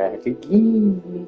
back again.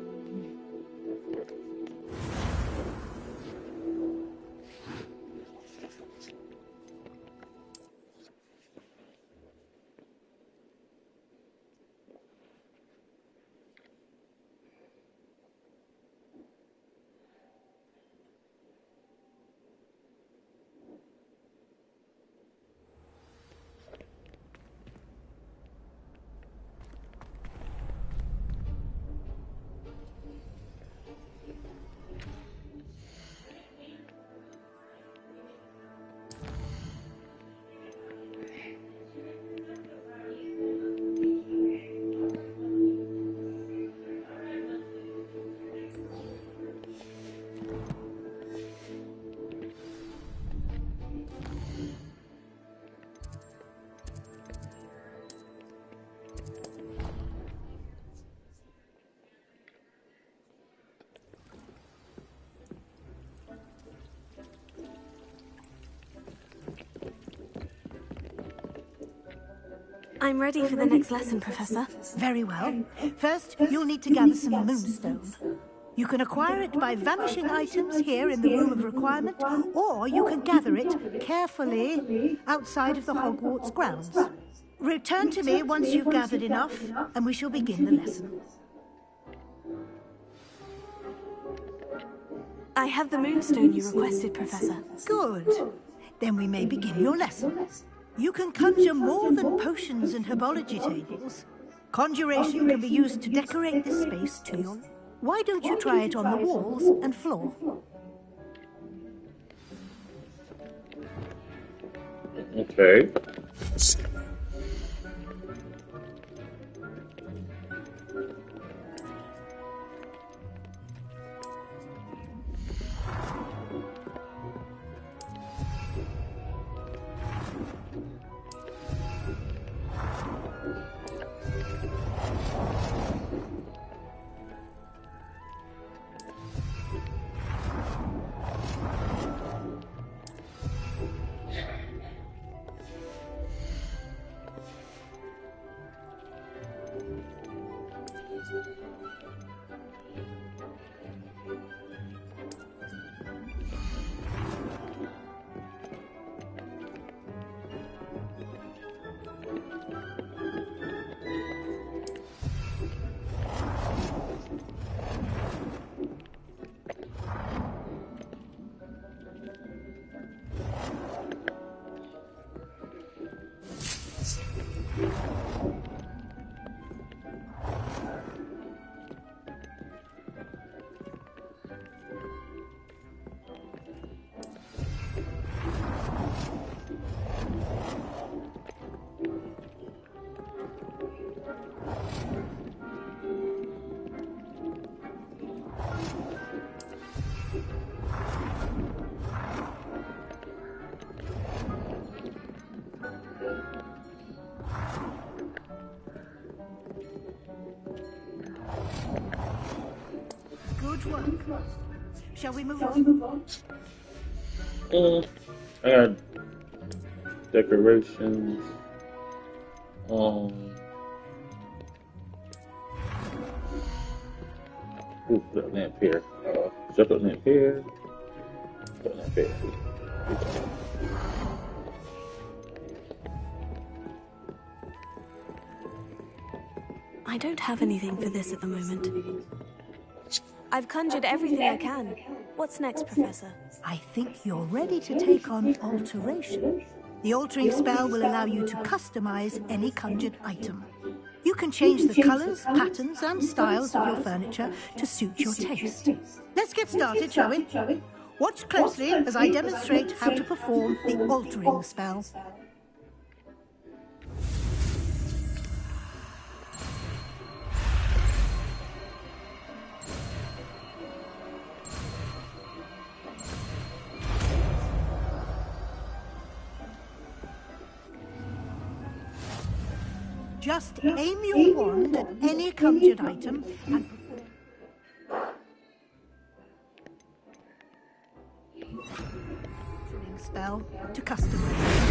I'm ready for the next lesson, Professor. Very well. First, you'll need to gather some moonstone. You can acquire it by vanishing items here in the Room of Requirement, or you can gather it carefully outside of the Hogwarts grounds. Return to me once you've gathered enough, and we shall begin the lesson. I have the moonstone you requested, Professor. Good. Then we may begin your lesson. You can conjure more than potions and herbology tables. Conjuration can be used to decorate this space to your... Why don't you try it on the walls and floor? Okay. Good work. Shall we move on? I got decorations. Put a lamp here. Just a lamp here. Put a lamp here. I don't have anything for this at the moment. I've conjured everything I can. What's next, Professor? I think you're ready to take on alteration. The altering spell will allow you to customize any conjured item. You can change the colors, patterns, and styles of your furniture to suit your taste. Let's get started, shall we? Watch closely as I demonstrate how to perform the altering spell. Just aim your wand at any conjured item and perform spell to customize.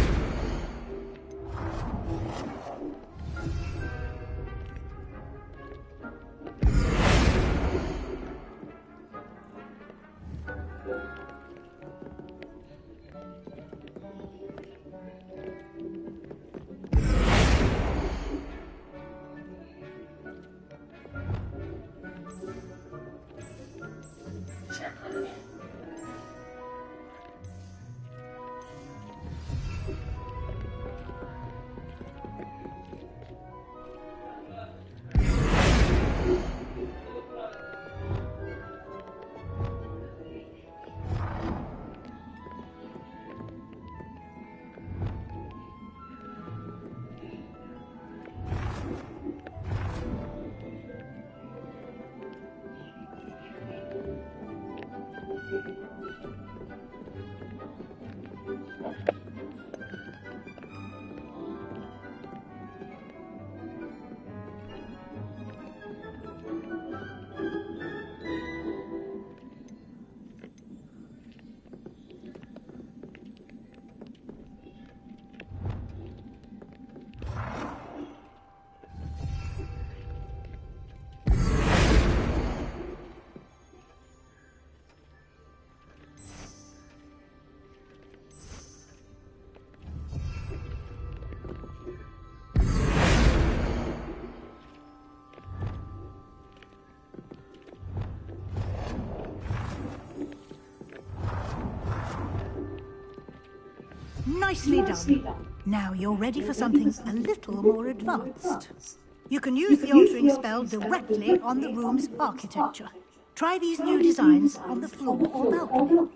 Nicely done. Now you're ready for something a little more advanced. You can use the altering spell directly on the room's architecture. Try these new designs on the floor or balcony.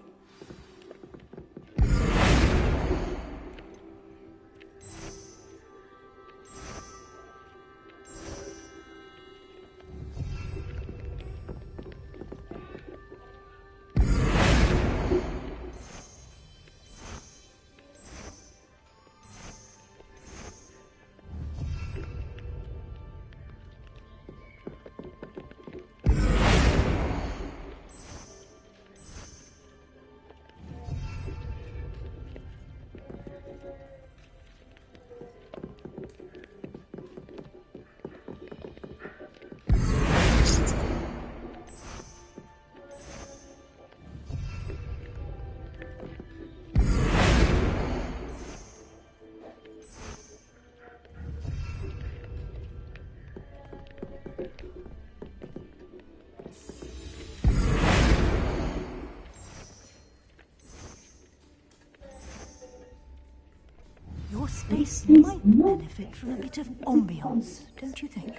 Your space might benefit from a bit of ambiance, don't you think?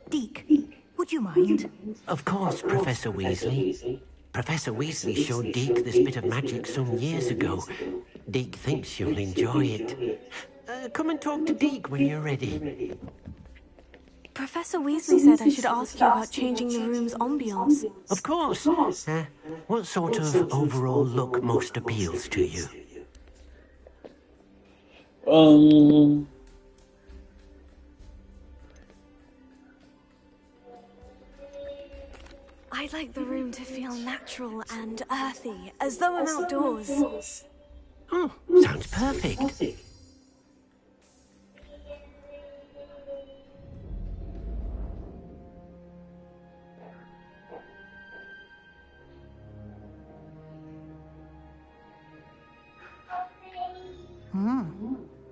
Deke, would you mind? Of course, Professor Weasley. Professor Weasley showed Deke this bit of magic some years ago. Deke thinks you'll enjoy it. Come and talk to Deke when you're ready. Professor Weasley said I should ask you about changing the room's ambiance. Of course. What sort of overall look most appeals to you? I'd like the room to feel natural and earthy, as though I'm outdoors. Oh, sounds perfect.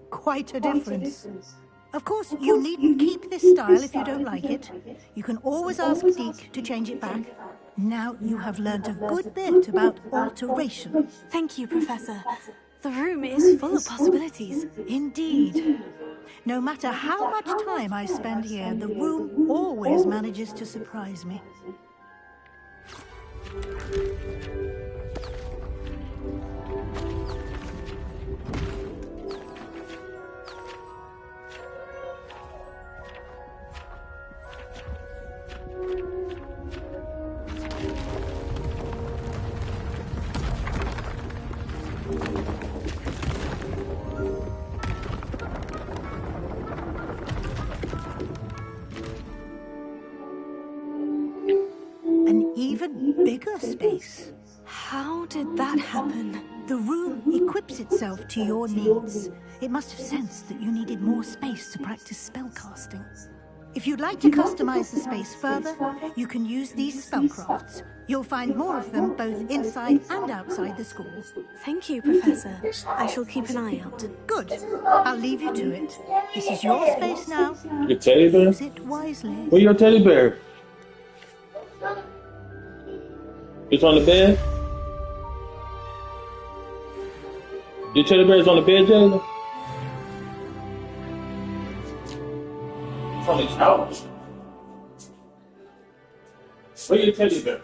Quite a difference. Of course, you needn't keep this style if you don't like it. You can always ask Deke to change it back. Now you have learned a good bit about alteration. Thank you, Professor. The room is full of possibilities. Indeed. No matter how much time I spend here, the room always manages to surprise me. An even bigger space. How did that happen? The room equips itself to your needs. It must have sensed that you needed more space to practice spellcasting. If you'd like to customize the space further, you can use these spellcrafts. You'll find more of them both inside and outside the school. Thank you, Professor. I shall keep an eye out. Good. I'll leave you to it. This is your space now. Your teddy bear? Use it wisely. Where's your teddy bear? It's on the bed? Your teddy bear's on the bed, Jalen? It's on the couch. Where's your teddy bear?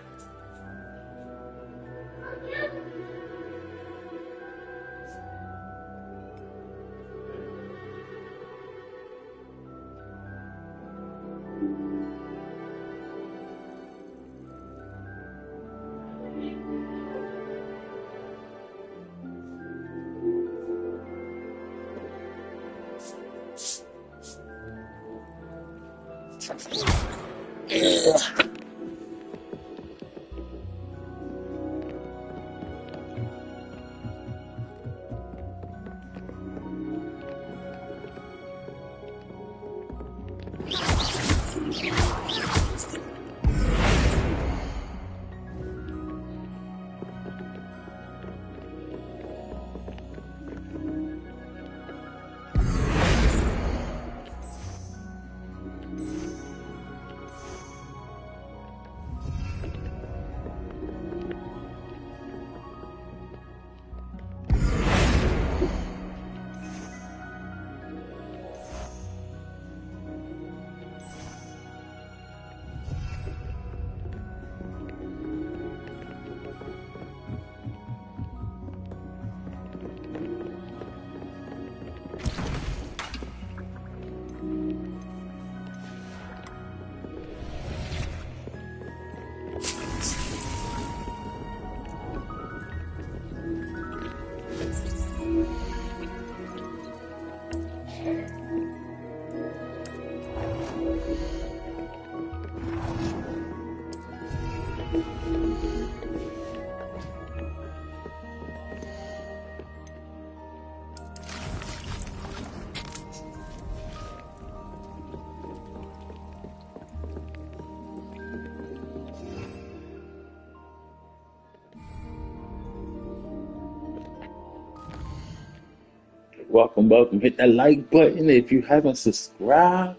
Welcome, welcome. Hit that like button if you haven't subscribed.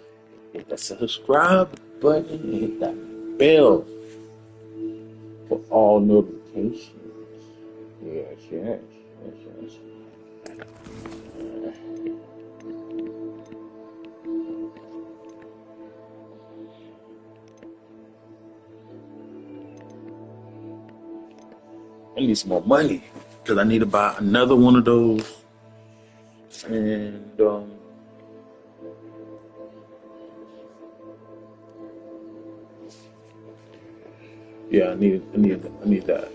Hit that subscribe button and hit that bell for all notifications. Yes, yes, yes, yes. I need some more money because I need to buy another one of those. And yeah, I need that.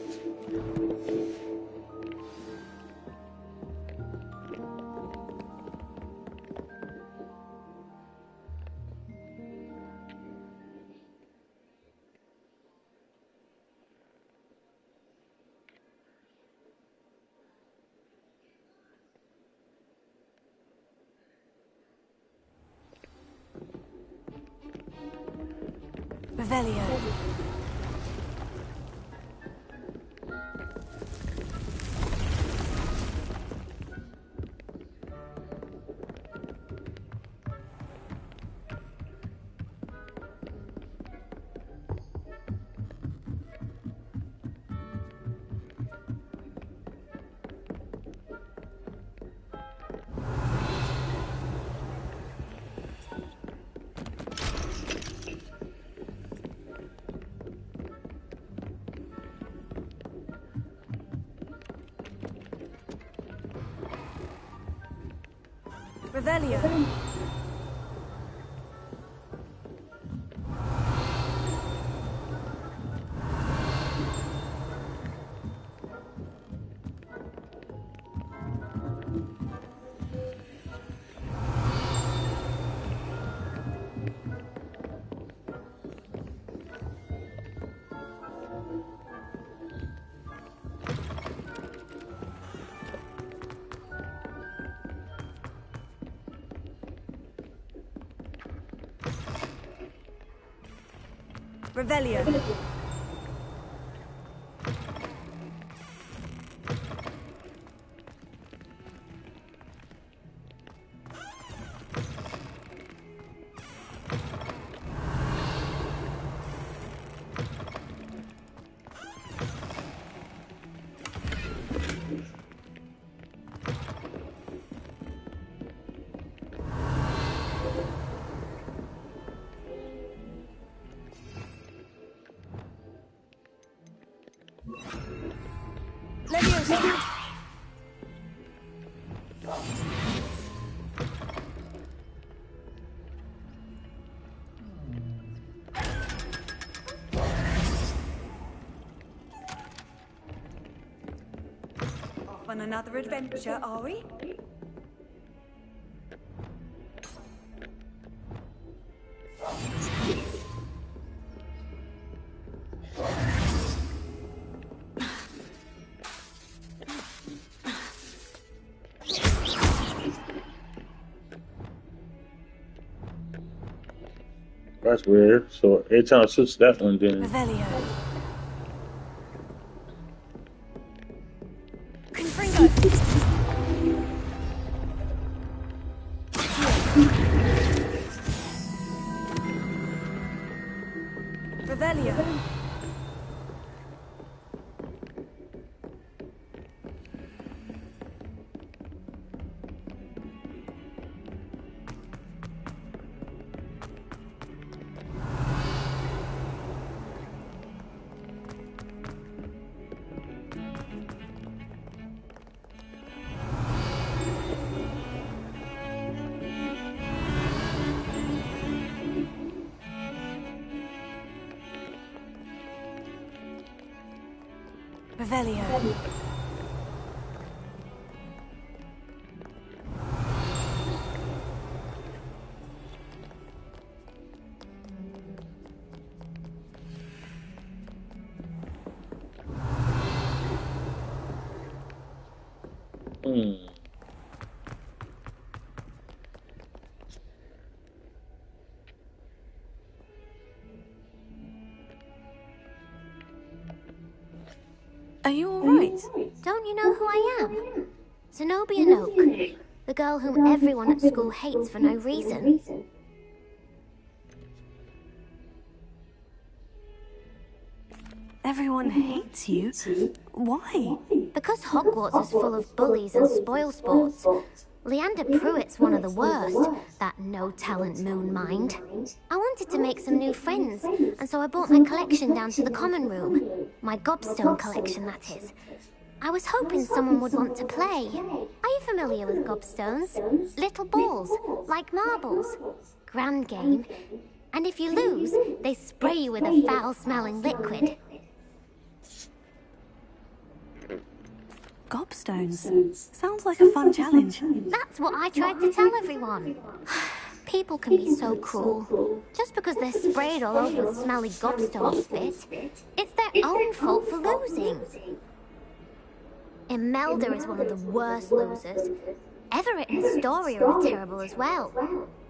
Revelio. Revelio. Revelio. Leviosa. Off on another adventure, are we? That's weird. So every time I switch that one, then Revelio. Confringo. Revelio. Revelio. hmm. Are you alright? Don't you know who I am? Zenobia Noak, The girl whom everyone at school hates for no reason. Everyone hates you? Why? Because Hogwarts is full of bullies and spoilsports. Leander Pruitt's one of the worst, that no-talent moon mind. I wanted to make some new friends, and so I brought my collection down to the common room. My gobstone collection, that is. I was hoping someone would want to play. Are you familiar with gobstones? Little balls, like marbles. Grand game. And if you lose, they spray you with a foul-smelling liquid. Gobstones. Sounds like a fun challenge. That's what I tried to tell everyone. People can be so cruel. Just because they're sprayed all over with smelly gobstone spit, it's their own fault for losing. Imelda is one of the worst losers. Everett and Astoria are terrible as well.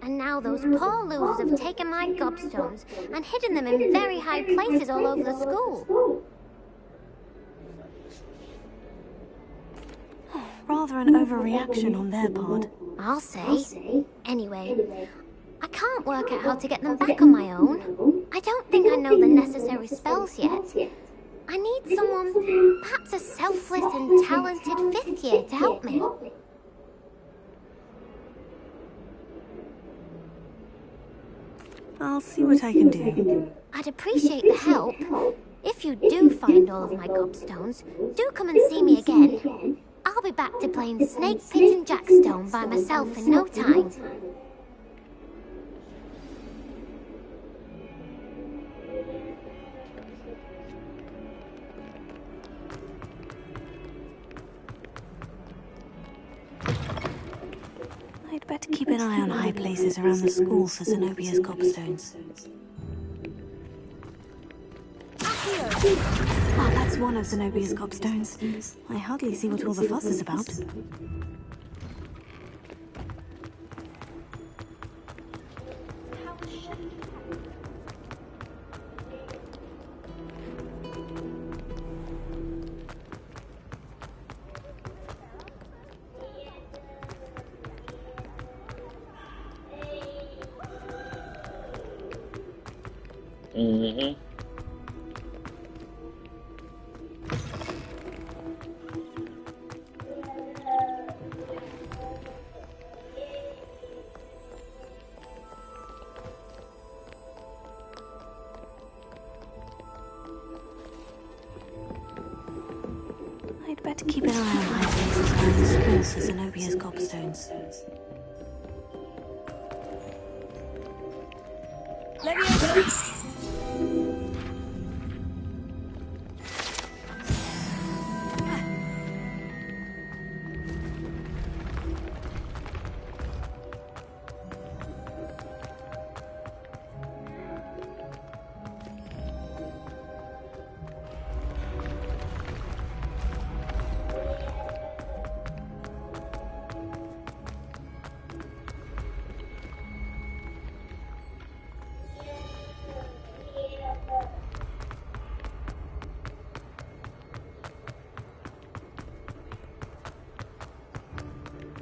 And now those poor losers have taken my gobstones and hidden them in very high places all over the school. Rather an overreaction on their part. I'll say. Anyway, I can't work out how to get them back on my own. I don't think I know the necessary spells yet. I need someone, perhaps a selfless and talented fifth year to help me. I'll see what I can do. I'd appreciate the help. If you do find all of my gobstones, do come and see me again. I'll be back to playing Snake Pit and Jackstone by myself in no time. I'd better keep an eye on high places around the school for Zenobia's gobstones. Ah, that's one of Zenobia's gobstones. I hardly see what all the fuss is about. Mm-hmm. I'd better keep an eye on high places around the school for Zenobia's gobstones.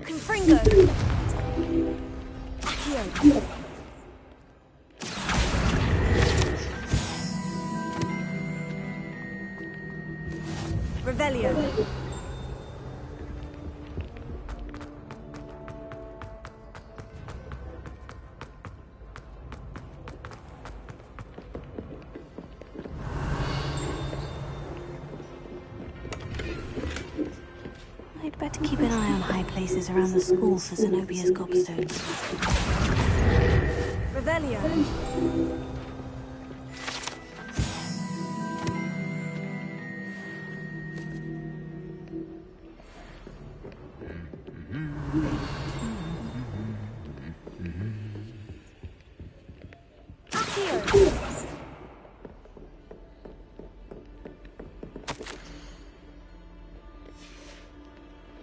Confringo! Accio! Revelio! I'd better keep an eye on high places around the school for Zenobia's gobstones. Revelio!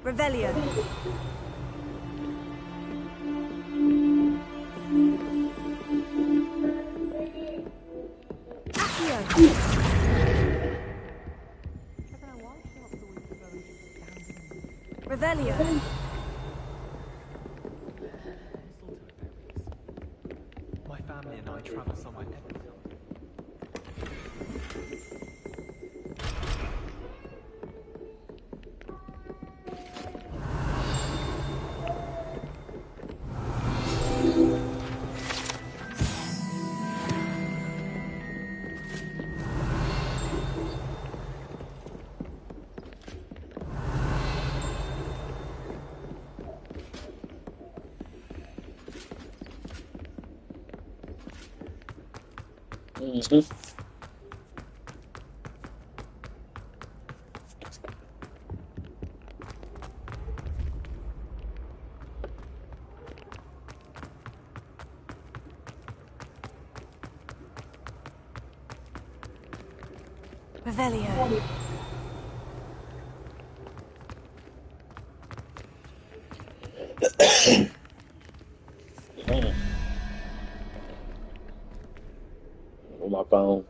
Revelio. Revelio. Mhm. Revelio. On my phone.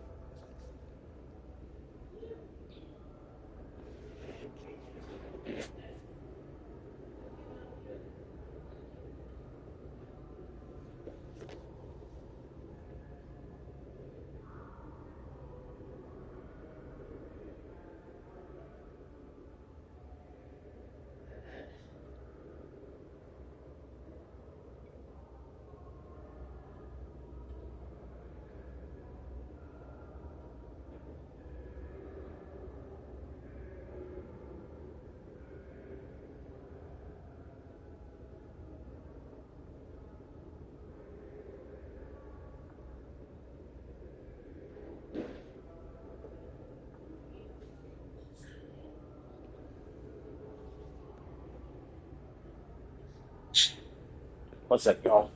One sec, y'all.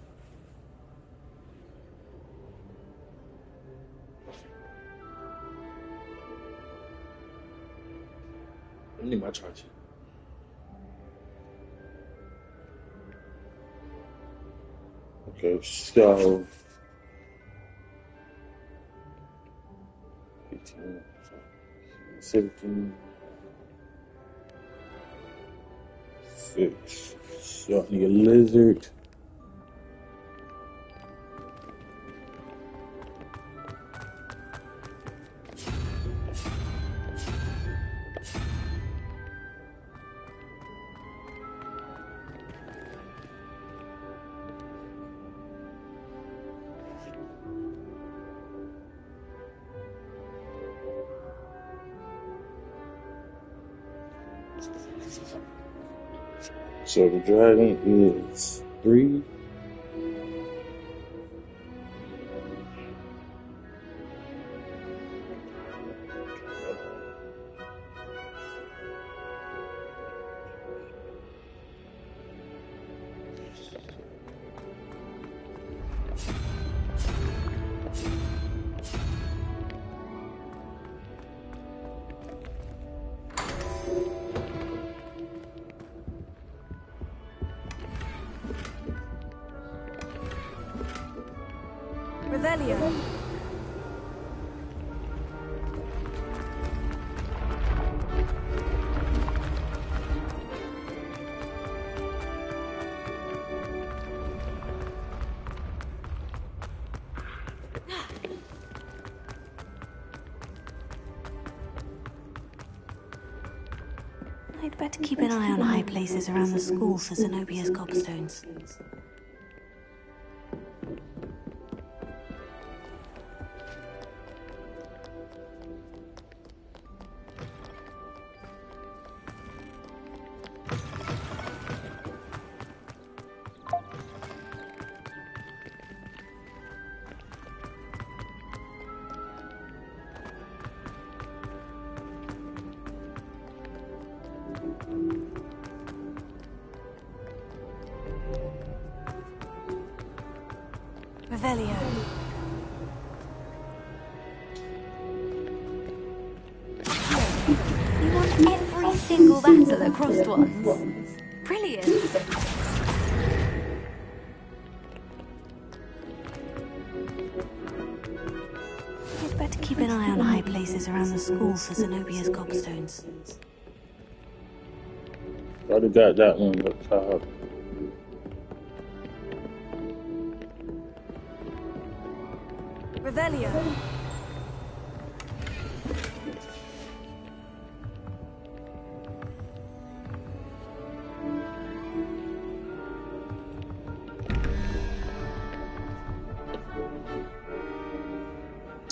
I need my charger. Okay, so 15, 17, 6. So I need a lizard. So the dragon is 3. Revelio. I'd better keep an eye on high places around the school for Zenobia's cobstones. Revelio. You want every single battle across once? Brilliant. I'd better keep an eye on high places around the school for Zenobia's cobstones. Already got that one up top. Revelio.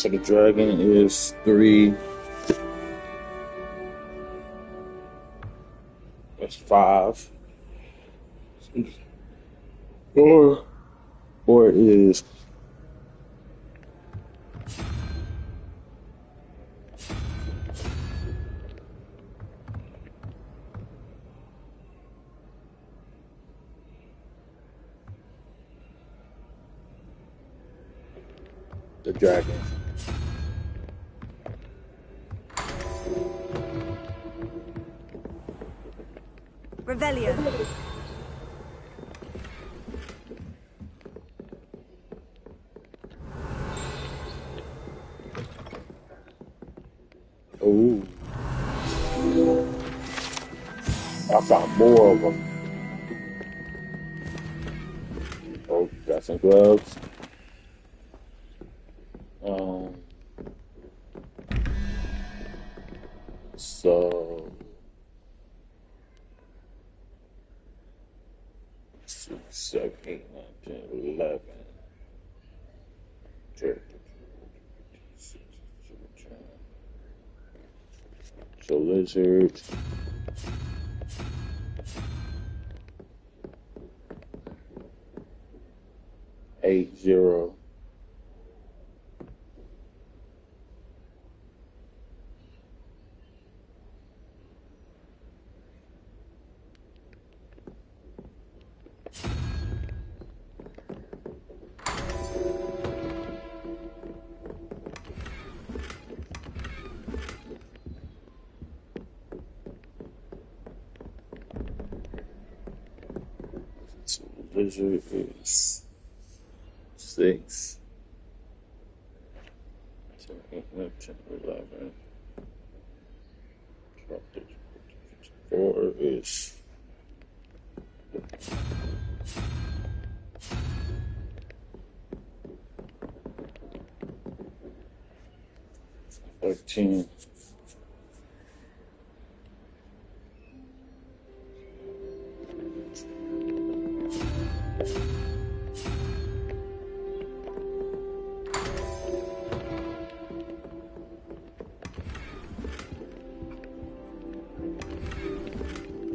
So the dragon is 3. That's 5. 4. 4 is the dragon. Revelio. Oh, I found more of them. Oh, got some gloves. Um, so 6, 7, 8, 9, 10, 11. So lizard. 8, 0. So lizard is 6, 7, 8, 9, 10, 11. 4 is 13.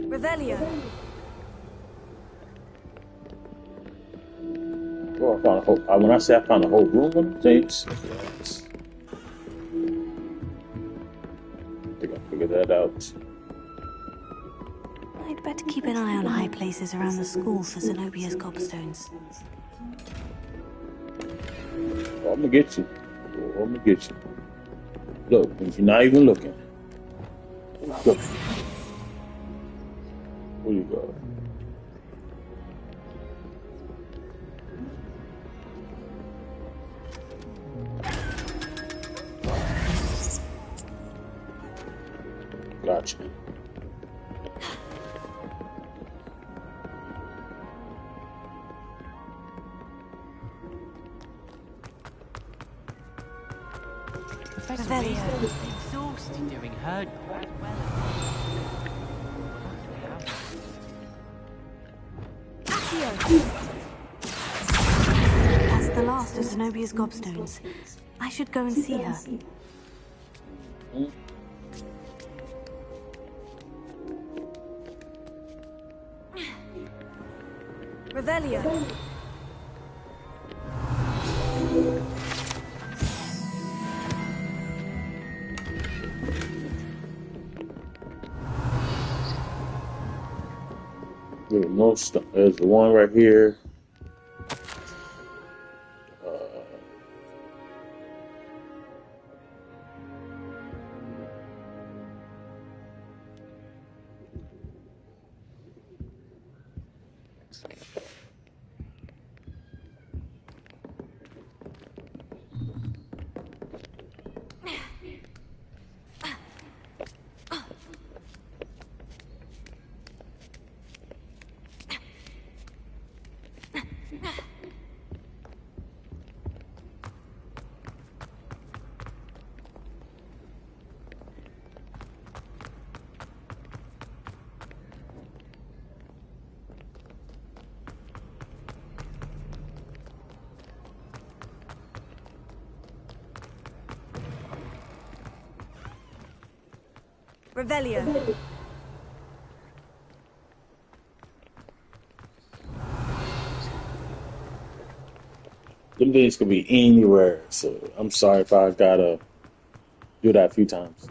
Revelio. Oh, I found a whole. When I say I found a whole room of things, yes. I think I figured that out. I'd better keep an eye on high places around the school for Zenobia's gobstones. Oh, I'm gonna get you. Oh, I'm gonna get you. Look, if you're not even looking. Look. Where you go? Gotcha. Professor Weasley was exhausted during her bad weather. That's the last of Zenobia's gobstones. I should go and see her. Revelio. There's the one right here. Revelio. Them things could be anywhere, so I'm sorry if I gotta do that a few times.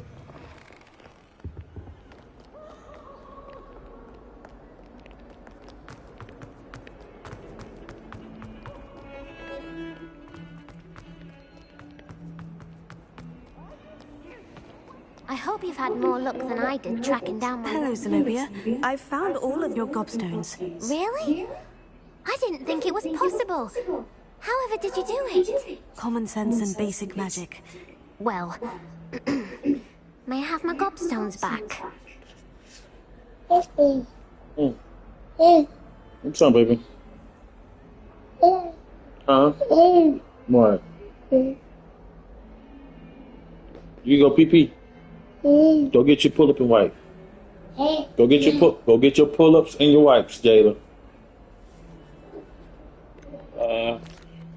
I hope you've had more luck than I did tracking down my... Hello, Zenobia. I've found all of your gobstones. Really? I didn't think it was possible. However did you do it? Common sense and basic magic. Well, may I have my gobstones back? Mm. What's up, baby? Huh? What? You go pee pee. Go get your pull up and wipe. Go get your pull ups and your wipes, Jayla.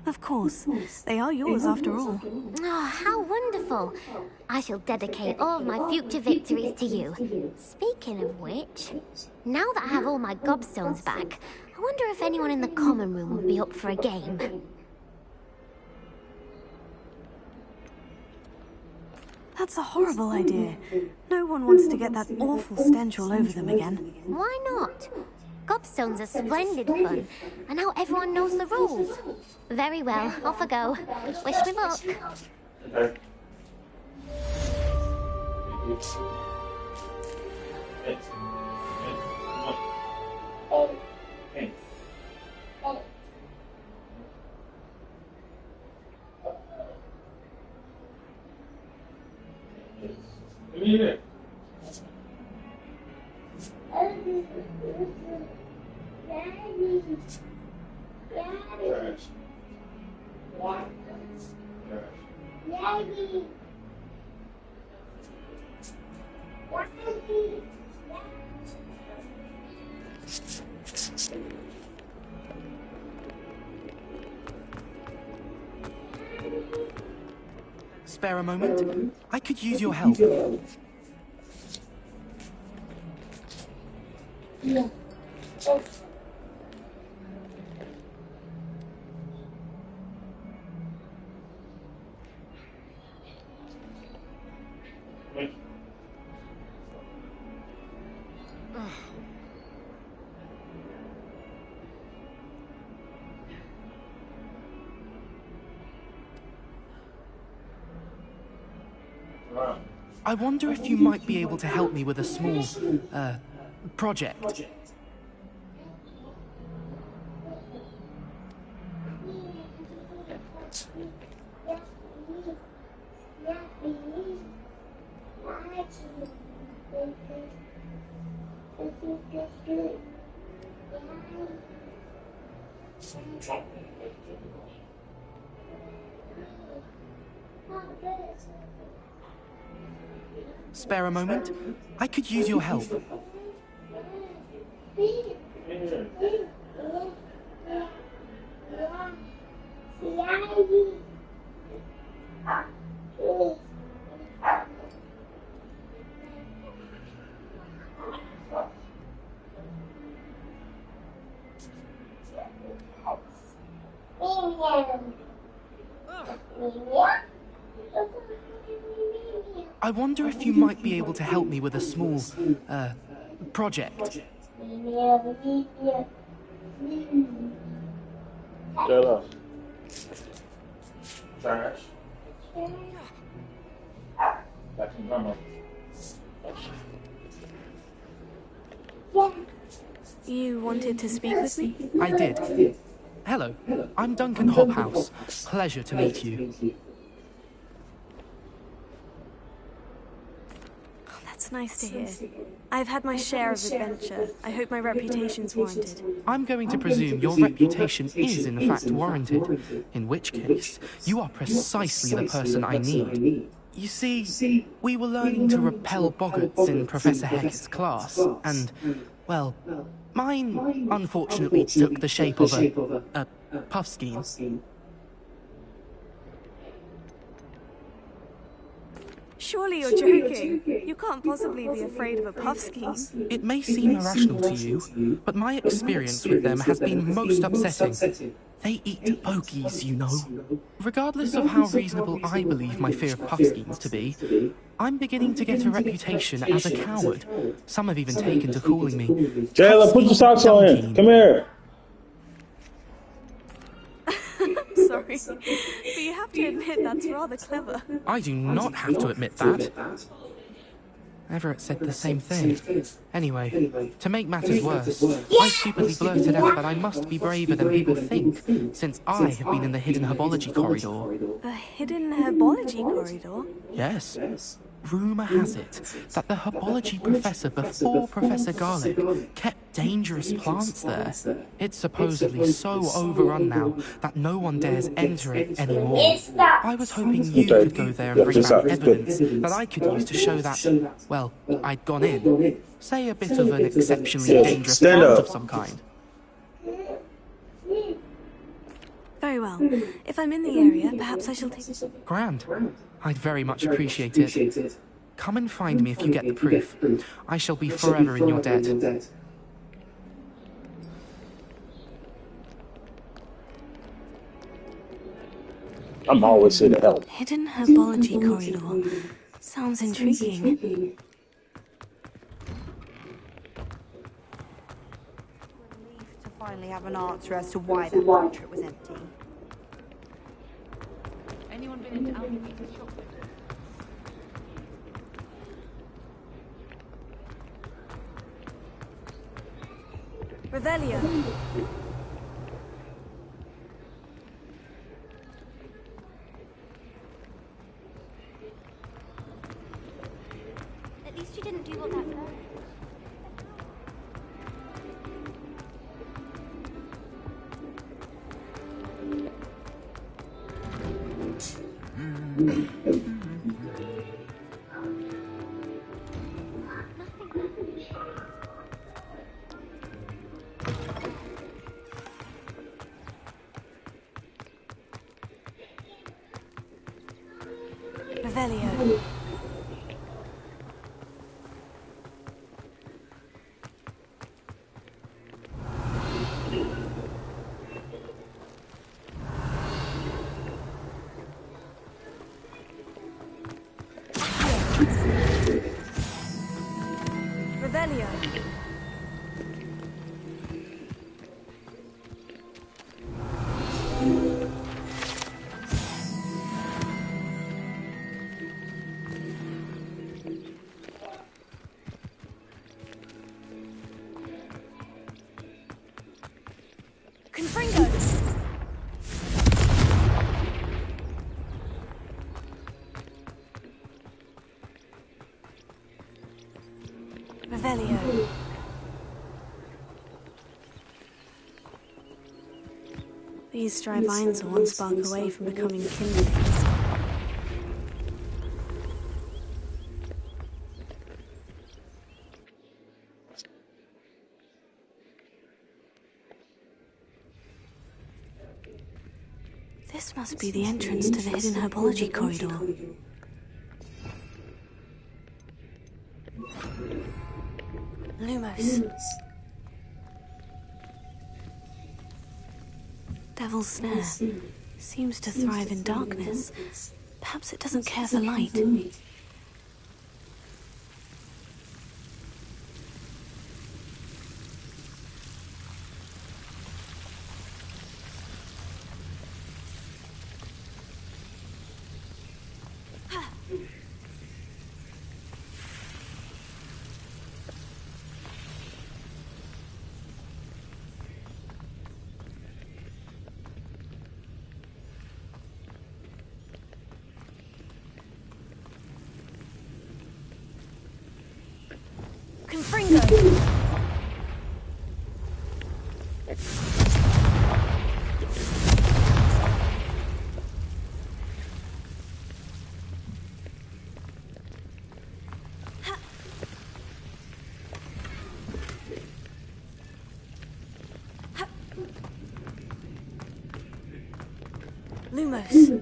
Of course. They are yours after all. Oh, how wonderful. I shall dedicate all of my future victories to you. Speaking of which, now that I have all my gobstones back, I wonder if anyone in the common room would be up for a game. That's a horrible idea. No one wants to get that awful stench all over them again. Why not? Gobstones are splendid fun, and now everyone knows the rules. Very well, off I go. Wish me luck. Okay. Spare a moment? I could use your help. I wonder if you might be able to help me with a small, project. Spare a moment? I could use your help. I wonder if you might be able to help me with a small, project. Jayla. Trash. Back to normal. You wanted to speak with me? I did. Hello, I'm Duncan Hobhouse. Pleasure to meet you. That's nice to hear. I've had my share of adventure. I hope my reputation's warranted. I'm going to presume your reputation is in fact warranted, in which case, you are precisely the person I need. You see, we were learning to repel boggarts in Professor Hecat's class, and, well, mine unfortunately took the shape of a puff scheme. Surely you're joking. You can't possibly be afraid of a puffskein. It may seem irrational to you, but my experience with them has been most upsetting. They eat bogies, you know. Regardless of how reasonable I believe my fear of puffskeins to be, I'm beginning to get a reputation as a coward. Some have even taken to calling me Jayla, put your socks on. Dunkeen. Come here. Sorry, but you have to admit that's rather clever. I do not have to admit that. Everett said the same thing. Anyway, to make matters worse, I stupidly blurted out that I must be braver than people think, since I have been in the hidden herbology corridor. The hidden herbology corridor? Yes. Rumour has it that the herbology professor before Professor Garlic kept dangerous plants there. It's supposedly so overrun now that no one dares enter it anymore. I was hoping you could go there and bring back evidence that I could use to show that, well, I'd gone in. Say a bit of an exceptionally dangerous plant of some kind. Very well. If I'm in the area, perhaps I shall take... Grand. I'd very much appreciate it. Come and find me if you get the proof. I shall be forever in your debt. I'm always here to help. Hidden herbology corridor. Sounds intriguing. To finally have an answer as to why that portrait was empty. Anyone been into Alphabeat's shop? Revelio. At least you didn't do what that felt. Revelio. Revelio. Confringo. Revelio. These dry vines are one spark away from becoming kindling. This must be the entrance to the hidden herbology corridor. Lumos. Devil's Snare. Seems to thrive in darkness. Perhaps it doesn't care for light. Confringo! Lumos.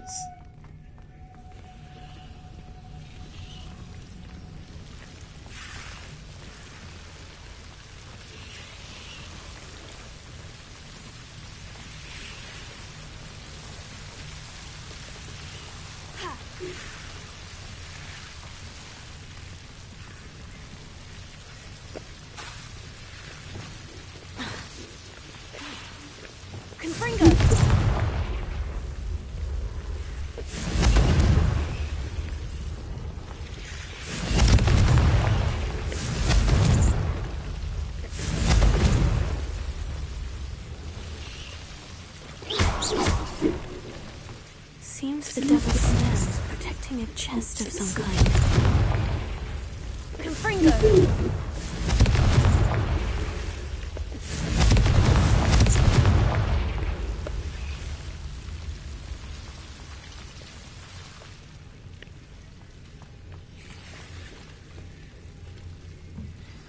chest of some kind. Confringo!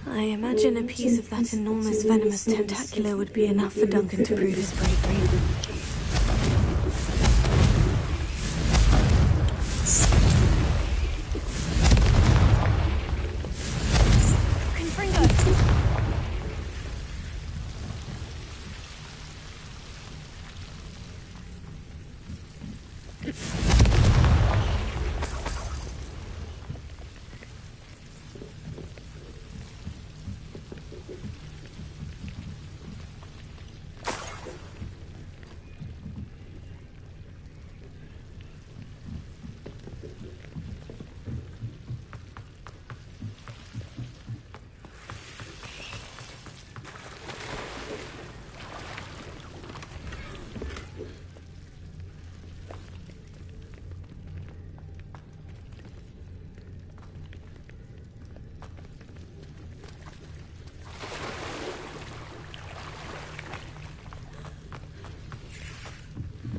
I imagine a piece of that enormous venomous tentacula would be enough for Duncan to prove his bravery.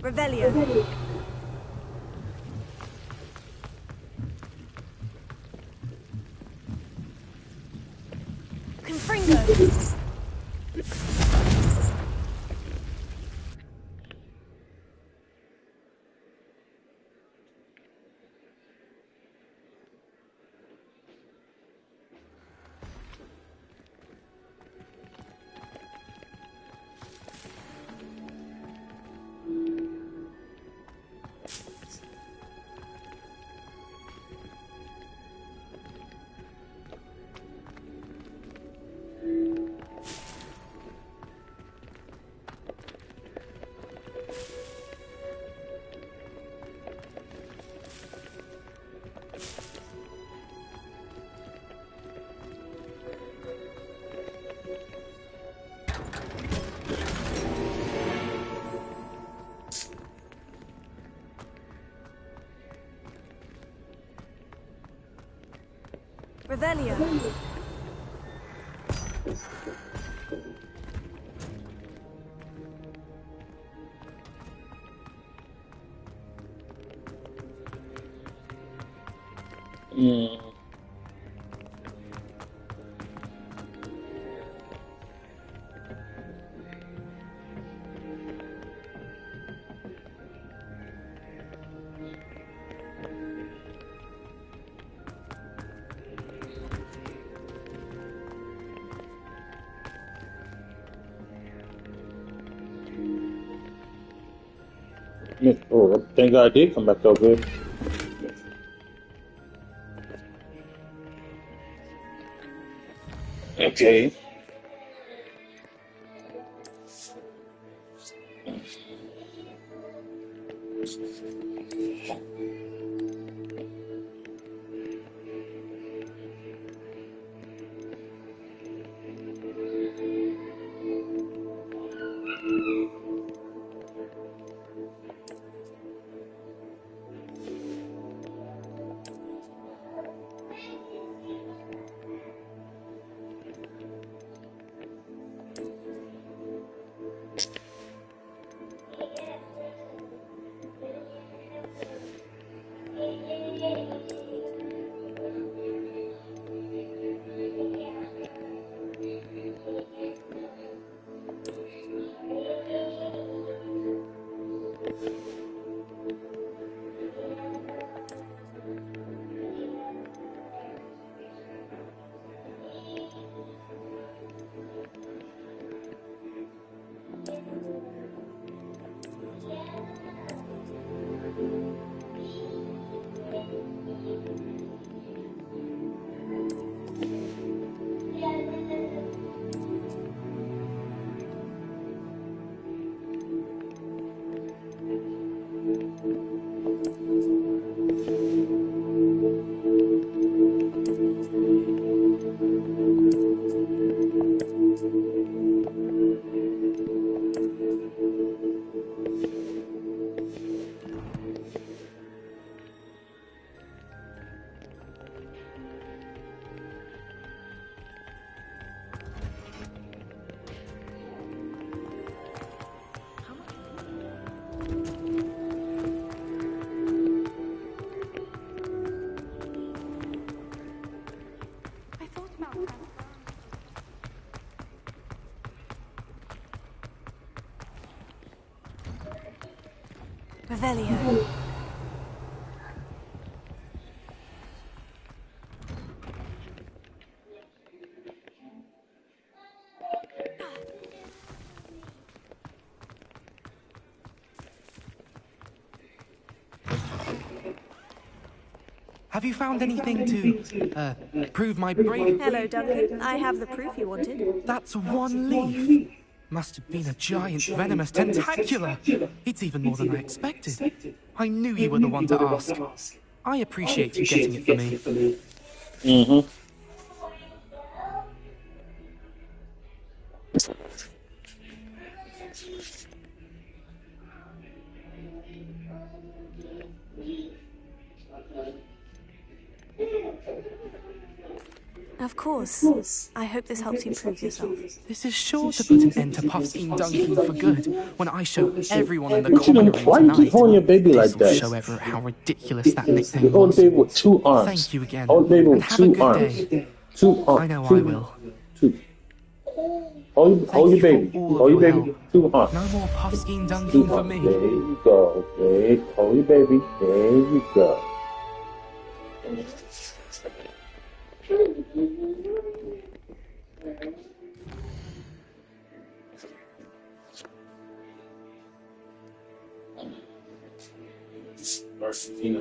Revelio. Confringo. Revelio. Oh, thank God I did come back over here. Okay. Revelio. Have you found anything to, prove my bravery? Hello, Duncan. I have the proof you wanted. That's one leaf. Must have been a giant venomous tentacula. It's even more than I expected. I knew you were the one to ask. I appreciate you getting it for me. Mm-hmm. Of course. I hope this helps you prove yourself. This is sure to put an end to Puffskein Dunking for good when I show everyone in the What you common doing? room Why you keep tonight. holding your baby like This'll that? show everyone how ridiculous that nickname Hold was. the baby with 2 arms. Thank you again, Hold the baby and with have a 2 good arms. day. 2 arms. I know I will. 2. Hold Thank your you baby. for all of Hold your your baby. help. 2 arms. No more Puffskein 2 Dunking for arms. me. There you go. There. Hold your baby. There you go. Marcelina.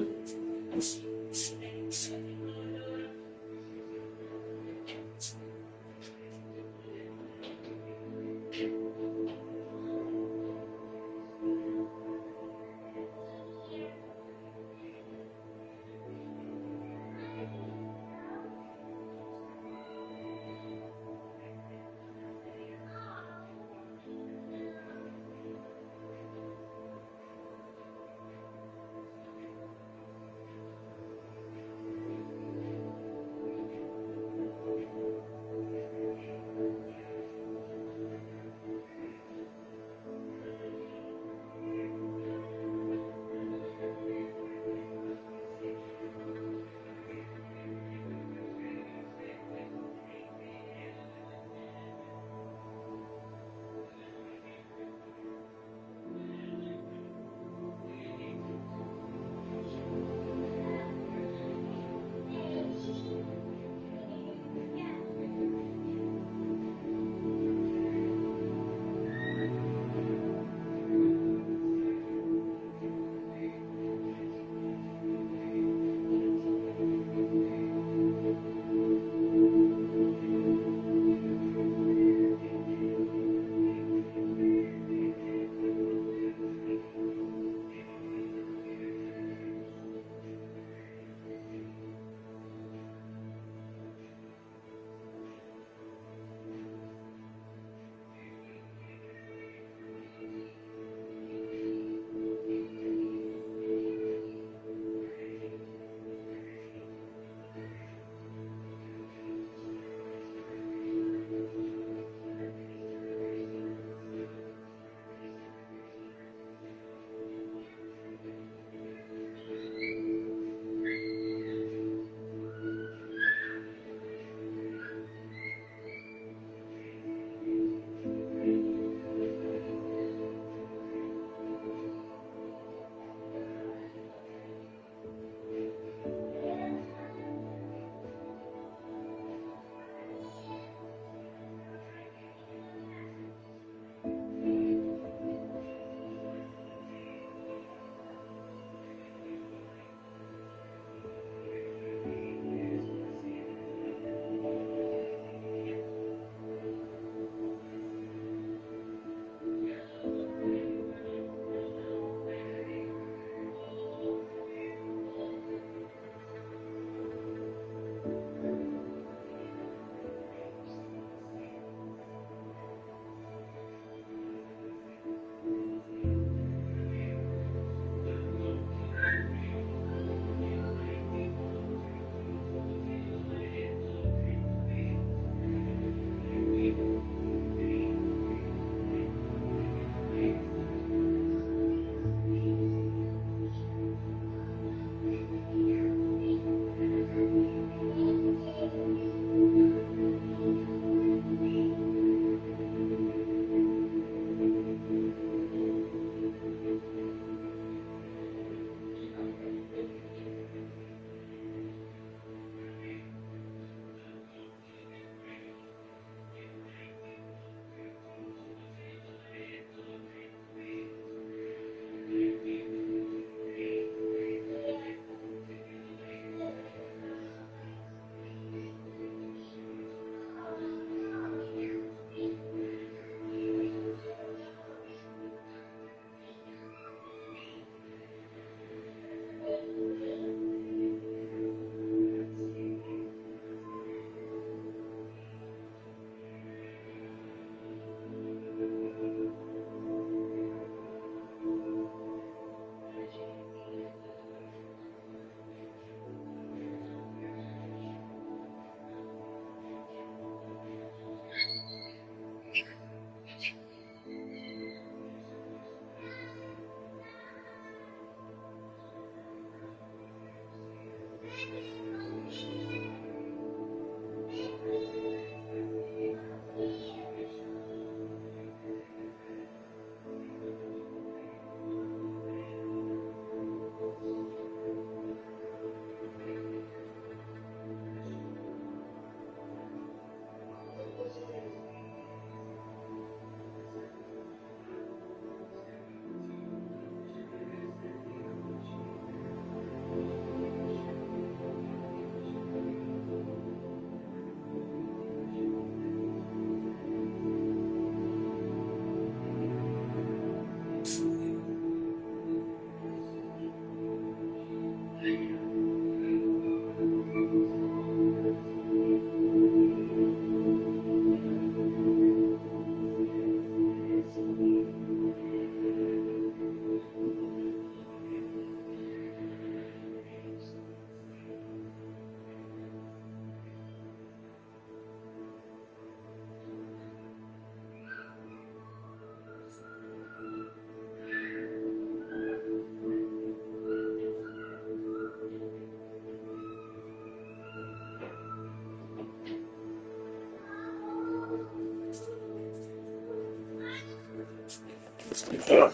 Okay,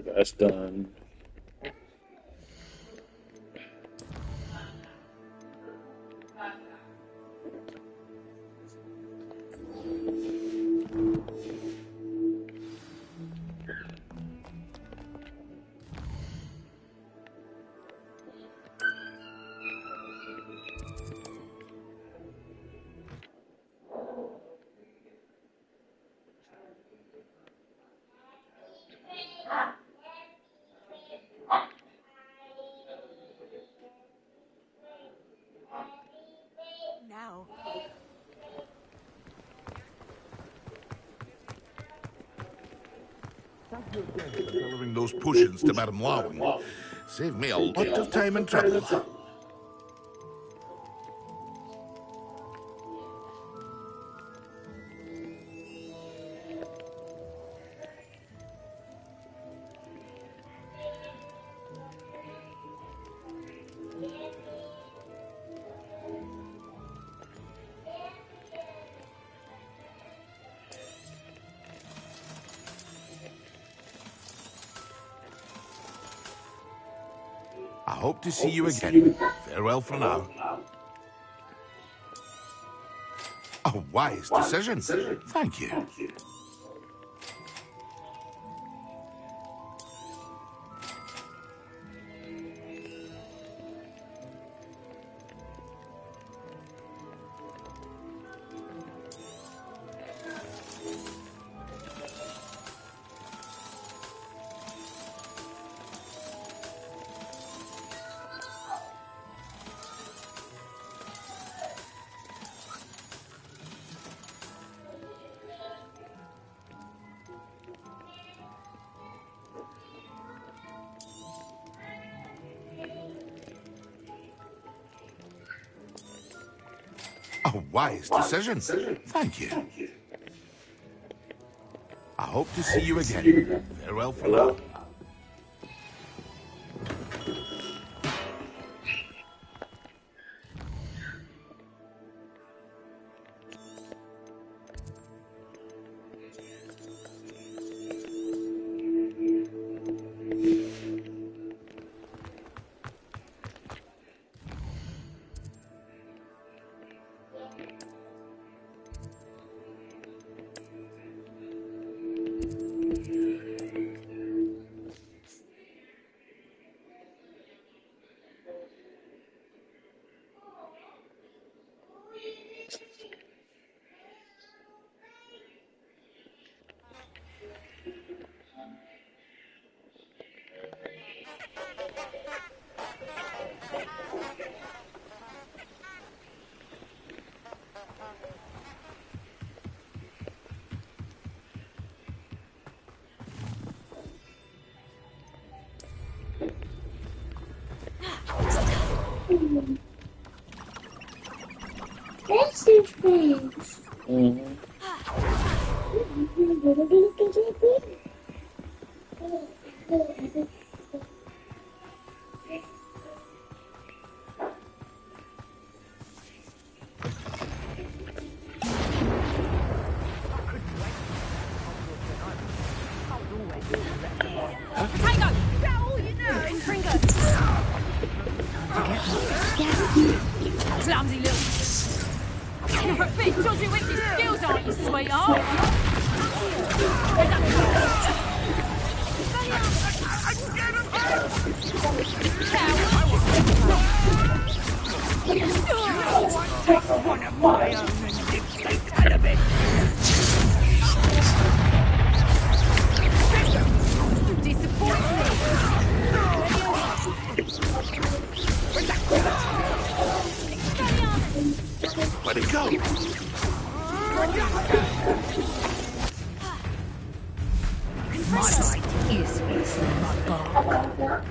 that's done. Now. Delivering those potions to Madame Lawing. Saved me a lot of time and trouble. I hope to see you again. Farewell for now. A wise decision. Thank you. A wise decision. Thank you. I hope to see you again. Farewell for now. That's your face. Tango! Get all you know! Pringle! Clumsy little... You're a bit dodgy with your skills, aren't you, sweetheart? One of my own and dictate out of it. You disappoint me. Let it go. My light is my God.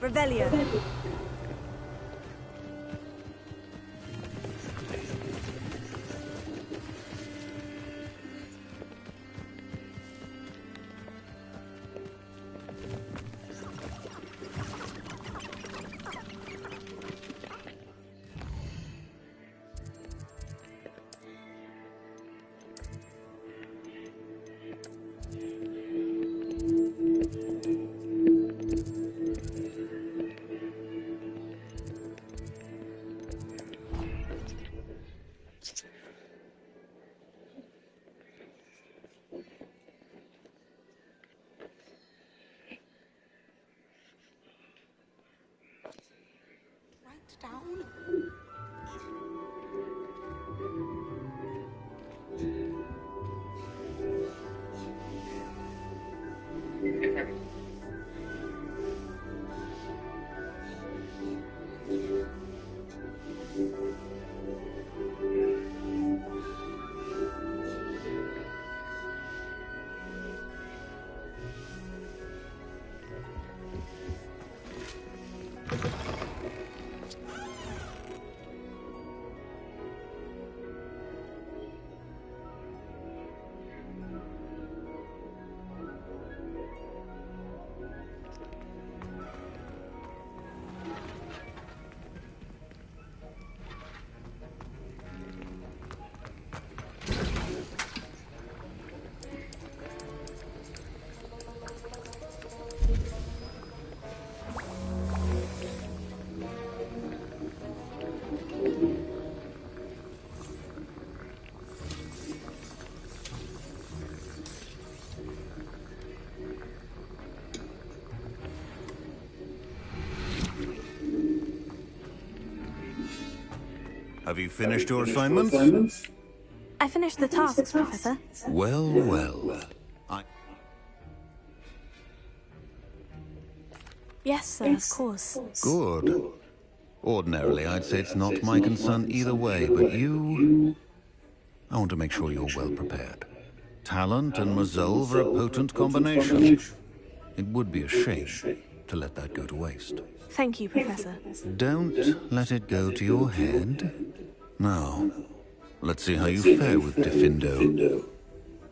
Revelio. Down. Have you finished your assignments? I finished the tasks, Professor. Well, well. Yes, sir, of course. Good. Ordinarily, I'd say it's not my concern either way, but you... I want to make sure you're well prepared. Talent and resolve are a potent combination. It would be a shame to let that go to waste. Thank you, Professor. Don't let it go to your head. Now, let's see how you fare with Diffindo.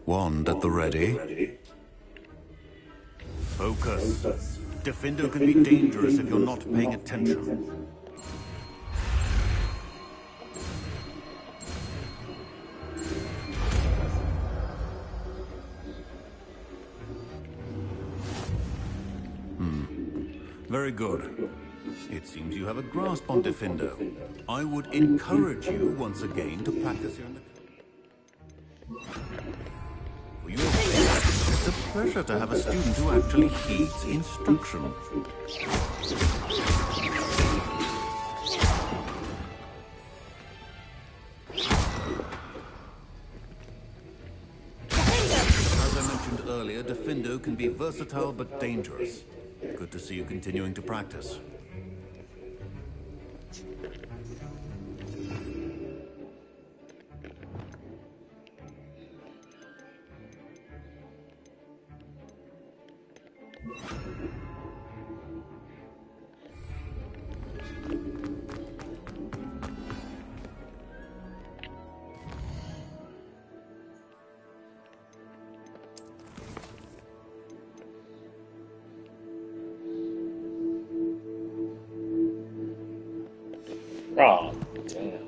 Wand at the ready. Focus. Diffindo can be dangerous if you're not paying attention. Very good. It seems you have a grasp on Diffindo. I would encourage you once again to practice your... For your sake, it's a pleasure to have a student who actually heeds instruction. earlier, Defendo can be versatile but dangerous. Good to see you continuing to practice. Oh, damn.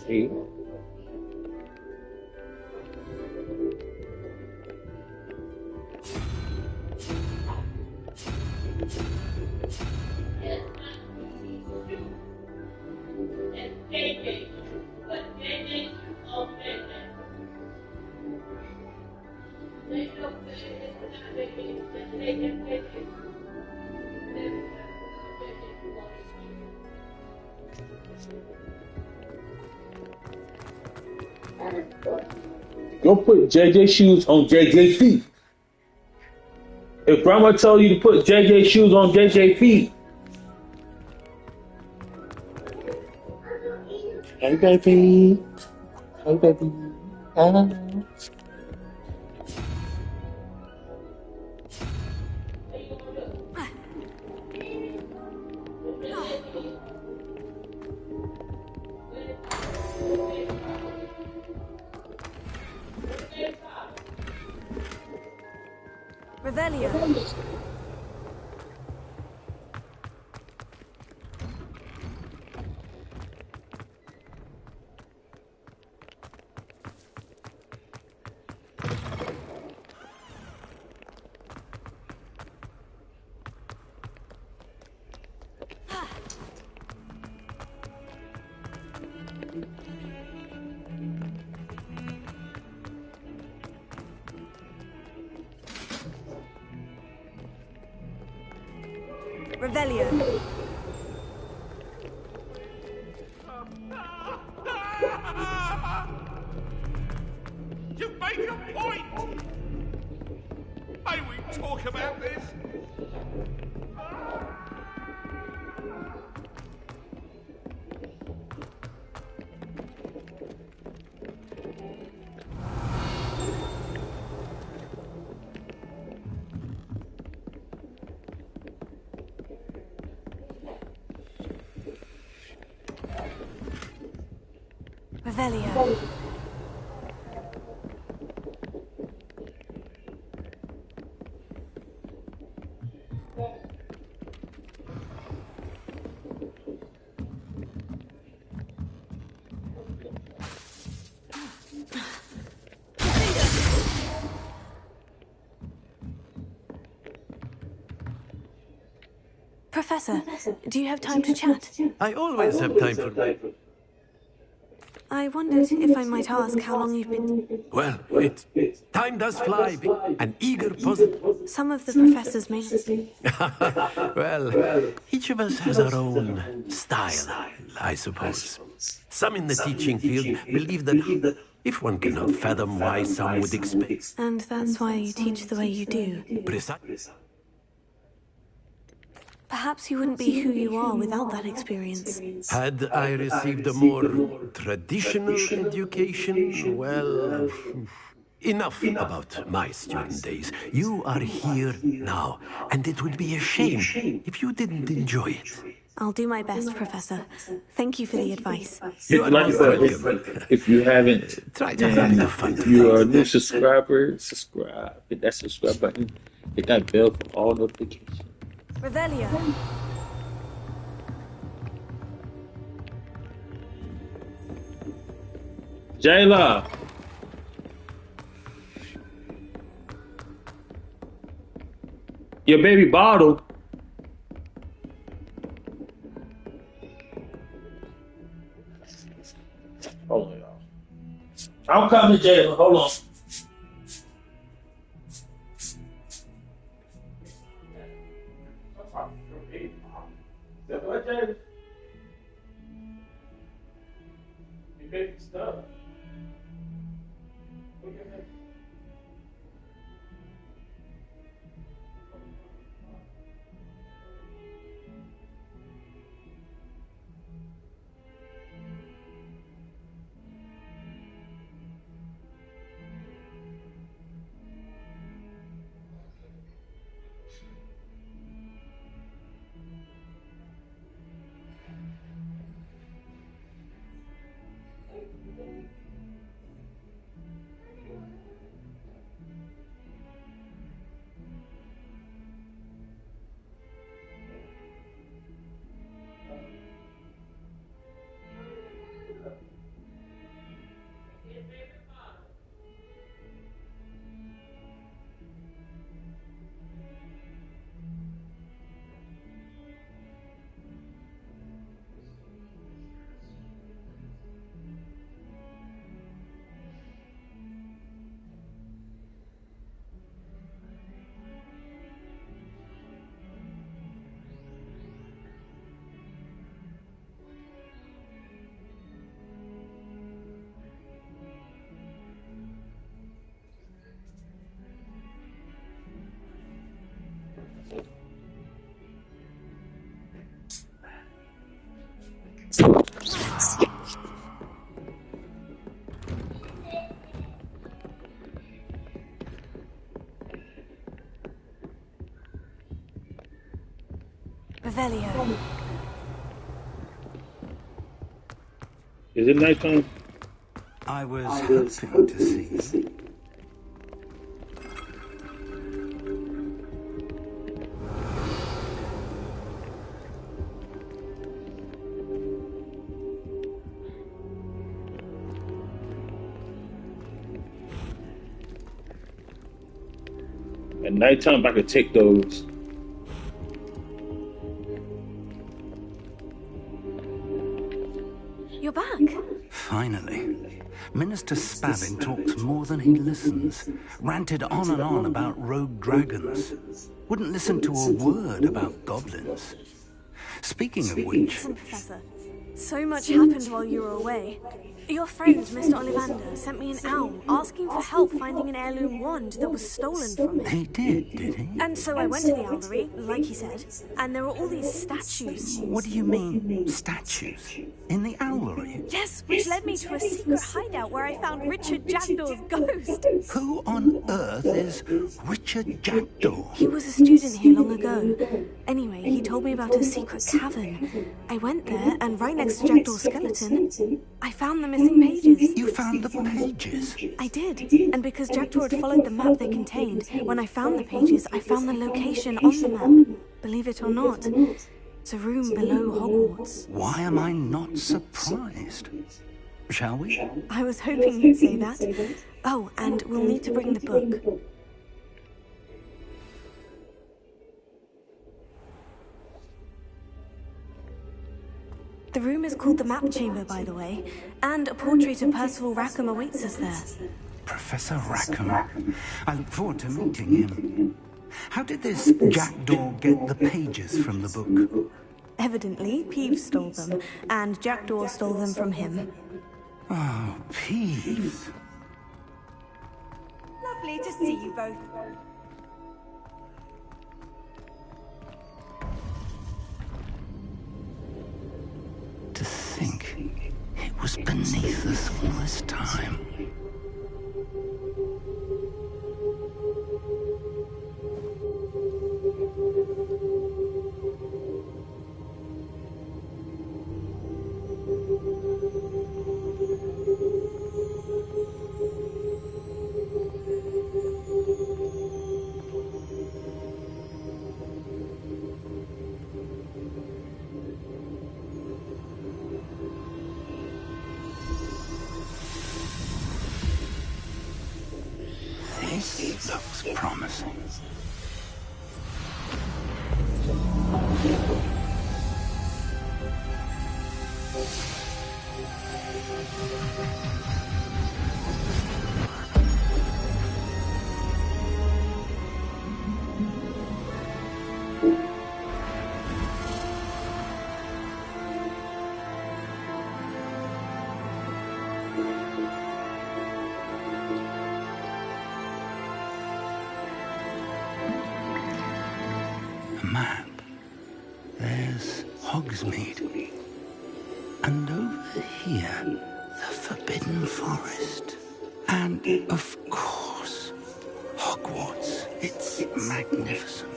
See? Go put JJ shoes on JJ feet. If grandma told you to put JJ shoes on JJ feet, hey baby, hey baby, ah. Revelio. Revelio. You make a point! May we talk about this? Revelio. Professor, do you have time to chat? I always have time for... I wondered if I might ask how long you've been... Well, time does fly. An eager, positive... Some of the professors may not... Well, each of us has our own style, I suppose. Some in the teaching field believe that if one cannot fathom why some would expect... And that's why you teach the way you do. Precisely. Perhaps you wouldn't be who you are without that experience. Had I received a more traditional education, well... Enough about my student days. You are here now, and it would be a shame if you didn't enjoy it. I'll do my best, Professor. Thank you for the advice. You are most welcome. If you haven't, Try to have enough fun. if you are a new subscriber, subscribe. Hit that subscribe button. Hit that bell for all notifications. Revelio. Jayla. Your baby bottle. Hold on, y'all. I'm coming, Jayla. Hold on. You baby stuff. Revelio. Is it nighttime? I was hoping to see. At nighttime, I could take those. You're back. Finally. Minister Spavin talks more than he listens. Ranted on and on about rogue dragons. Wouldn't listen to a word about goblins. Speaking of which... Listen, Professor. So much happened while you were away. Your friend, Mr. Ollivander, sent me an owl asking for help finding an heirloom wand that was stolen from him. He did he? And so I went to the owlery, like he said, and there were all these statues. What do you mean, statues? In the owlery? Yes, which led me to a secret hideout where I found Richard Jackdaw's ghost. Who on earth is Richard Jackdaw? He was a student here long ago. Anyway, he told me about a secret cavern. I went there, and right next to Jackdaw's skeleton, I found the missing pages. You found the pages? I did. And because Jackdaw had followed the map they contained, when I found the pages, I found the location on the map. Believe it or not, it's a room below Hogwarts. Why am I not surprised? Shall we? I was hoping you'd say that. Oh, and we'll need to bring the book. The room is called the Map Chamber, by the way, and a portrait of Percival Rackham awaits us there. Professor Rackham. I look forward to meeting him. How did this Jackdaw get the pages from the book? Evidently, Peeves stole them, and Jackdaw stole them from him. Oh, Peeves. Lovely to see you both. To think it was beneath us all this time. This looks promising. Map. There's Hogsmeade. And over here, the Forbidden Forest. And, of course, Hogwarts. It's magnificent.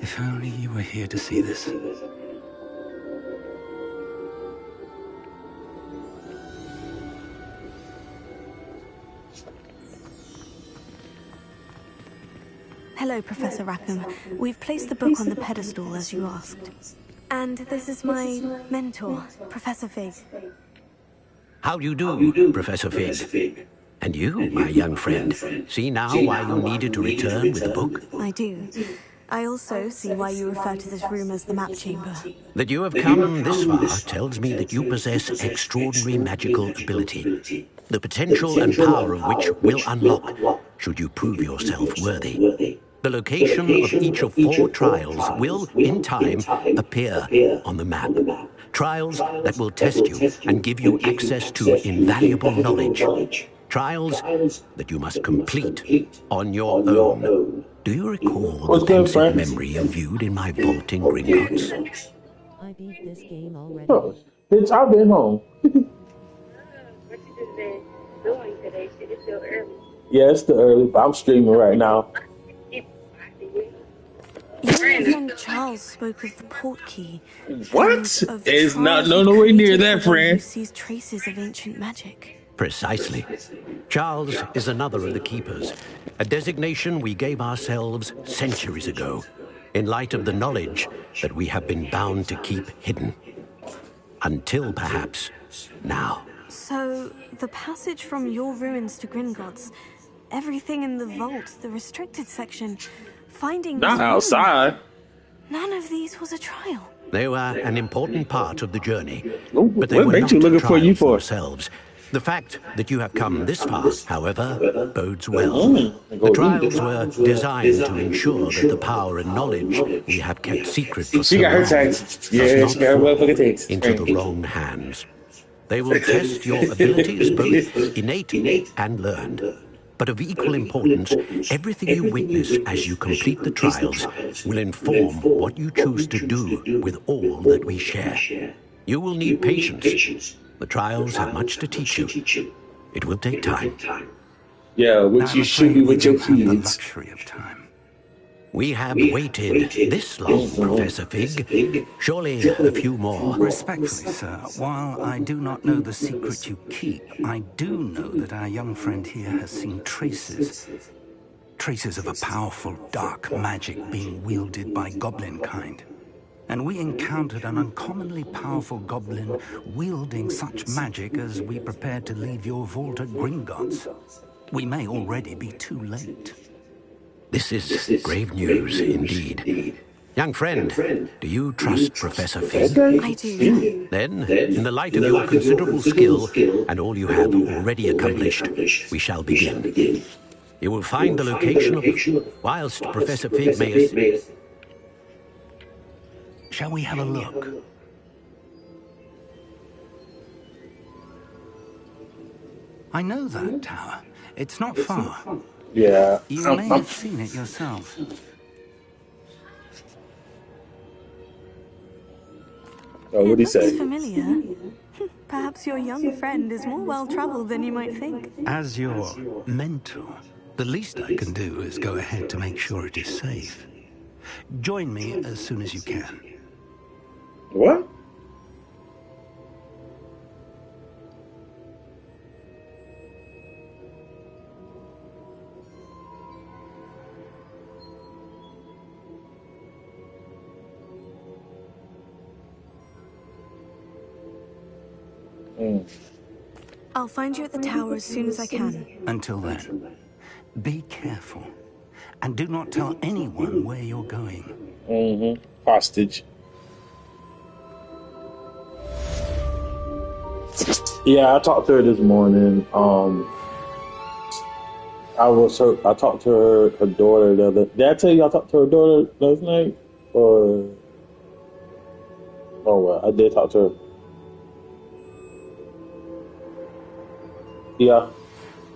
If only you were here to see this. Hello, Professor Rackham. We've placed the book on the pedestal, as you asked. And this is my mentor, Professor Fig. How do you do, Professor Fig? And you, my young friend, see now why you needed to return with the book? I do. I also see why you refer to this room as the Map Chamber. That you have come this far tells me that you possess extraordinary magical ability, the potential and power of which will unlock, should you prove yourself worthy. The location of each of 4 trials will, in time, appear on the map. Trials that will test you and give you access to invaluable knowledge. Trials that you must complete on your own. Do you recall the pensive memory you viewed in my vaulting Gringotts? I beat this game already. Oh, bitch, I've been home. What you just been doing today? Shit, it's still early. Yeah, it's still early, but I'm streaming right now. Your friend Charles spoke of the port key. What? It's not nowhere near that, friend. Who sees traces of ancient magic. Precisely. Charles is another of the keepers, a designation we gave ourselves centuries ago, in light of the knowledge that we have been bound to keep hidden. Until, perhaps, now. So, the passage from your ruins to Gringotts, everything in the vault, the restricted section, finding Not this room, outside. none of these was a trial. They were an important part of the journey, Ooh, but they what were made not you looking for you trials for? themselves. The fact that you have come this far, however, bodes well. Go The eat. trials were designed to ensure that the power and knowledge we have kept secret for She so got her long taxes. does Yeah, not she got her fall motherfucking taxes. into the wrong hands. They will test your abilities, both innate and learned. But of equal importance, everything you witness as you complete the trials will inform what you choose to do with all that we share. You will need patience. The trials have much to teach you. It will take time. Yeah, which I'm you should afraid be we with your don't have the kids. luxury of time. We have waited this long, Professor Fig. Surely a few more. Respectfully, sir, while I do not know the secret you keep, I do know that our young friend here has seen traces. Traces of a powerful, dark magic being wielded by goblin kind. And we encountered an uncommonly powerful goblin wielding such magic as we prepared to leave your vault at Gringotts. We may already be too late. This is grave news indeed. Young friend, do you trust Professor Fig? I do. Then, in the light of your considerable skill and all you have already accomplished, we shall begin. You will find the location of... Whilst Professor Fig may... Shall we have a look? I know that tower. It's not far. Yeah. You may have seen it yourself. Oh, what'd he It say? looks familiar. Perhaps your young friend is more well-traveled than you might think. As your mentor, the least I can do is go ahead to make sure it is safe. Join me as soon as you can. What? I'll find you at the tower as soon as I can. Until then, be careful. And do not tell anyone where you're going. Hostage. Yeah, I talked to her this morning. I talked to her daughter the other. Did I tell you I talked to her daughter last night? Or well, I did talk to her. Yeah.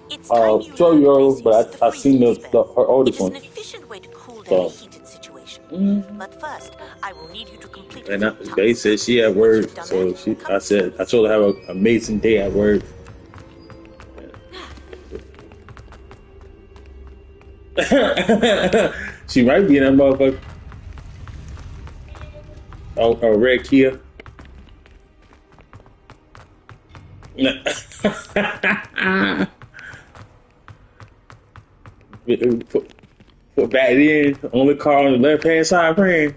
12-year-old, but I seen her oldest one. It's an efficient way to cool down a heated situation. But first, I will need you to complete. And they said she at work, so I told her have an amazing day at work. She might be in that motherfucker. Oh, red Kia. Put back in, only car on the left hand side, friend.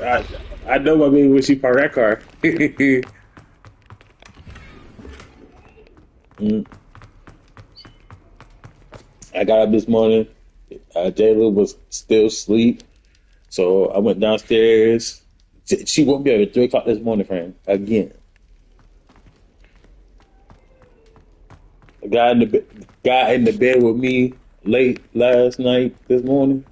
I know my baby when she parked that car. I got up this morning. Jayla was still asleep, so I went downstairs. She woke me up at 3 o'clock this morning, friend. Again. The guy in the bed with me late last night, this morning,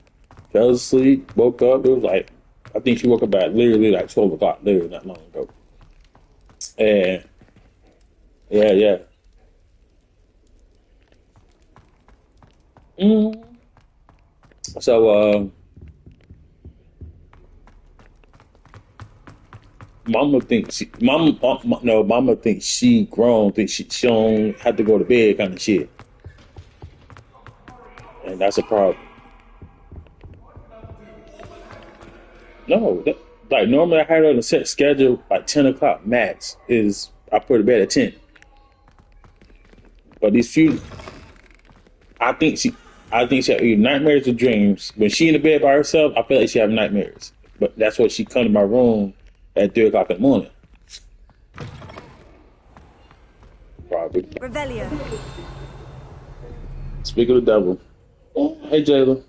fell asleep, woke up. It was like, I think she woke up at literally like 12 o'clock, literally not long ago. And yeah. So, Mama thinks she grown, thinks she don't have to go to bed kind of shit. And that's a problem. No, like normally I had her on a set schedule, like 10 o'clock max is I put her to bed at 10. But these few, I think she had either nightmares or dreams. When she in the bed by herself, I feel like she have nightmares. But that's what she come to my room at 3 o'clock in the morning. Probably. Revelio. Speak of the devil. Hey, Jayla.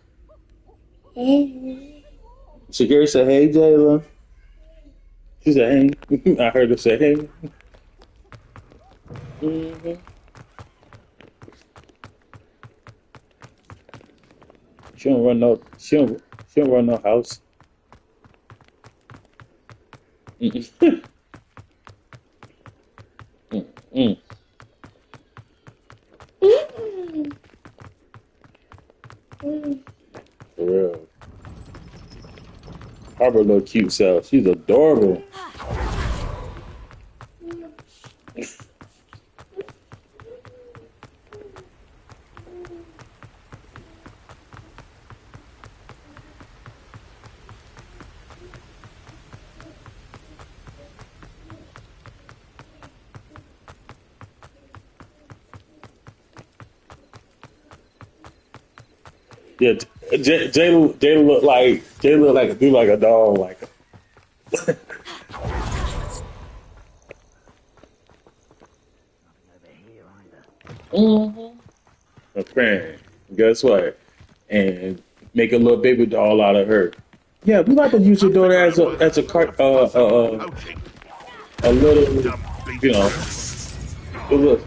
Shakira said, hey, Jayla. She said, hey. I heard her say, hey. Mm-hmm. She don't run no. She don't run no house. Mm-mm. Mm-mm. For real. Harper little cute self. She's adorable. Yeah, Jayla look like do like a dog, like. Mm-hmm. A friend. Guess what? And make a little baby doll out of her. Yeah, we like to use your daughter as a little, you know, a little.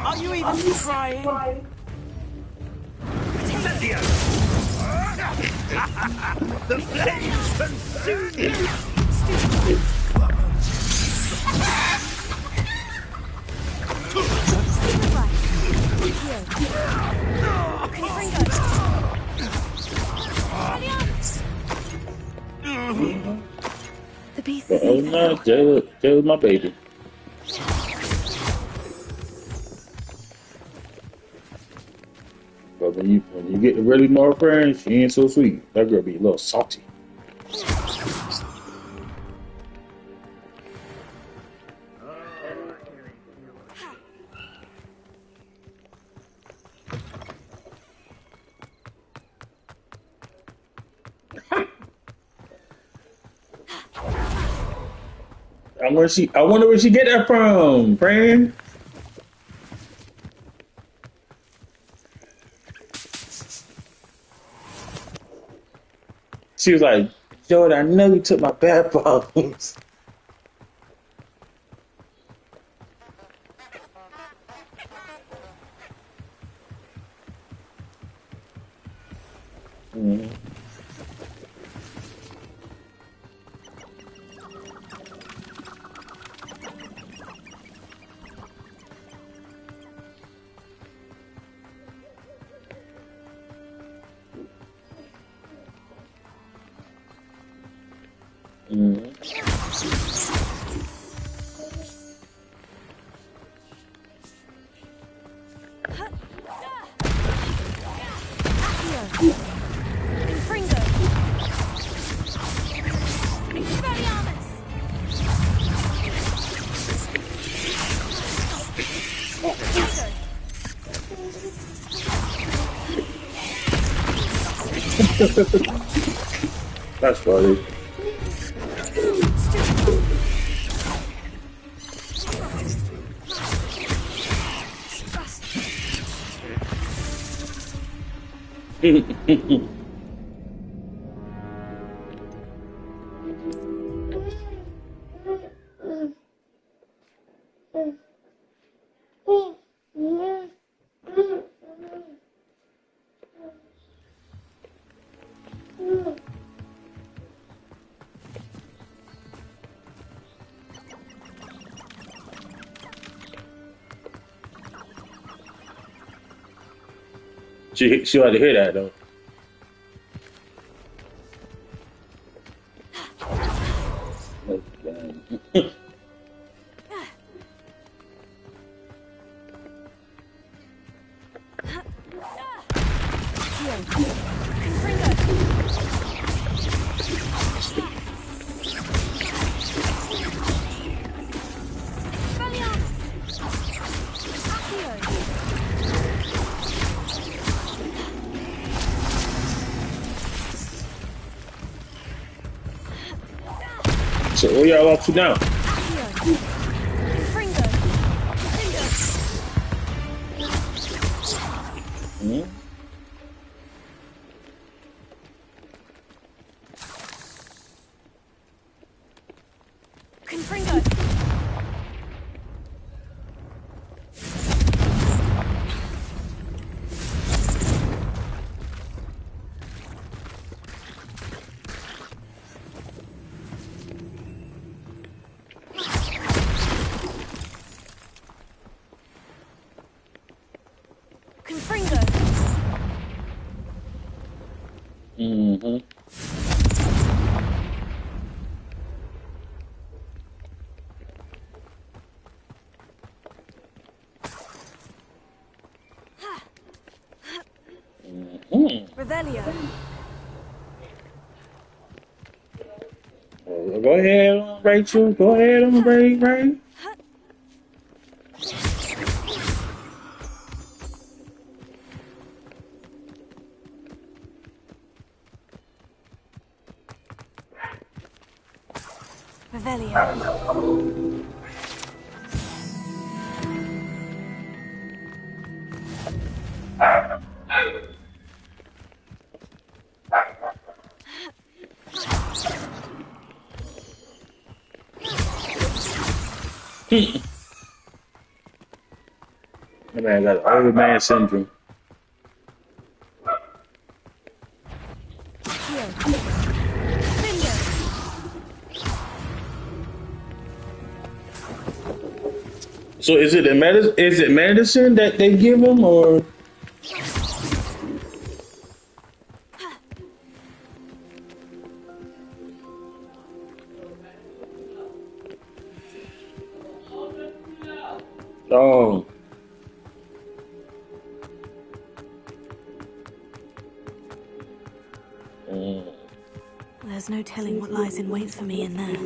Are you even trying? The flames consume you! The beast But oh no, Jayla's my baby. But when you get really more friends, she ain't so sweet. That girl be a little salty. I wonder where she get that from, friend. She was like, Jordan, I know you took my bad bottles. Mm-hmm. That's funny. She like to hear that though. So where y'all up to now? Hmm? Mm-hmm. Revelio. Go ahead, Rachel. Go ahead on, Ray. Revelio. That man got old man syndrome. So is it medicine that they give him, or? Oh. There's no telling what lies in wait for me in there.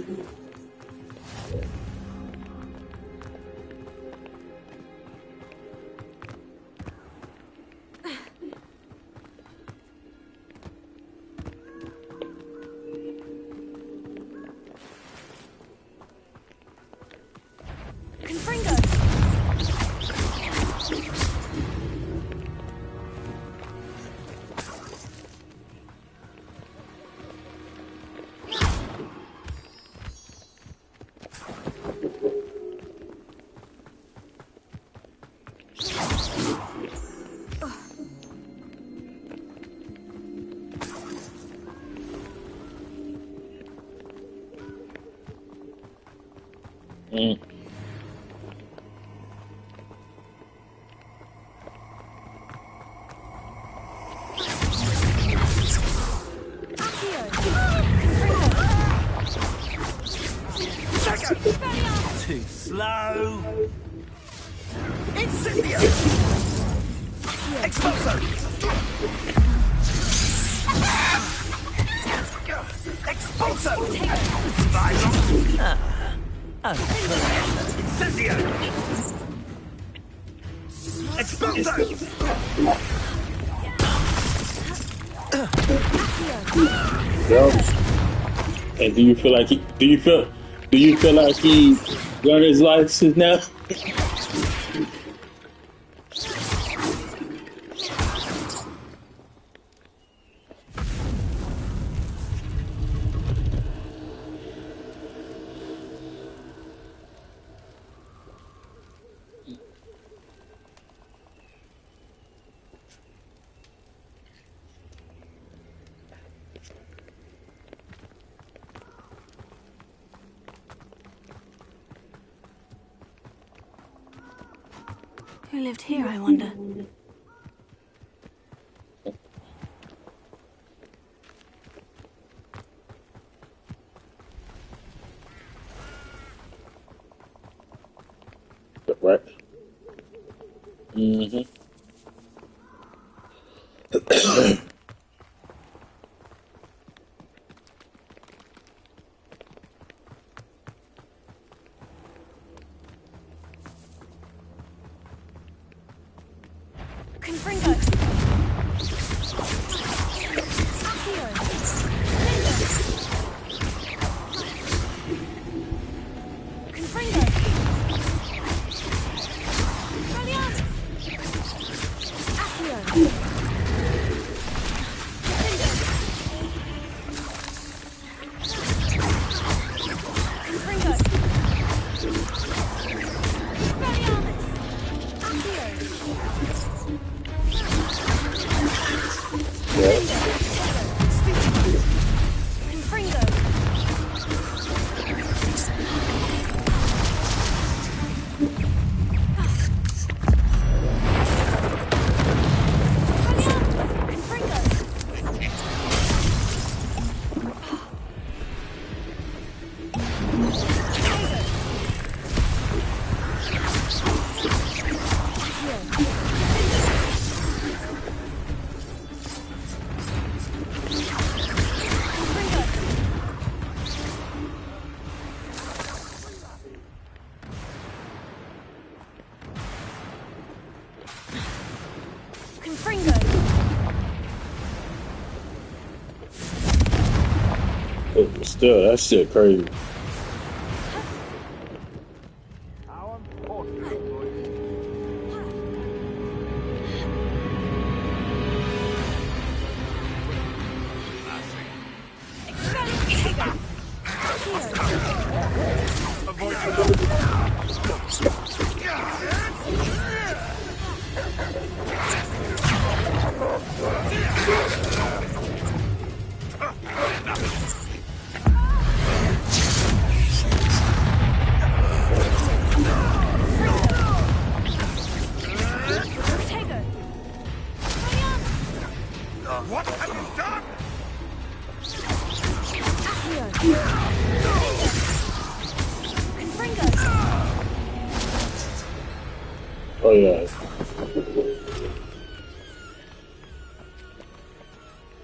Too slow. Incendio! Expulso! Expulso! Viral! Incendio! Expulso! And do you feel like he learned his license now? Who lived here, I wonder? Right. Mm-hmm. Still, that shit crazy. What have you done? Oh yeah.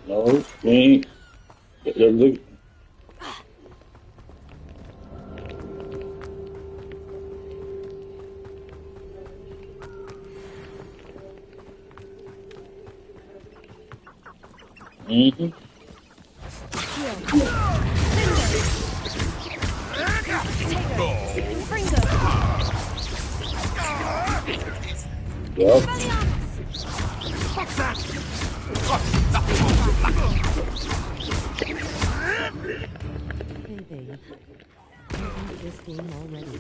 No, we ain't. Look. Mm-hmm. Yep. What's that? Hey babe, I beat this game already.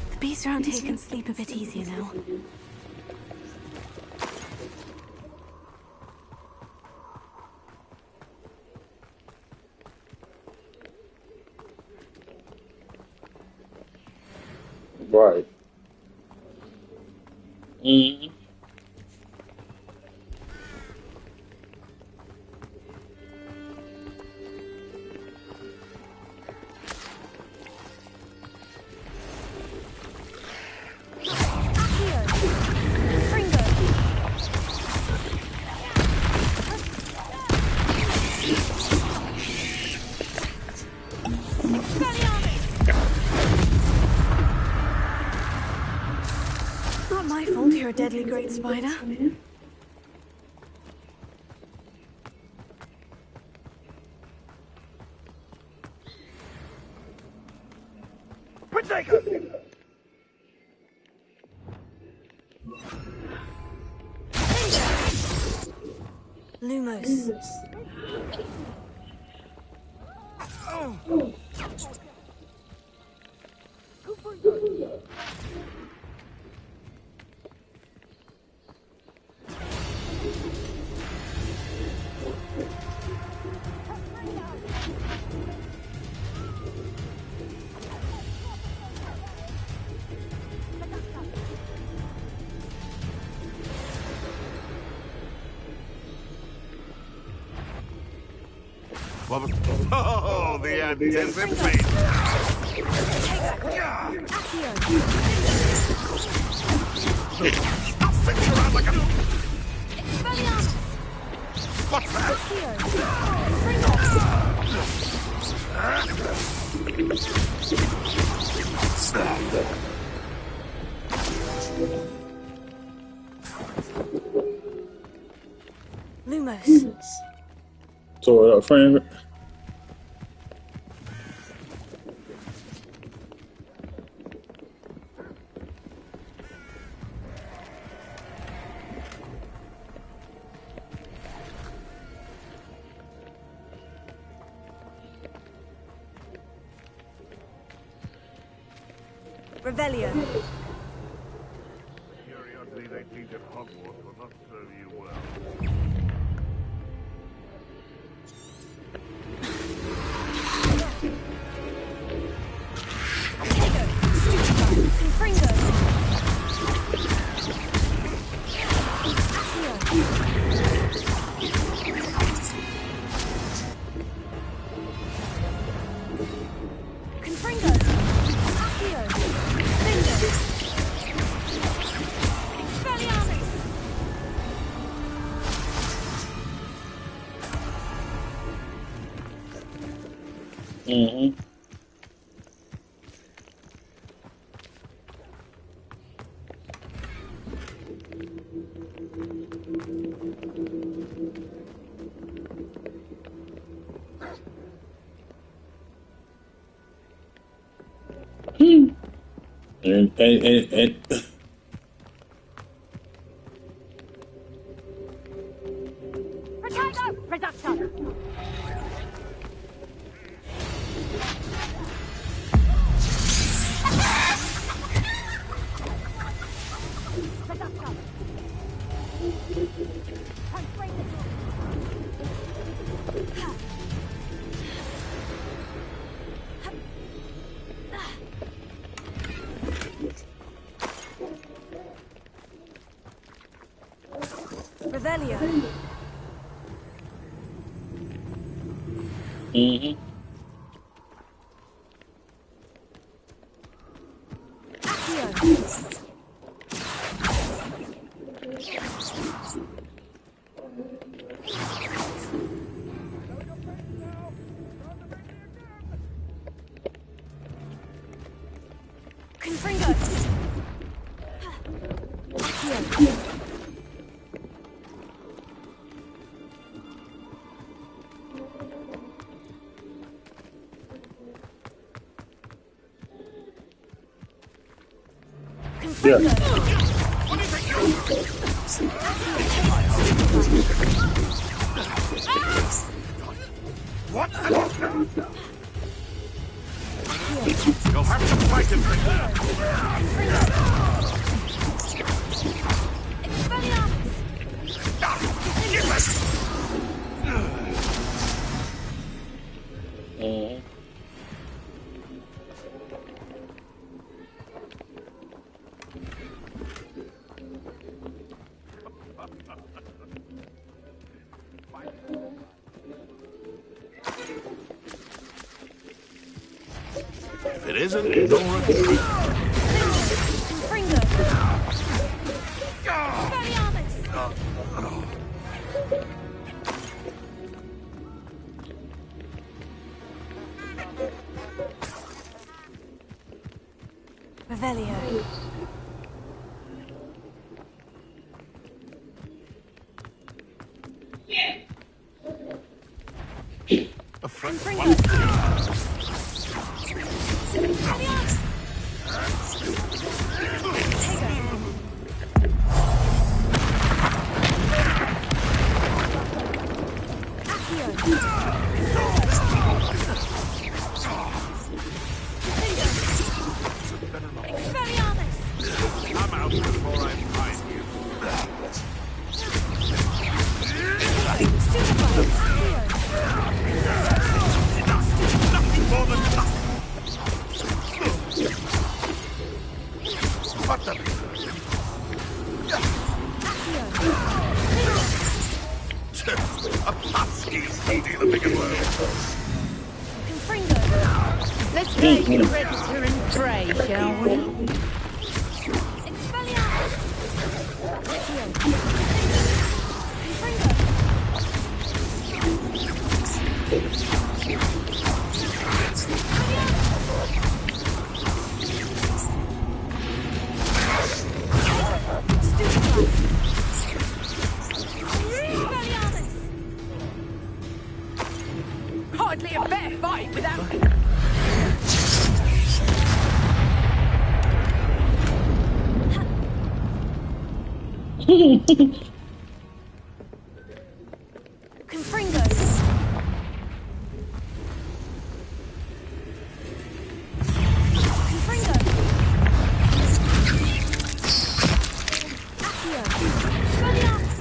The beast around here can sleep a bit easier now. Right. Mm-hmm. Not my fault you're a deadly great spider. Potato! Lumos. Oh, the anticipation! I'll fix you around like a... What's that? Lumos. So it up, friend. Revelio. Curiosity they teach at Hogwarts will not serve you well. And Potato! Reduction! Revelio. mm-hmm. Confringo. Yeah. What? You'll have to fight him. If it isn't, no retreat. Confringo. Expelliarmus. Revelio. A friend. I'm out before I find you. Nothing more than what the? A husky's eating the bigger world. Let's take the predator and prey, shall we? Hardly a fair fight without... Confringo. Confringo. Accio. Expelliarmus.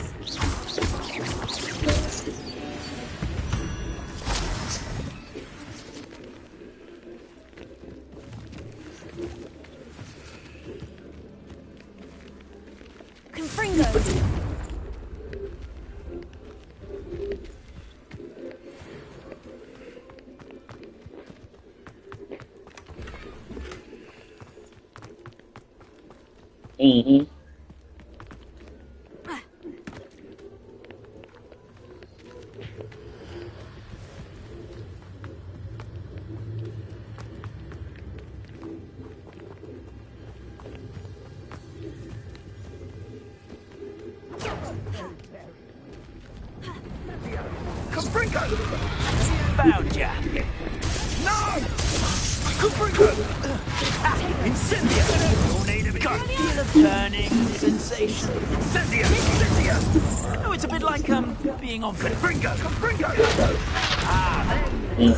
Confringo. Mm-hmm. Confringo! Found ya! No! Confringo! In Incendia! You'll need a gut feel of turning sensation. Incendia! Incendia! Oh, it's a bit like, being on Confringo! Confringo! Ah, there.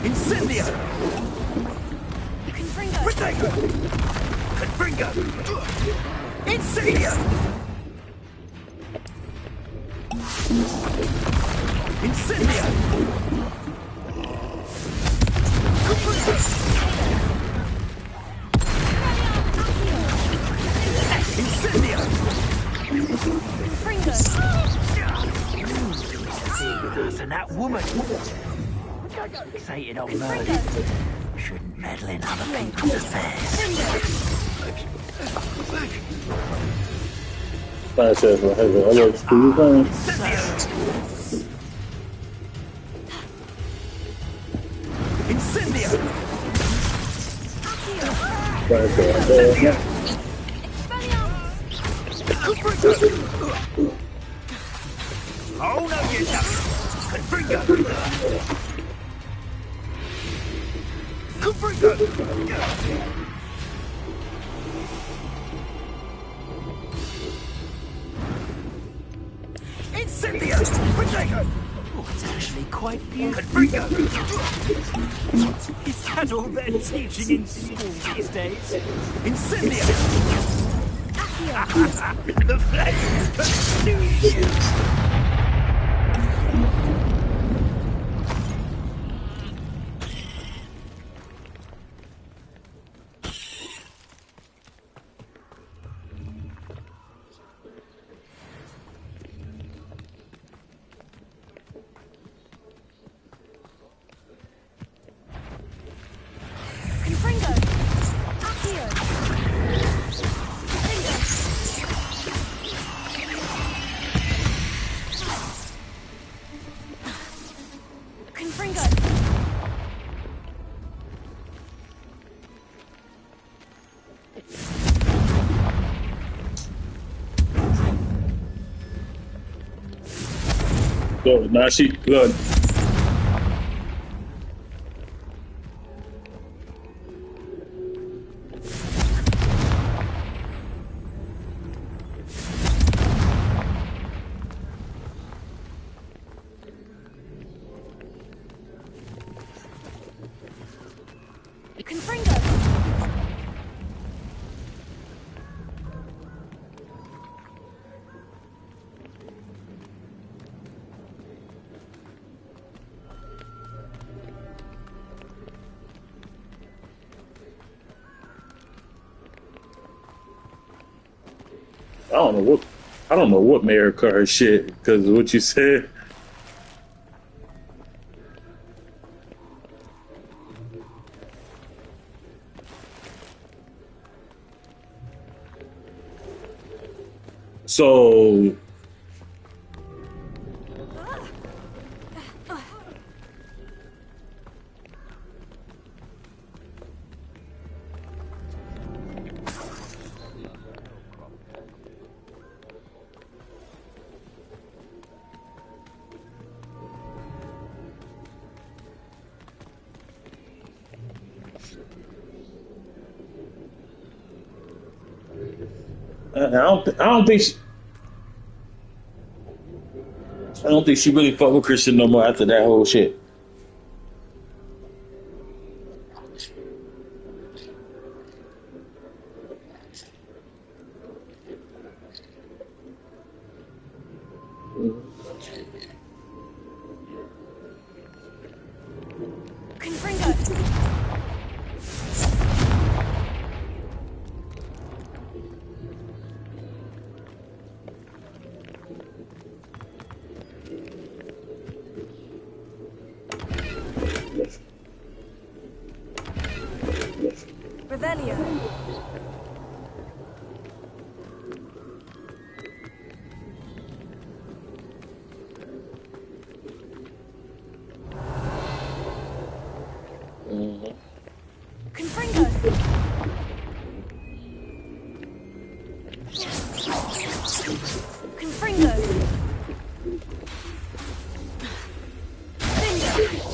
Incendia! Confringo! Protego! Confringo! Incendia! Incendia! Incendia! Confringo! And that woman, fixated on murder, shouldn't meddle in other people's affairs. Princess will have other school friends. Incendia! Princess, Oh, no, you don't. Confringo! Confringo! Incendia! Protego! Oh, it's actually quite beautiful. Confringo! Is that all they're teaching in school these days? Incendia! The flames consume you! Confringo! Accio! Confringo! good. Now she good. Confringo! I don't know what made her cut her shit because of what you said. So I don't think she really fucked with Christian no more after that whole shit. Confringo! Revelio! Confringo! Confringo! Bingo!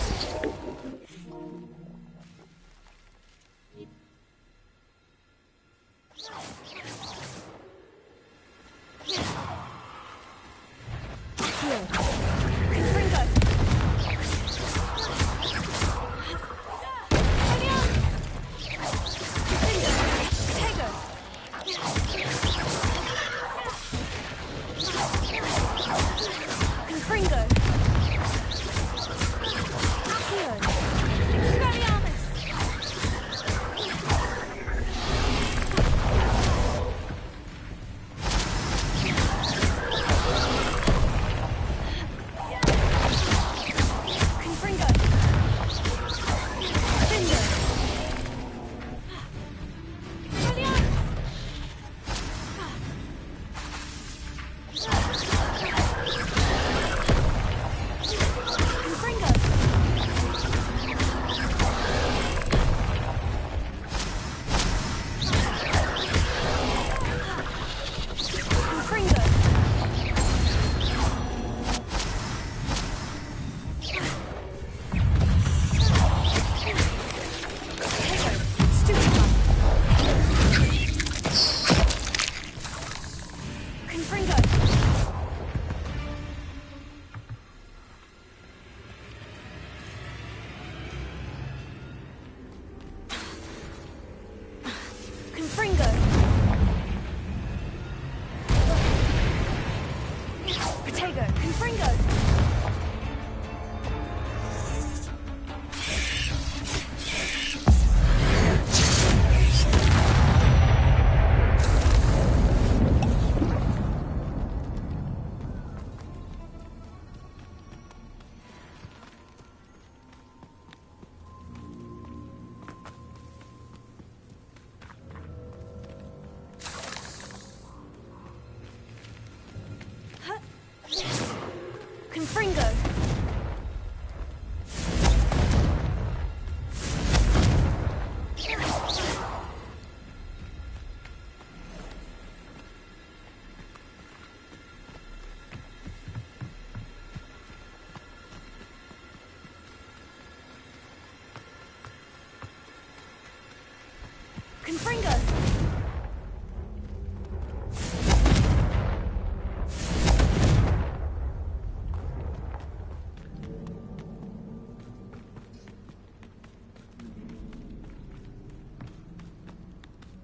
Confringo!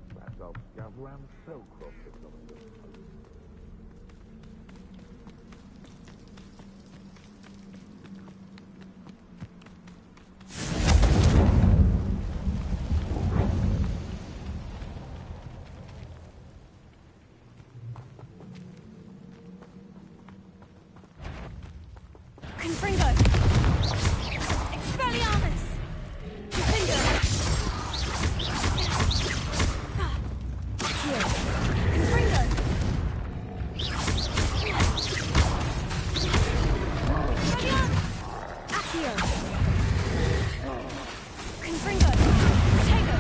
Perhaps I'll scout around the cell crop for something. Confringo! Expelliarmus! Confringo! Here. Confringo! Expelliarmus! Accio! Confringo! Tego!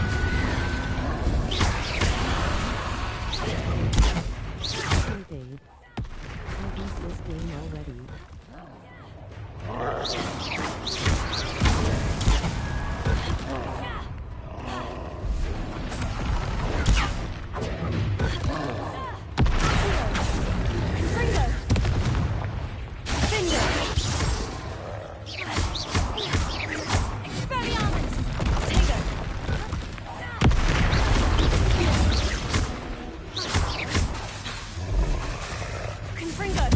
Indeed. I've used this game already. Confringo! Bingo! Expelliarmus! Tego! Confringo!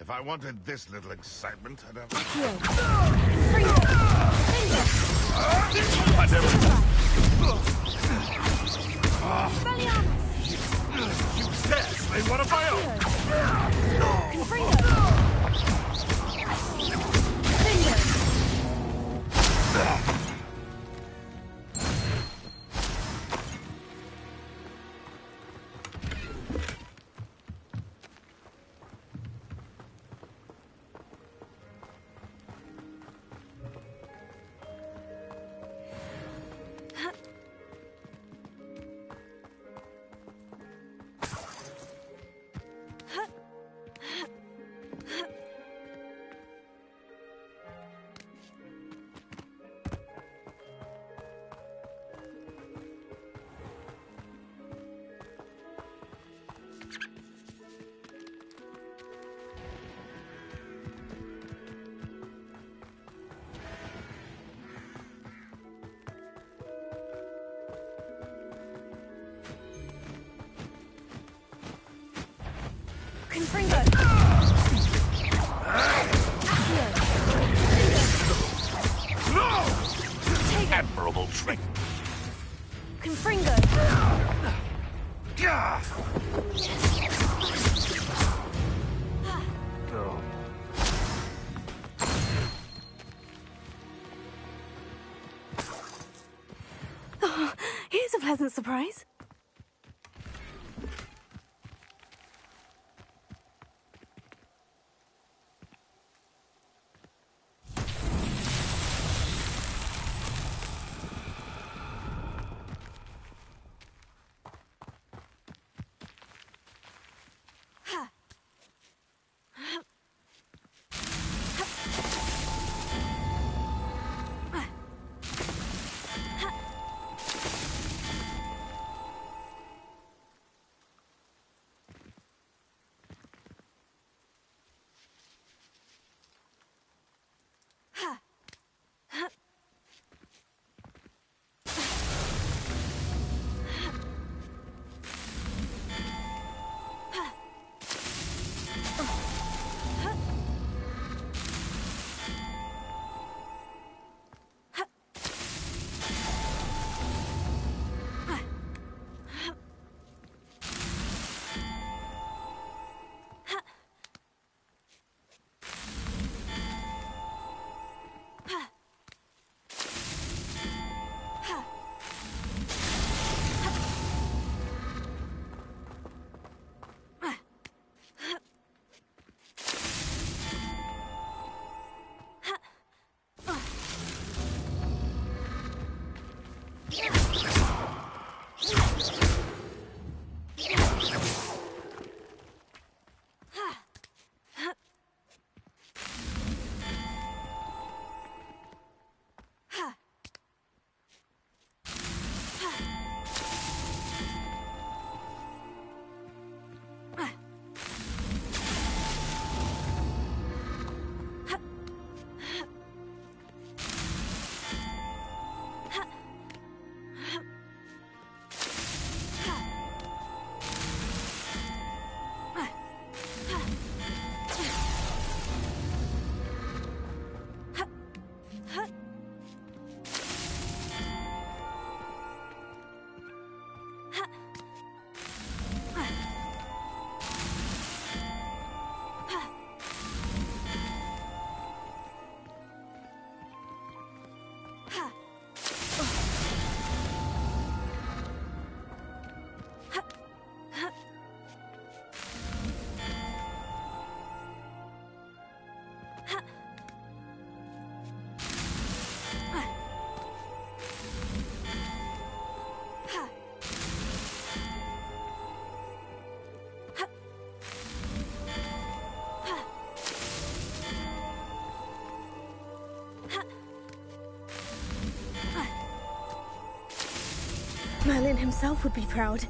If I wanted this little excitement, I'd have... I never... You dare slay one of my own! Confringo! No! Admirable trick. Confringo! Oh, here's a pleasant surprise. Merlin himself would be proud.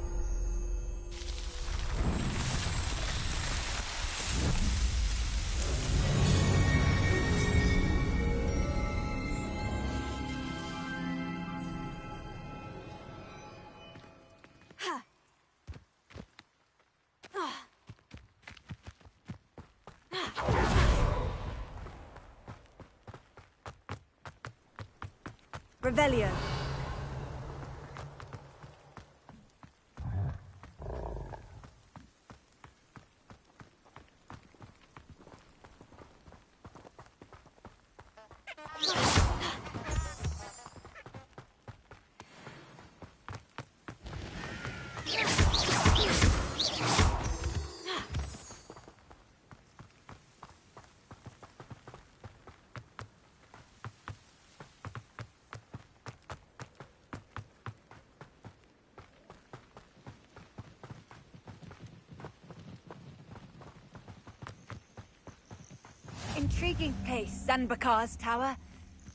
Revelio. Intriguing place, Zanbakar's tower.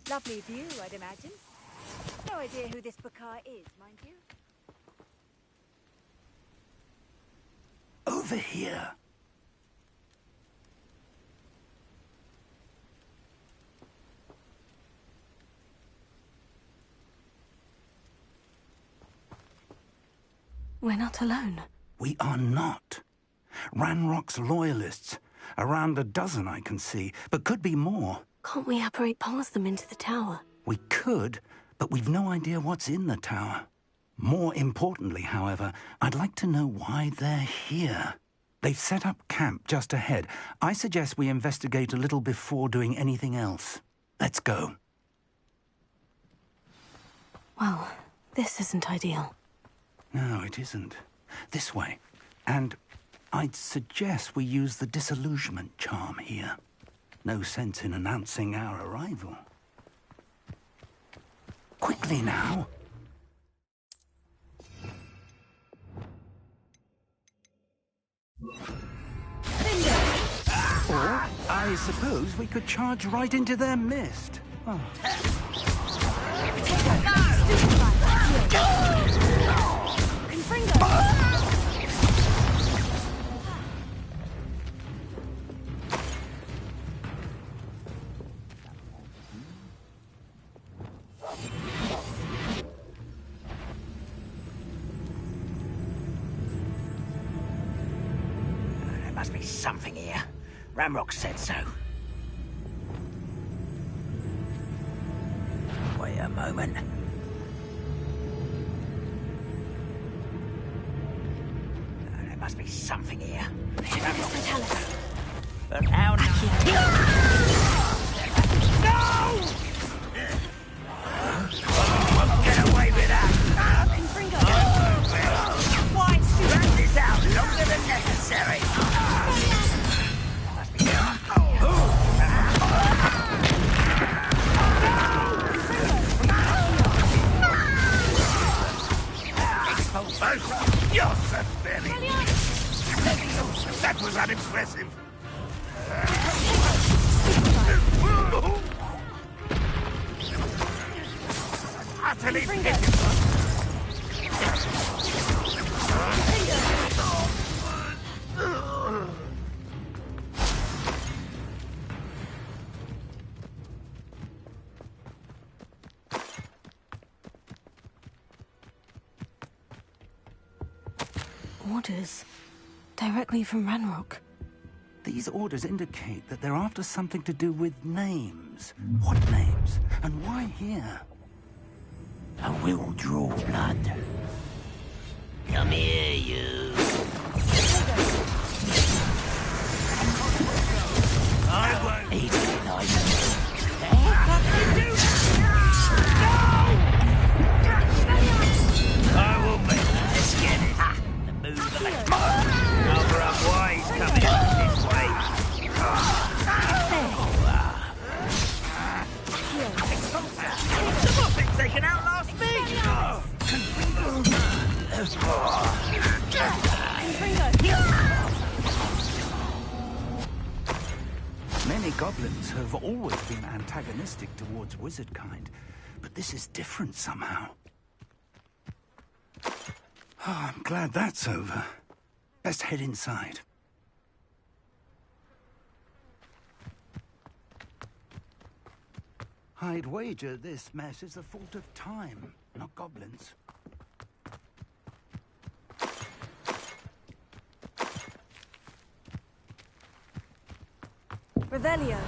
Lovely view, I'd imagine. No idea who this Bakar is, mind you. Over here. We're not alone. We are not. Ranrock's loyalists. Around a dozen I can see, but could be more. Can't we apparate past them into the tower? We could, but we've no idea what's in the tower. More importantly, however, I'd like to know why they're here. They've set up camp just ahead. I suggest we investigate a little before doing anything else. Let's go. Well, this isn't ideal. No, it isn't. This way. And I'd suggest we use the disillusionment charm here. No sense in announcing our arrival. Quickly now. Or, I suppose we could charge right into their mist. Oh. There must be something here. Ramrock said so. Wait a moment. There must be something here. Ramrock tell us. But how No! Get away with that! Why? Drag this out longer than necessary. You're pathetic. That was unimpressive. Utterly Orders. Directly from Ranrock. These orders indicate that they're after something to do with names. What names? And why here? I will draw blood. Come here, you. I won't eat it like I will make this get it. The move of it. Another unwise coming this way. The muffins taken out last week. Many goblins have always been antagonistic towards wizard kind, but this is different somehow. Oh, I'm glad that's over. Let's head inside. I'd wager this mess is the fault of time, not goblins. Revelio.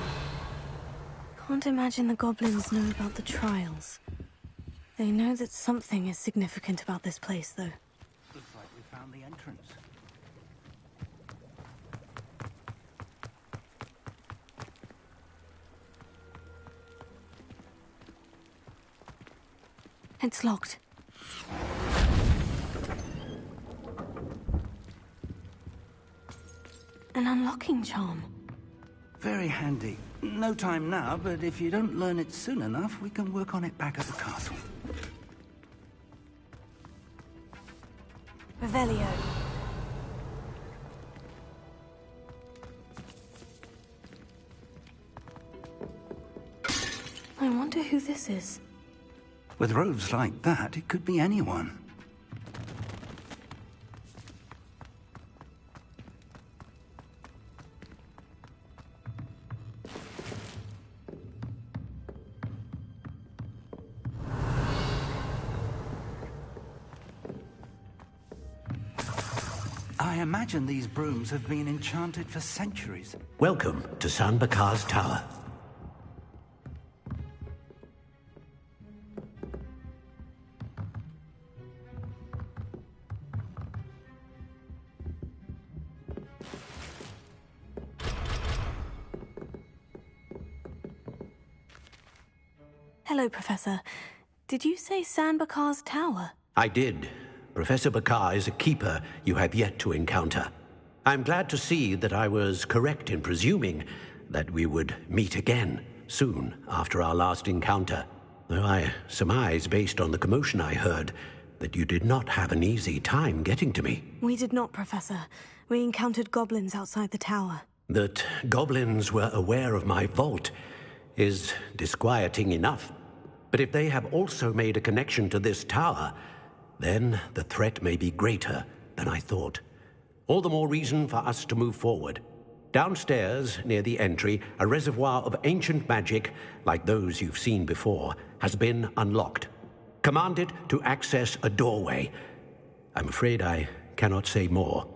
Can't imagine the goblins know about the trials. They know that something is significant about this place, though. Looks like we found the entrance. It's locked. An unlocking charm. Very handy. No time now, but if you don't learn it soon enough, we can work on it back at the castle. Revelio. I wonder who this is. With robes like that, it could be anyone. I imagine these brooms have been enchanted for centuries. Welcome to San Bakar's Tower. Hello, Professor. Did you say San Bakar's Tower? I did. Professor Bakar is a keeper you have yet to encounter. I'm glad to see that I was correct in presuming that we would meet again soon after our last encounter, though I surmise, based on the commotion I heard, that you did not have an easy time getting to me. We did not, Professor. We encountered goblins outside the tower. That goblins were aware of my vault is disquieting enough. But if they have also made a connection to this tower, then the threat may be greater than I thought. All the more reason for us to move forward. Downstairs, near the entry, a reservoir of ancient magic, like those you've seen before, has been unlocked. Command it to access a doorway. I'm afraid I cannot say more.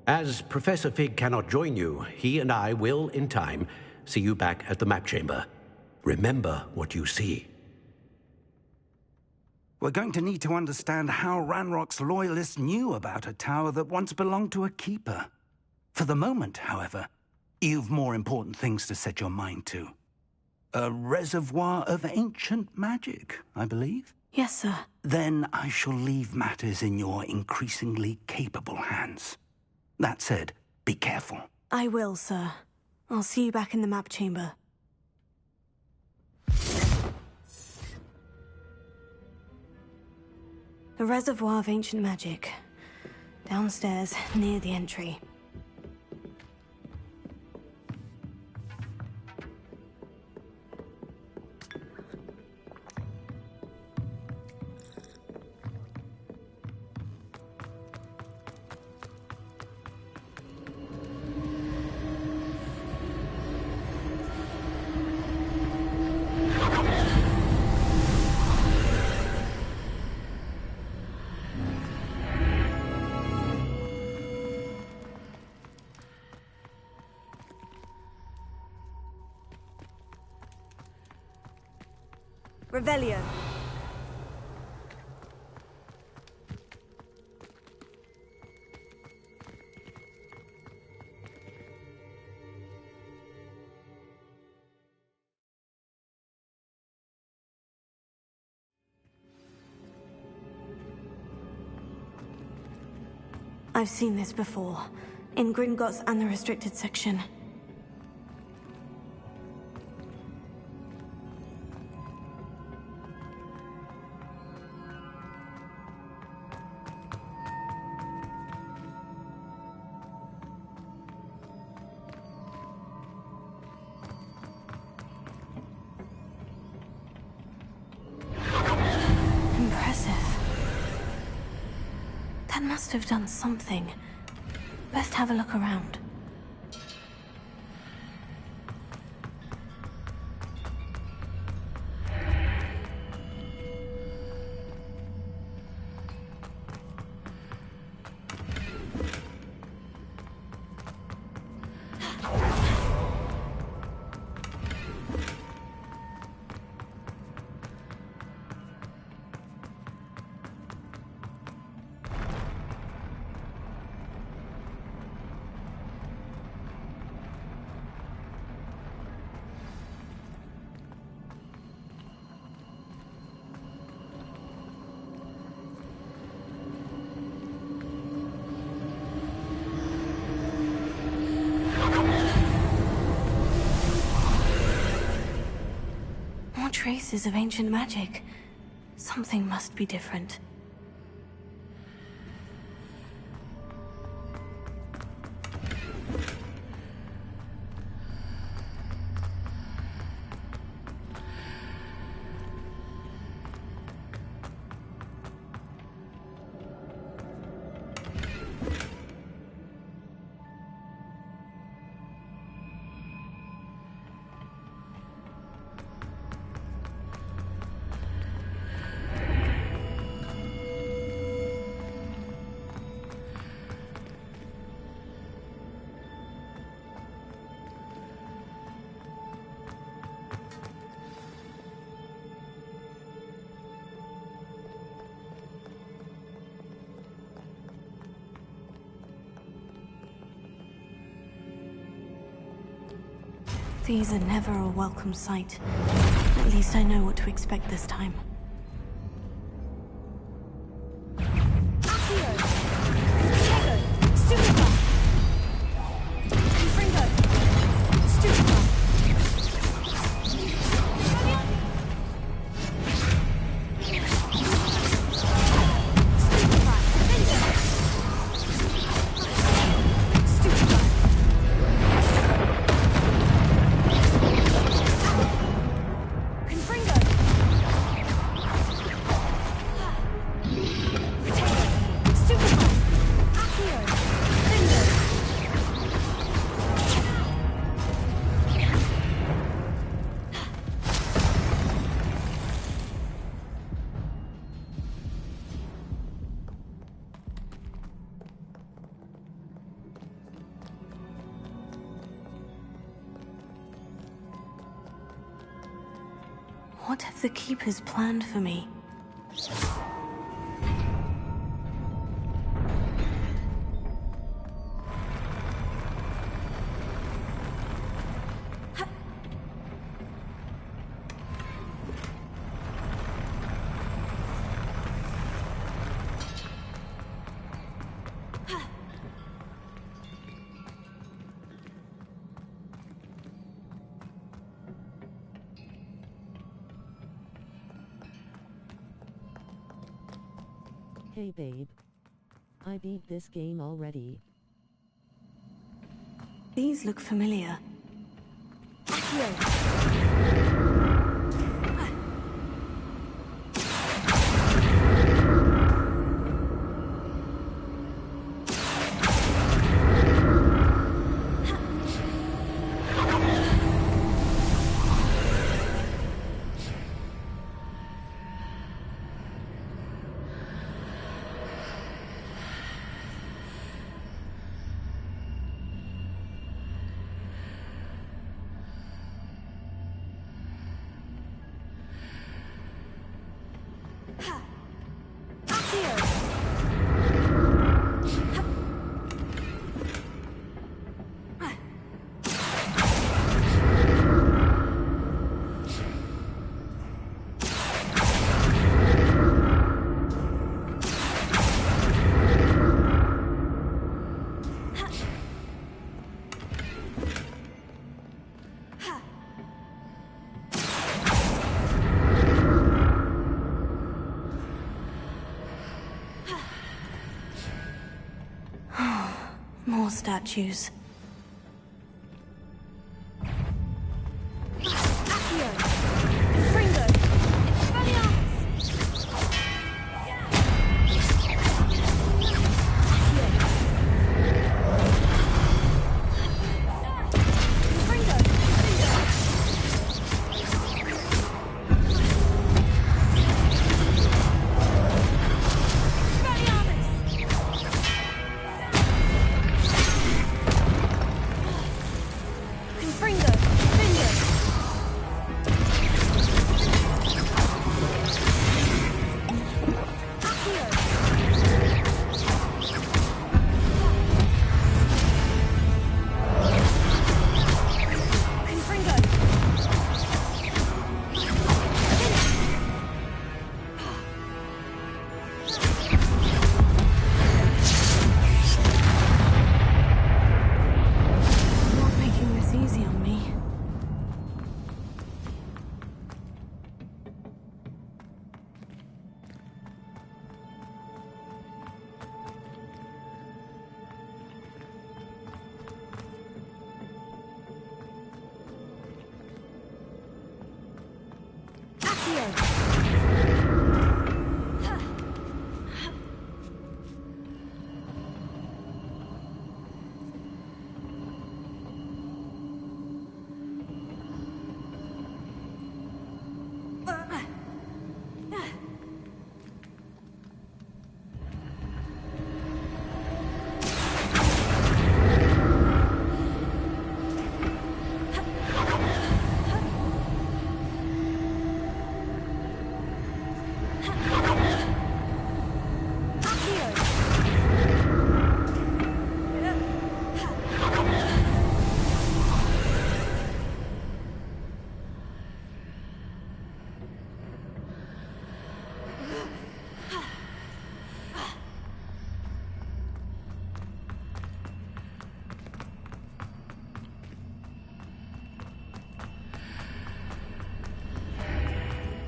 As Professor Fig cannot join you, he and I will, in time, see you back at the map chamber. Remember what you see. We're going to need to understand how Ranrock's loyalists knew about a tower that once belonged to a keeper. For the moment, however, you've more important things to set your mind to. A reservoir of ancient magic, I believe? Yes, sir. Then I shall leave matters in your increasingly capable hands. That said, be careful. I will, sir. I'll see you back in the map chamber. The reservoir of ancient magic. Downstairs, near the entry. Revelio. I've seen this before, in Gringotts and the restricted section. must have done something. Best have a look around. More traces of ancient magic. Something must be different. These are never a welcome sight. At least I know what to expect this time. What have the Keepers planned for me? Hey babe. I beat this game already. These look familiar. More statues.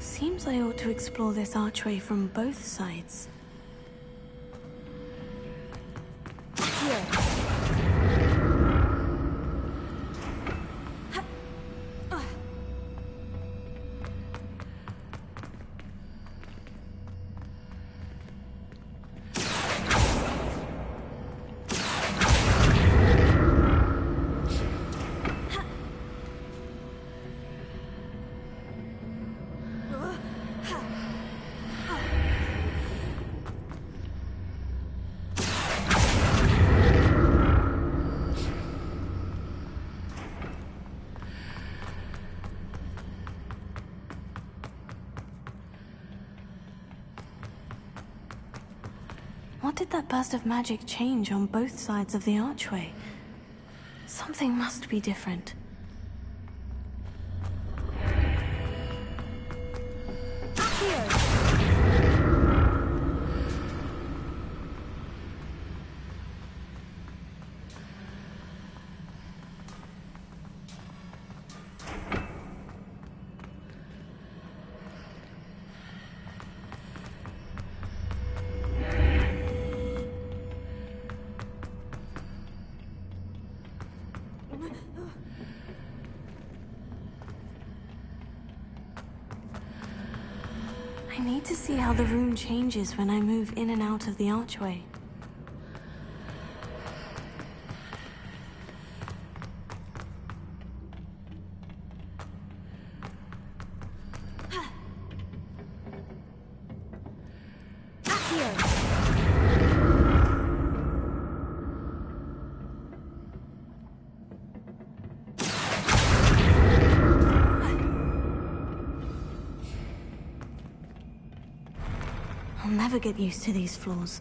Seems I ought to explore this archway from both sides. What did that burst of magic change on both sides of the archway? Something must be different. I need to see how the room changes when I move in and out of the archway. I'll never get used to these floors.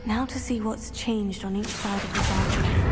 Now to see what's changed on each side of this archway.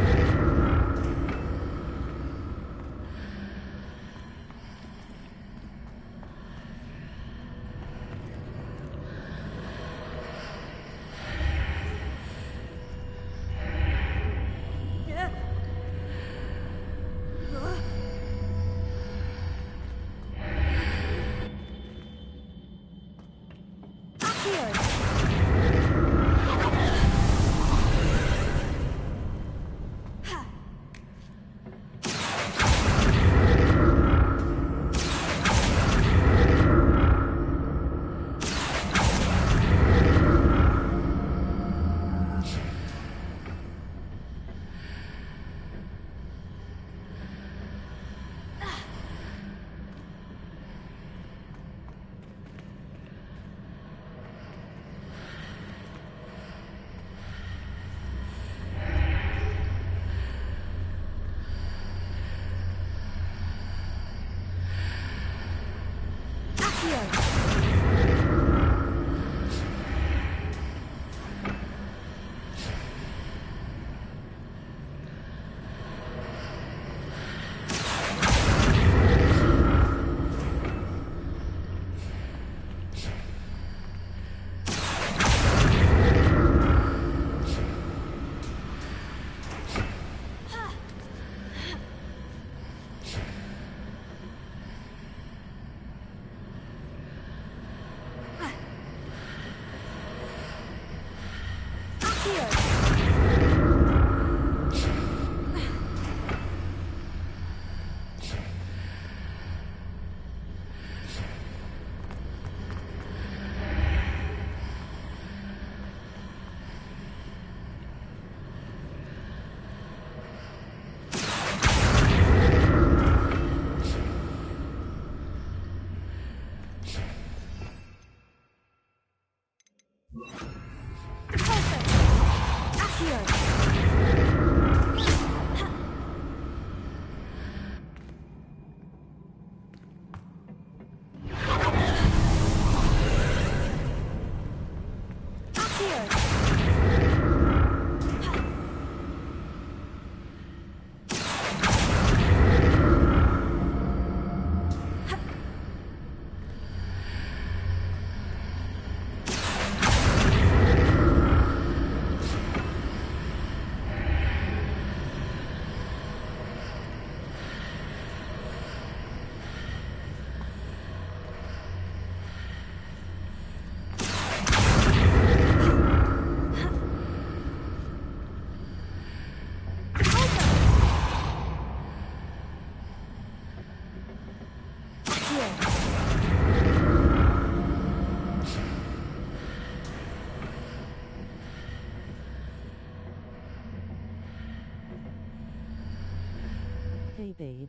Hey babe.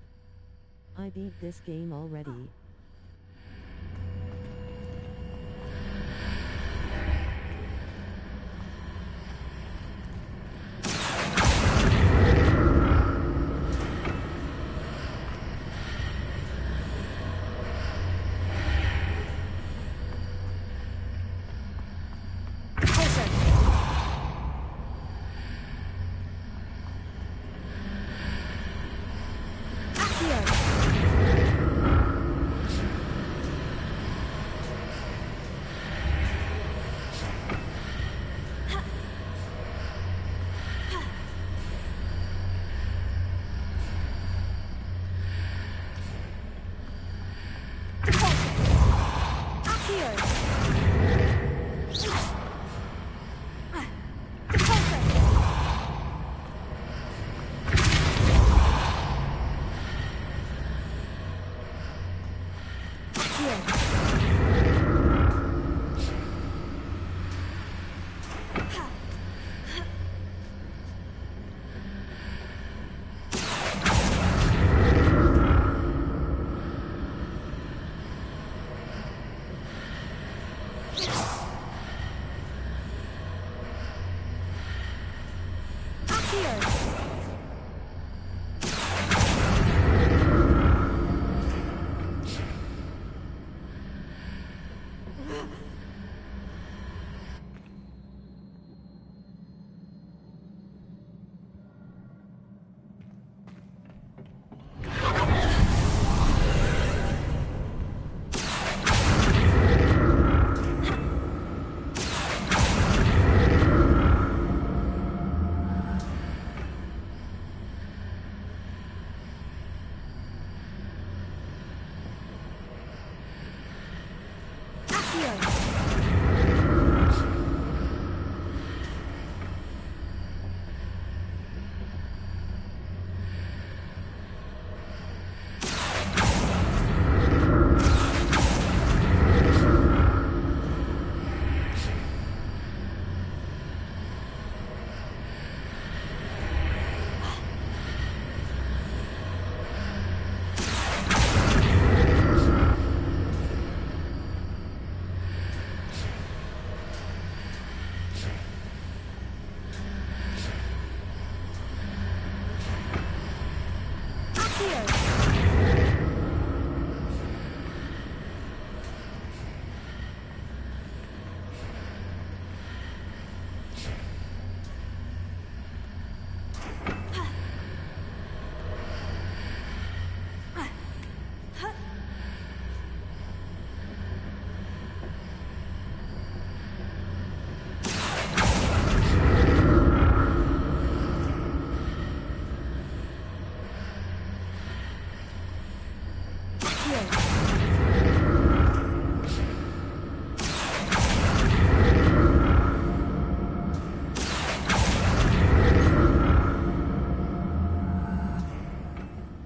I beat this game already.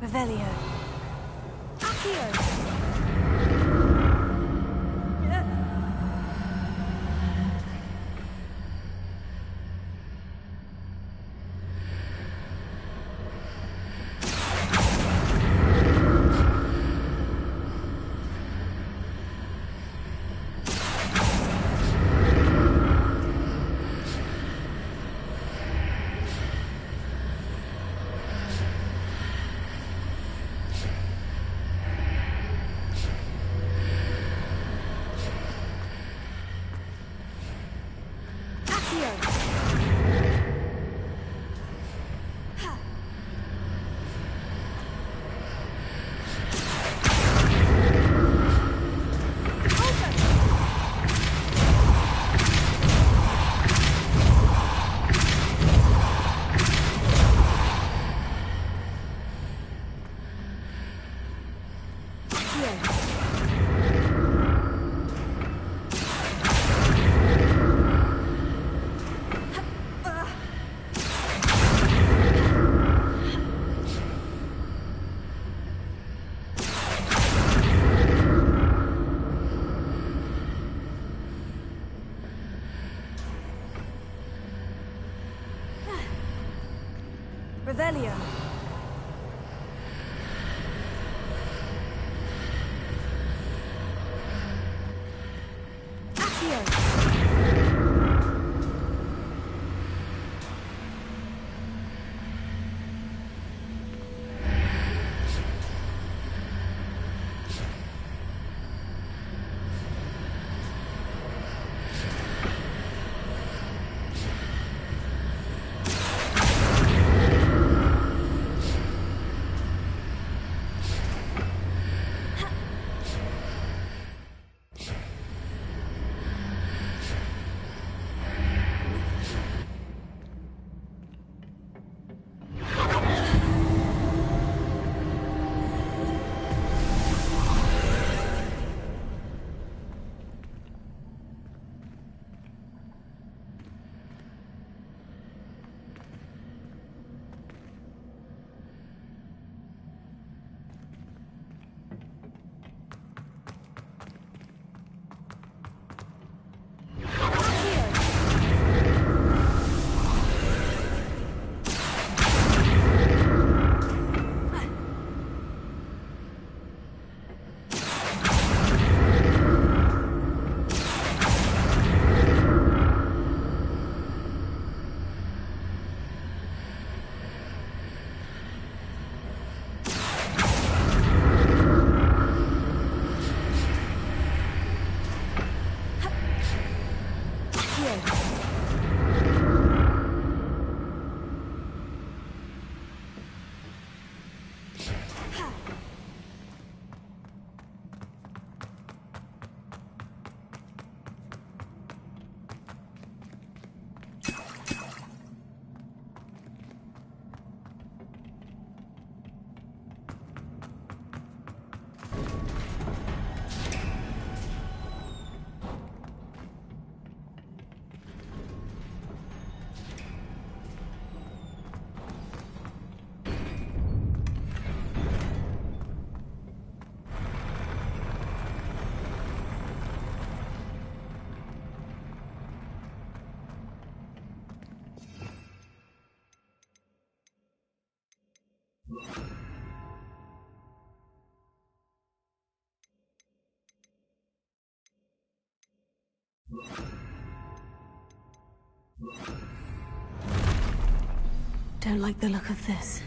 Revelio. Accio. Revelio. Accio. Don't like the look of this.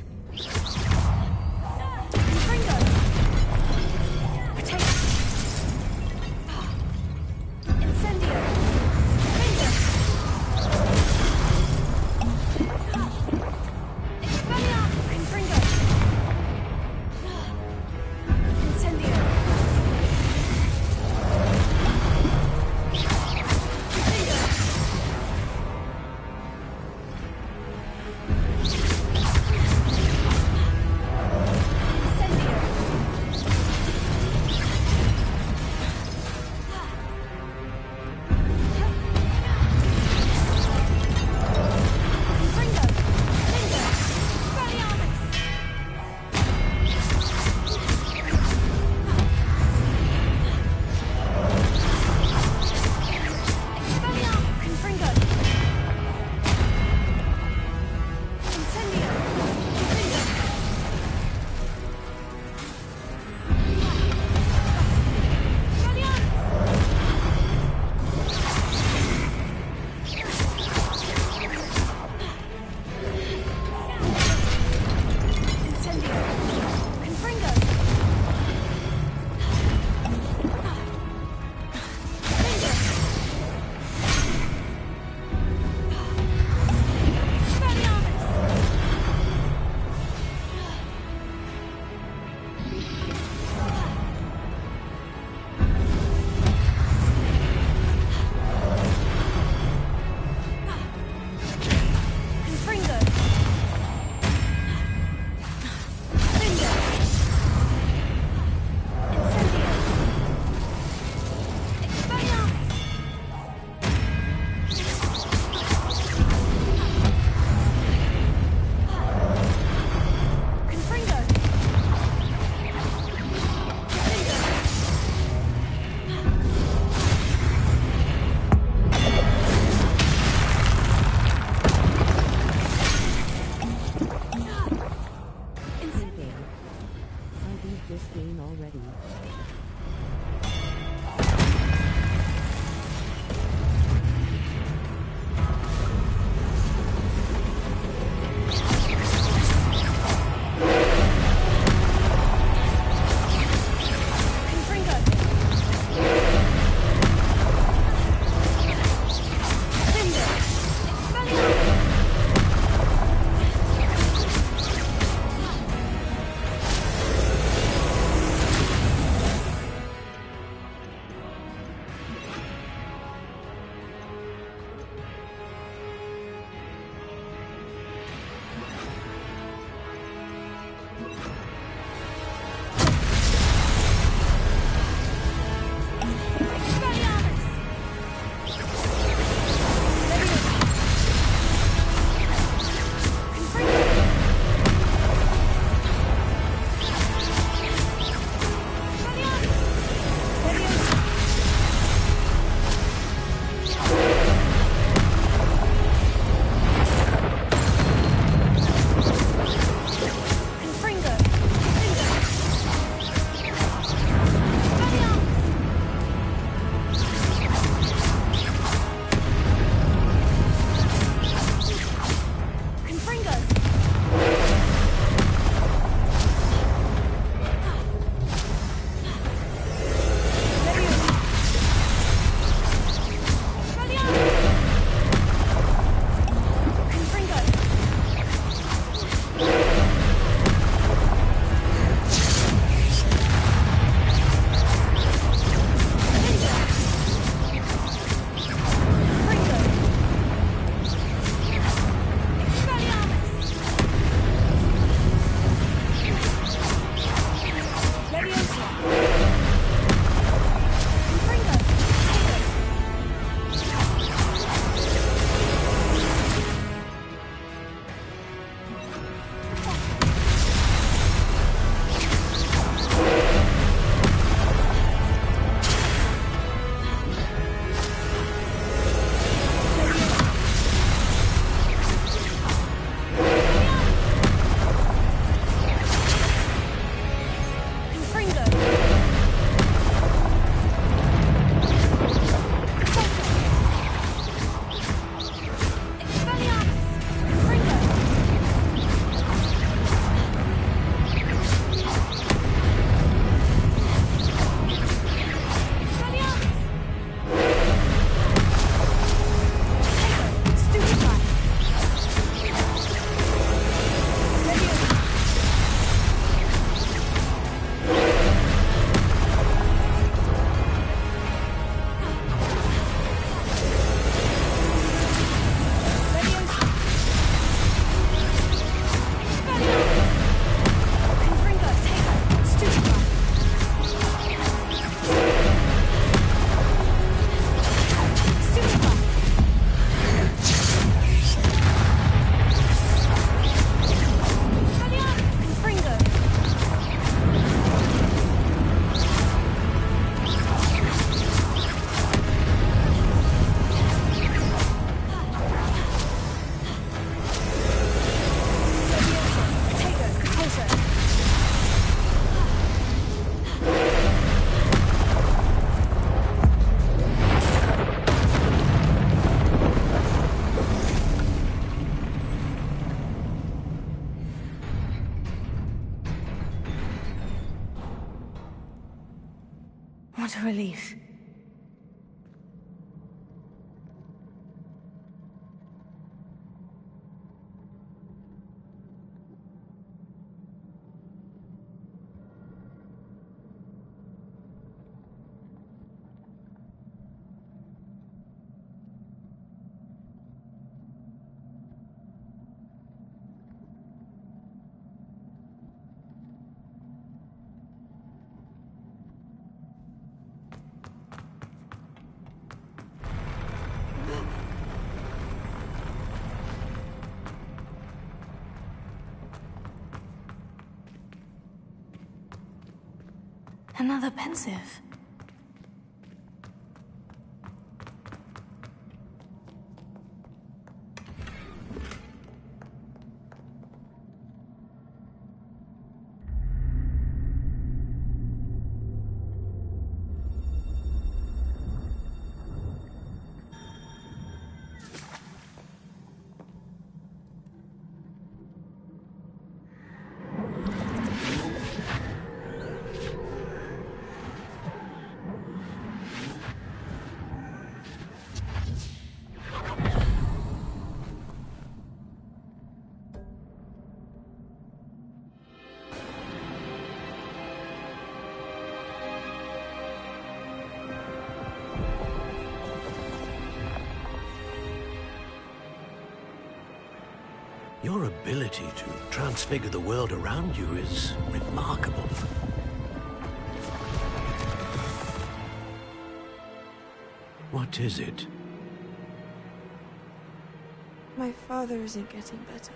this game already. What a relief. Another pensive. Your ability to transfigure the world around you is remarkable. What is it? My father isn't getting better.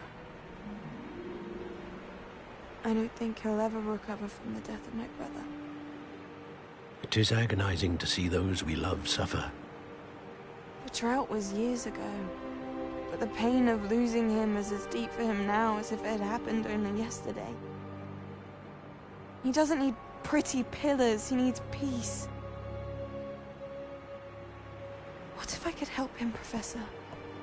I don't think he'll ever recover from the death of my brother. It is agonizing to see those we love suffer. The drought was years ago, but the pain of losing him is as deep for him now as if it had happened only yesterday. He doesn't need pretty pillars, he needs peace. What if I could help him, Professor?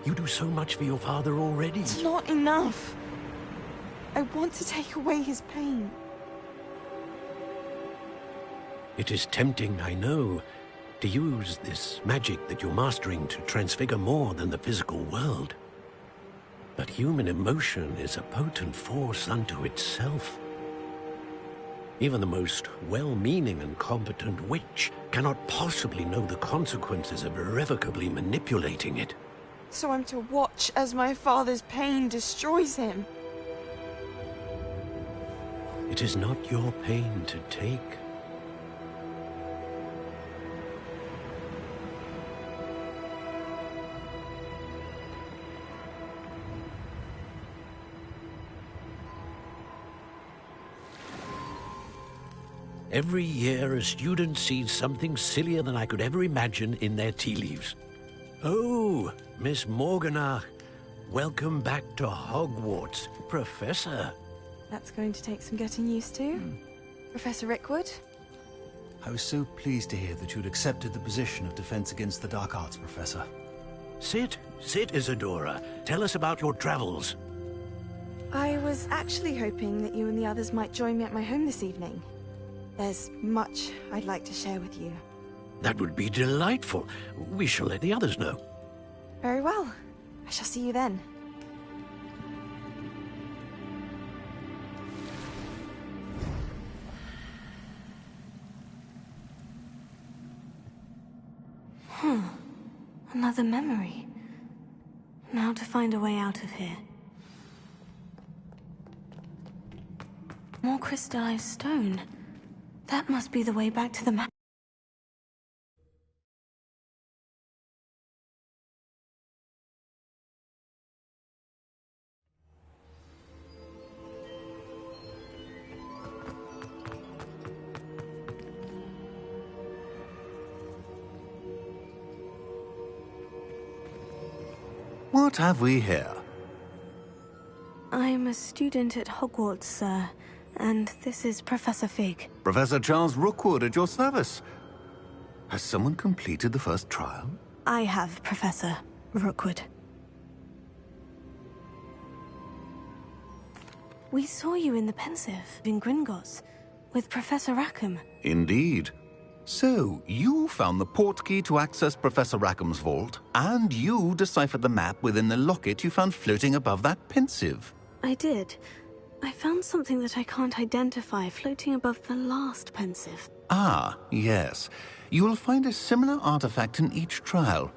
You do so much for your father already. It's not enough. I want to take away his pain. It is tempting, I know, to use this magic that you're mastering to transfigure more than the physical world. But human emotion is a potent force unto itself. Even the most well-meaning and competent witch cannot possibly know the consequences of irrevocably manipulating it. So I'm to watch as my father's pain destroys him. It is not your pain to take. Every year, a student sees something sillier than I could ever imagine in their tea leaves. Oh, Miss Morganach, welcome back to Hogwarts, Professor. That's going to take some getting used to. Professor Rickwood? I was so pleased to hear that you'd accepted the position of Defense Against the Dark Arts, Professor. Sit, Isadora. Tell us about your travels. I was actually hoping that you and the others might join me at my home this evening. There's much I'd like to share with you. That would be delightful. We shall let the others know. Very well. I shall see you then. Another memory. Now to find a way out of here. More crystallized stone. That must be the way back to the map. What have we here? I'm a student at Hogwarts, sir, and this is Professor Fig. Professor Charles Rookwood at your service. Has someone completed the first trial? I have, Professor Rookwood. We saw you in the Pensive, in Gringotts, with Professor Rackham. Indeed. So, you found the portkey to access Professor Rackham's vault, and you deciphered the map within the locket you found floating above that Pensive. I did. I found something that I can't identify floating above the last Pensive. Ah, yes. You will find a similar artifact in each trial.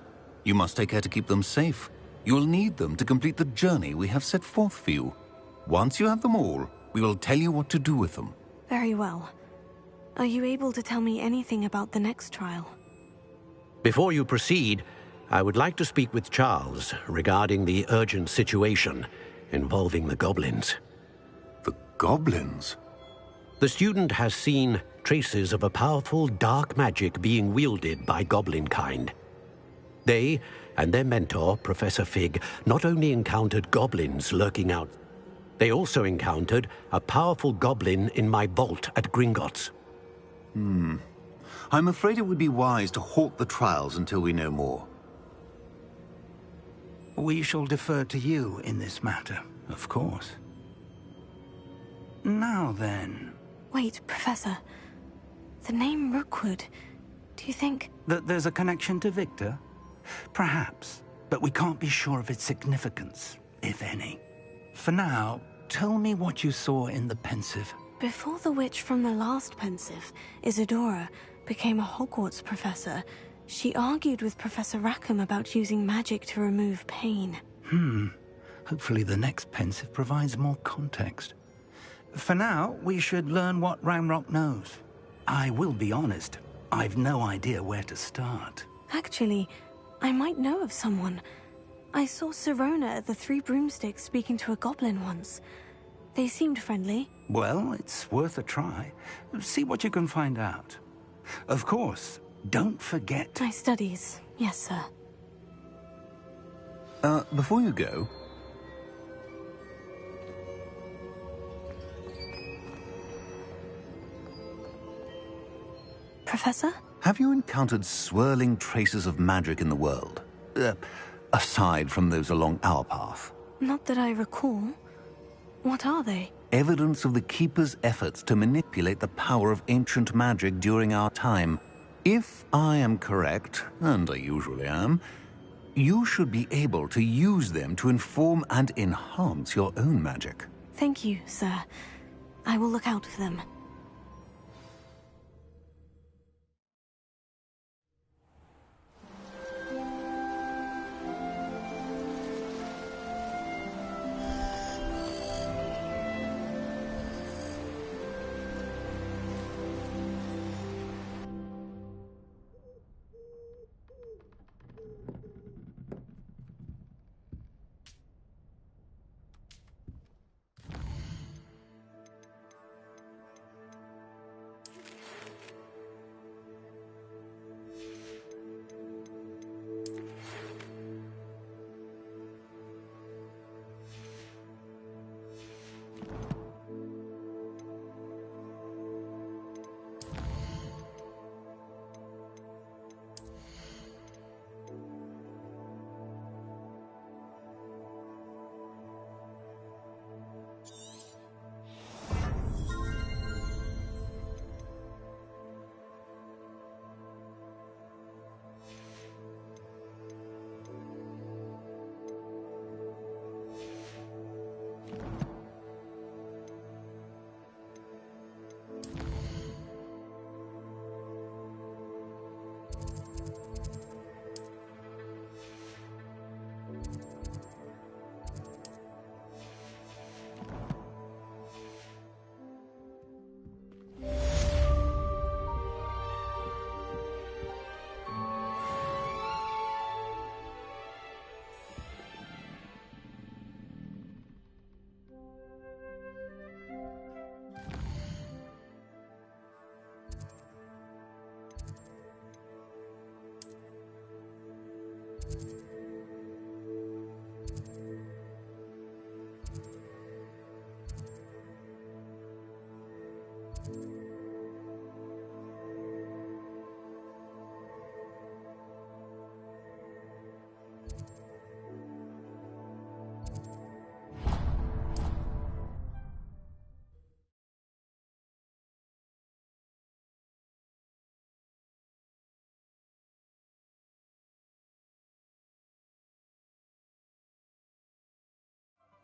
You must take care to keep them safe. You will need them to complete the journey we have set forth for you. Once you have them all, we will tell you what to do with them. Very well. Are you able to tell me anything about the next trial? Before you proceed, I would like to speak with Charles regarding the urgent situation involving the goblins. The goblins? The student has seen traces of a powerful dark magic being wielded by goblin kind. They and their mentor, Professor Fig, not only encountered goblins lurking out, they also encountered a powerful goblin in my vault at Gringotts. I'm afraid it would be wise to halt the trials until we know more. We shall defer to you in this matter, of course. Now then... Wait, Professor. The name Rookwood, do you think... That there's a connection to Victor? Perhaps, but we can't be sure of its significance, if any. For now, tell me what you saw in the Pensive. Before the witch from the last Pensive, Isadora, became a Hogwarts professor, she argued with Professor Rackham about using magic to remove pain. Hopefully the next pensive provides more context. For now, we should learn what Ranrock knows. I will be honest, I've no idea where to start. Actually, I might know of someone. I saw Sirona at the Three Broomsticks speaking to a goblin once. They seemed friendly. Well, it's worth a try. See what you can find out. Of course, don't forget... My studies, yes, sir. Before you go... Professor? Have you encountered swirling traces of magic in the world? Aside from those along our path? Not that I recall. What are they? Evidence of the Keeper's efforts to manipulate the power of ancient magic during our time. If I am correct, and I usually am, you should be able to use them to inform and enhance your own magic. Thank you, sir. I will look out for them.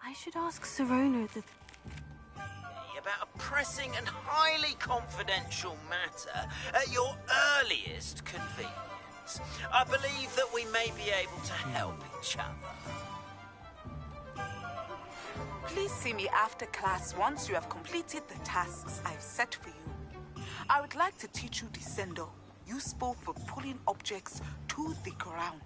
I should ask Sirona about a pressing and highly confidential matter at your earliest convenience. I believe that we may be able to help each other. Please see me after class once you have completed the tasks I've set for you. I would like to teach you Descendo, useful for pulling objects to the ground.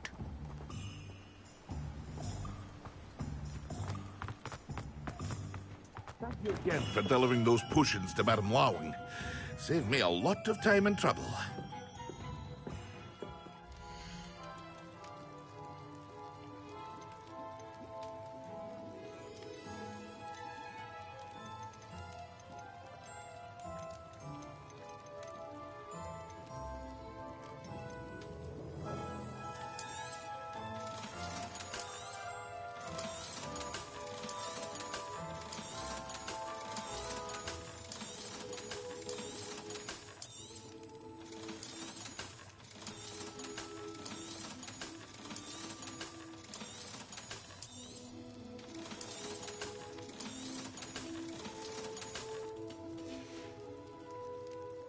Thank you again for delivering those potions to Madame Lawing. Saved me a lot of time and trouble.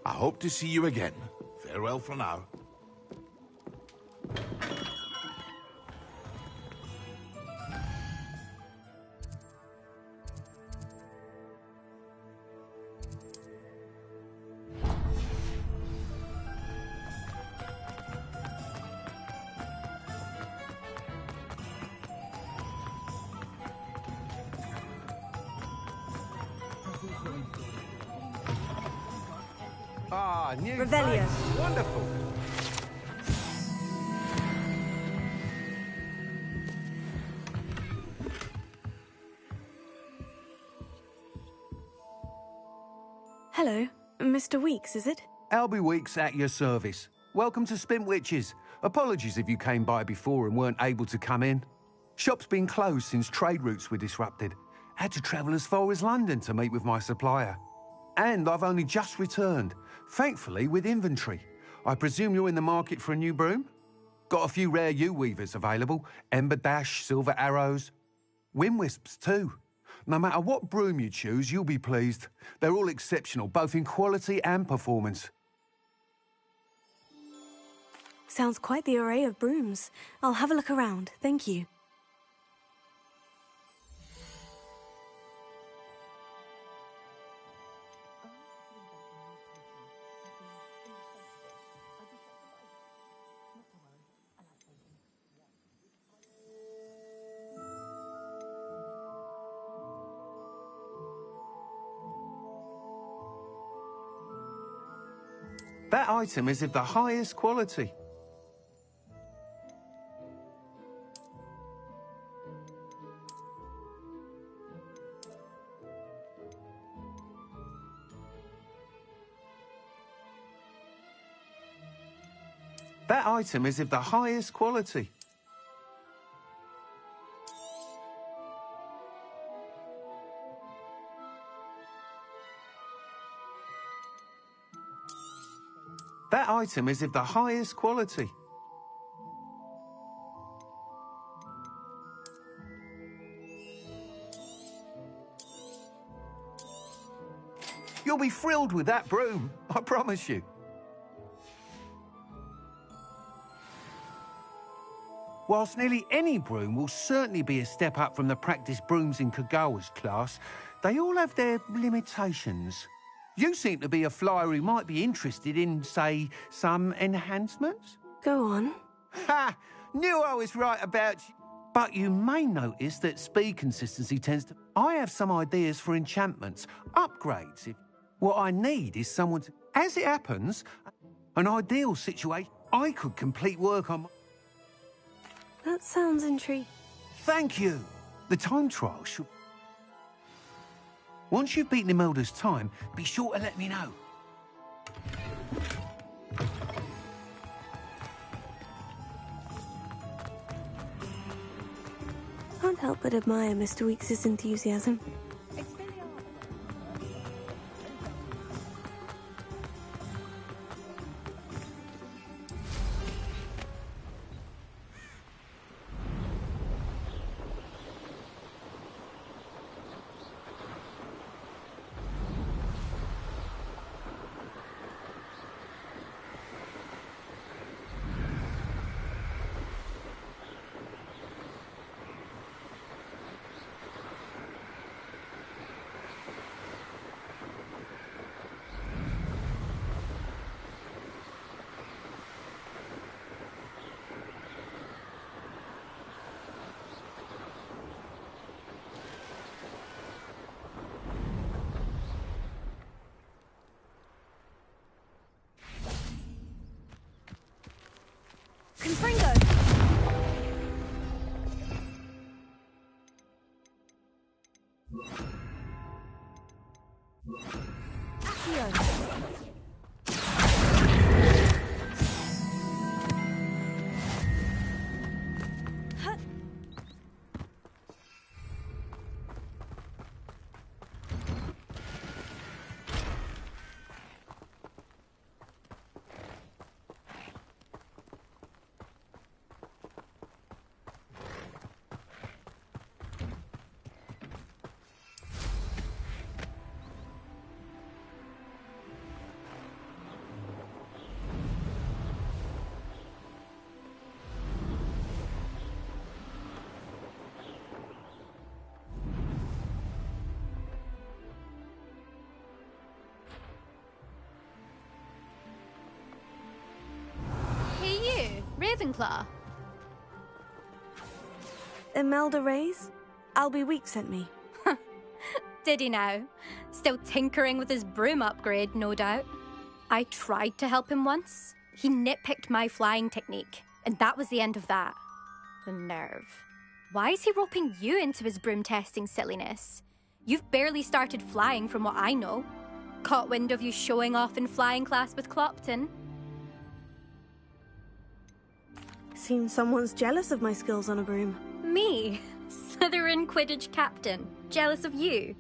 I hope to see you again. Farewell for now. Ah, new Revelio. face. Wonderful. Hello, Mr. Weeks, is it? Albie Weeks at your service. Welcome to Spintwitches. Apologies if you came by before and weren't able to come in. Shop's been closed since trade routes were disrupted. Had to travel as far as London to meet with my supplier. And I've only just returned, thankfully with inventory. I presume you're in the market for a new broom? Got a few rare U-weavers available. Ember Dash, Silver Arrows. Wind Wisps too. No matter what broom you choose, you'll be pleased. They're all exceptional, both in quality and performance. Sounds quite the array of brooms. I'll have a look around, thank you. That item is of the highest quality. That item is of the highest quality. That item is of the highest quality. You'll be thrilled with that broom, I promise you. Whilst nearly any broom will certainly be a step up from the practice brooms in Kagawa's class, they all have their limitations. You seem to be a flyer who might be interested in, say, some enhancements? Go on. Ha! Knew I was right about you. But you may notice that speed consistency tends to... I have some ideas for enchantments, upgrades. What I need is someone to... As it happens, an ideal situation, I could complete work on... That sounds intriguing. Thank you. The time trial should... Once you've beaten Imelda's time, be sure to let me know. Can't help but admire Mr. Weeks' enthusiasm. Confringo! Accio! Ravenclaw. Imelda Reyes? Albie Weeks sent me. Did he now? Still tinkering with his broom upgrade, no doubt. I tried to help him once. He nitpicked my flying technique, and that was the end of that. The nerve. Why is he roping you into his broom testing silliness? You've barely started flying from what I know. Caught wind of you showing off in flying class with Clopton. Seems someone's jealous of my skills on a broom. Me? Slytherin Quidditch captain. Jealous of you?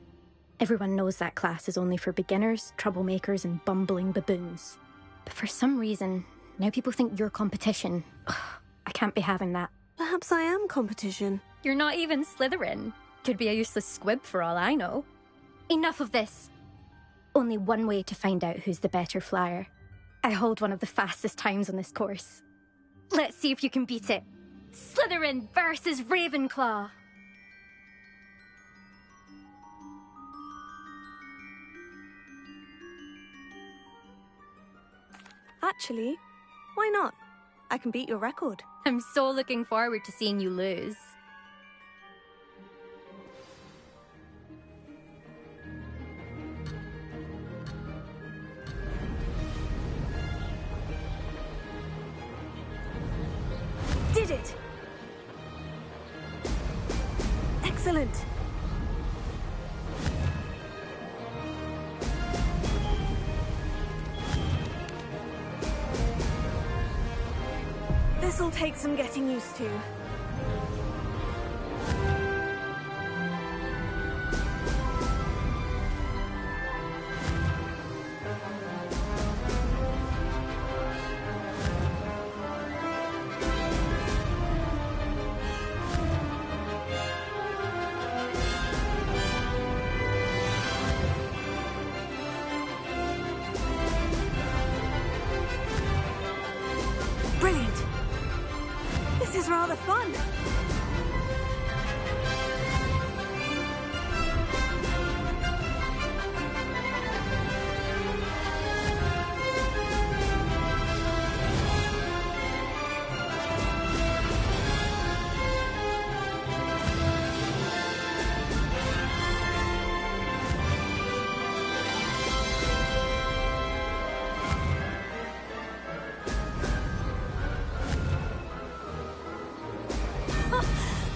Everyone knows that class is only for beginners, troublemakers, and bumbling baboons. But for some reason, now people think you're competition. Ugh, I can't be having that. Perhaps I am competition. You're not even Slytherin. Could be a useless squib for all I know. Enough of this. Only one way to find out who's the better flyer. I hold one of the fastest times on this course. Let's see if you can beat it. Slytherin versus Ravenclaw. Actually, why not? I can beat your record. I'm so looking forward to seeing you lose. Did it! Excellent! This'll take some getting used to. Brilliant! This is rather fun!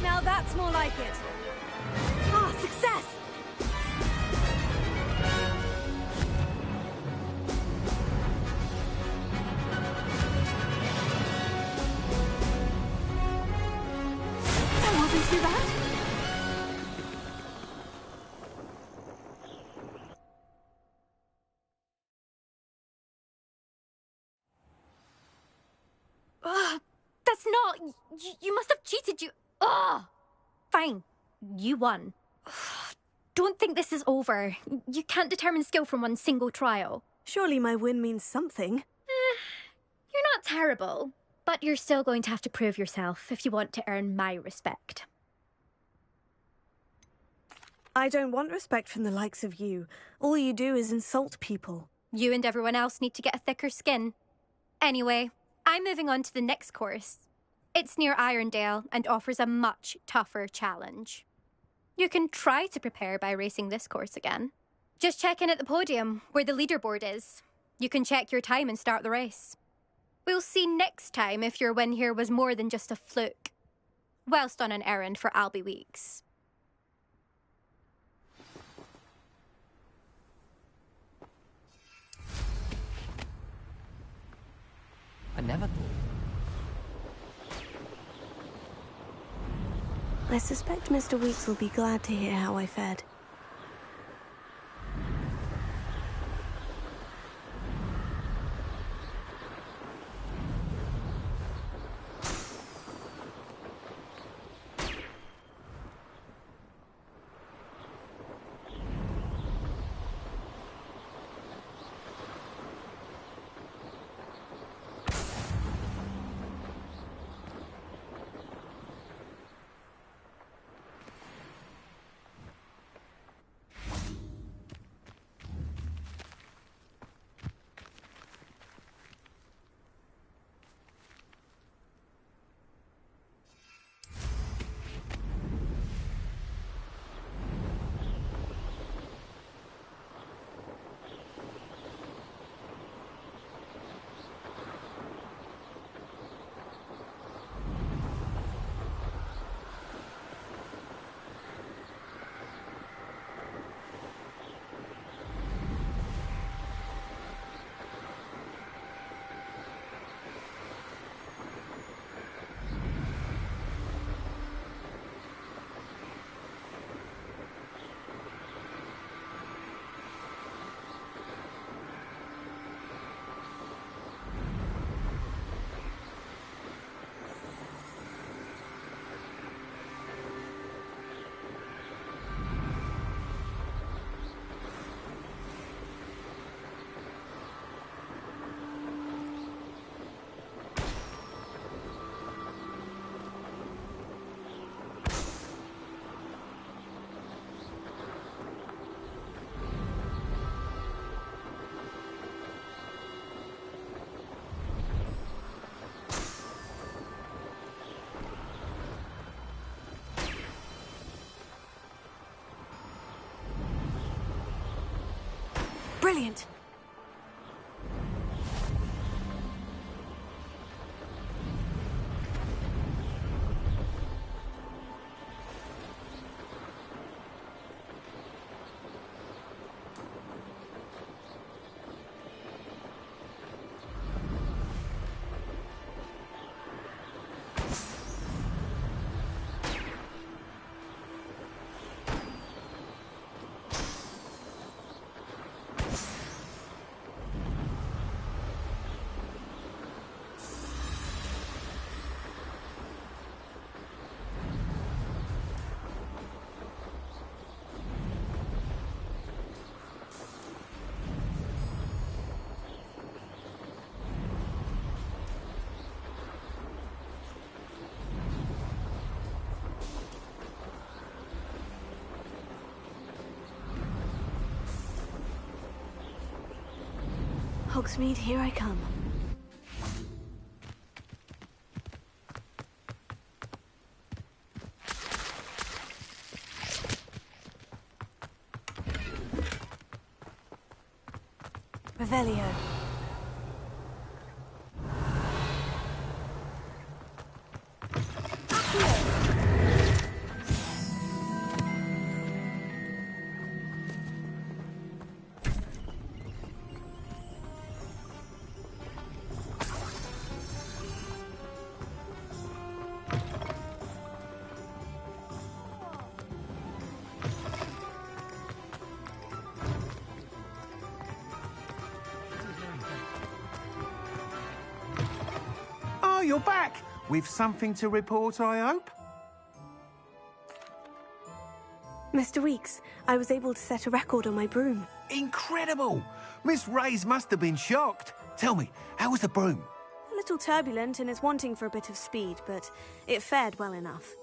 Now that's more like it. Ah, success! That wasn't too bad. That's not... You must have cheated, you... Ugh! Fine. You won. Don't think this is over. You can't determine skill from one single trial. Surely my win means something. You're not terrible, but you're still going to have to prove yourself if you want to earn my respect. I don't want respect from the likes of you. All you do is insult people. You and everyone else need to get a thicker skin. Anyway, I'm moving on to the next course. It's near Irondale and offers a much tougher challenge. You can try to prepare by racing this course again. Just check in at the podium, where the leaderboard is. You can check your time and start the race. We'll see next time if your win here was more than just a fluke. Whilst on an errand for Albie Weeks. I never thought. I suspect Mr. Weeks will be glad to hear how I fared. Brilliant. Hogsmeade, here I come. Revelio. Oh, you're back! With something to report, I hope? Mr. Weeks, I was able to set a record on my broom. Incredible! Miss Reyes must have been shocked. Tell me, how was the broom? A little turbulent and is wanting for a bit of speed, but it fared well enough.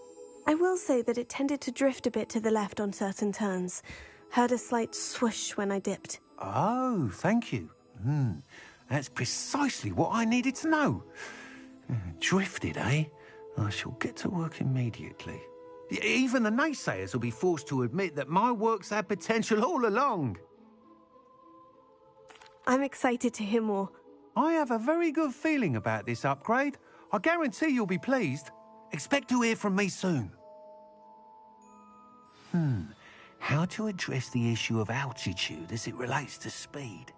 I will say that it tended to drift a bit to the left on certain turns. Heard a slight swoosh when I dipped. Oh, thank you. That's precisely what I needed to know. Drifted, eh? I shall get to work immediately. Even the naysayers will be forced to admit that my work's had potential all along. I'm excited to hear more. I have a very good feeling about this upgrade. I guarantee you'll be pleased. Expect to hear from me soon. How to address the issue of altitude as it relates to speed?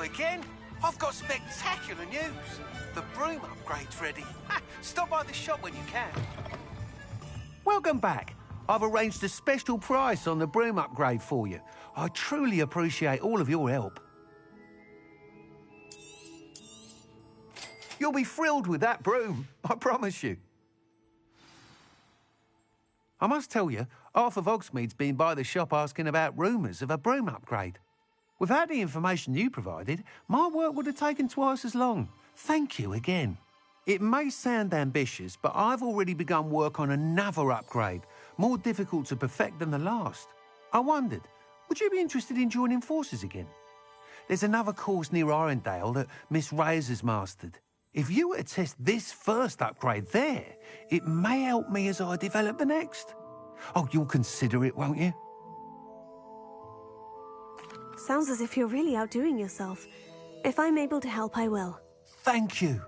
again. I've got spectacular news. The broom upgrade's ready. Stop by the shop when you can. Welcome back. I've arranged a special price on the broom upgrade for you. I truly appreciate all of your help. You'll be thrilled with that broom, I promise you. I must tell you, half of Hogsmeade's been by the shop asking about rumours of a broom upgrade. Without the information you provided, my work would have taken twice as long. Thank you again. It may sound ambitious, but I've already begun work on another upgrade, more difficult to perfect than the last. I wondered, would you be interested in joining forces again? There's another course near Arendelle that Miss Reyes has mastered. If you were to test this first upgrade there, it may help me as I develop the next. Oh, you'll consider it, won't you? Sounds as if you're really outdoing yourself. If I'm able to help, I will. Thank you.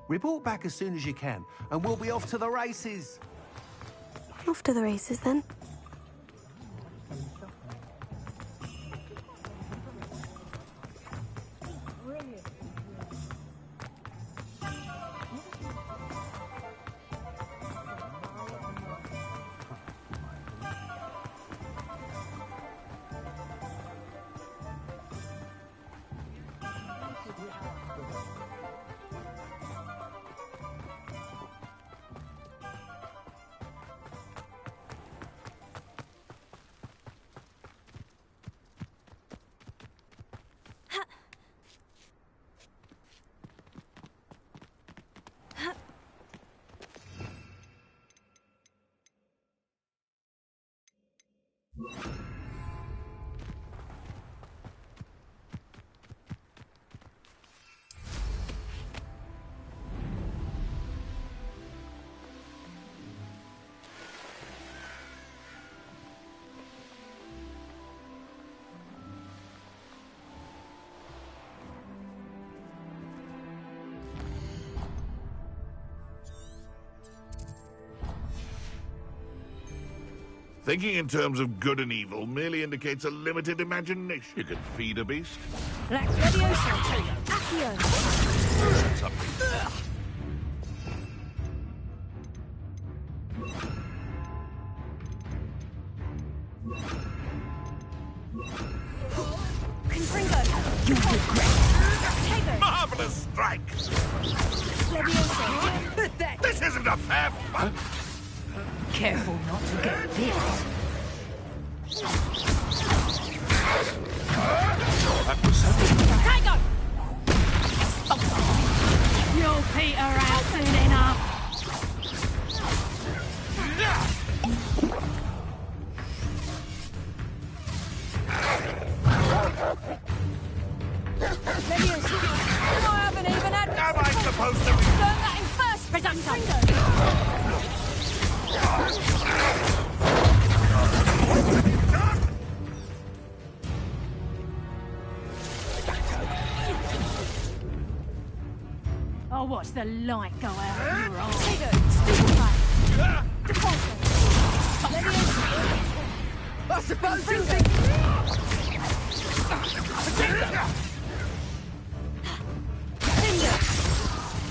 Report back as soon as you can, and we'll be off to the races. Off to the races, then. Thinking in terms of good and evil merely indicates a limited imagination. You can feed a beast. Leviosa, Accio. Something. Confringo. You regret. Tego. Marvelous strike! Leviosa. This isn't a fair fight! Careful not to get bit. That was Tango! You'll peter out soon enough. Leviosa. I haven't even had... Am I supposed to be... Learn that in first, Presumpto. I'll watch the light go out of your eyes. Stupefy. Deposit. Leviosa. I suppose you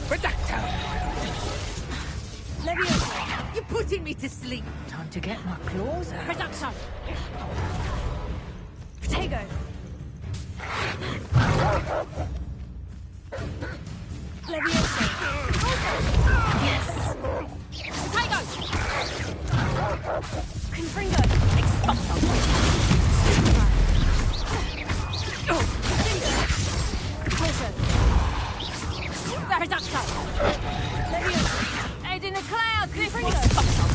Reducto! Leviosa. You're putting me to sleep. Time to get my claws out. Reduction. Tego. Leviosa. Yes. Potato. Confringo. Deposit. Reduction. Leviosa. Head in the clouds, Confringo. Potato.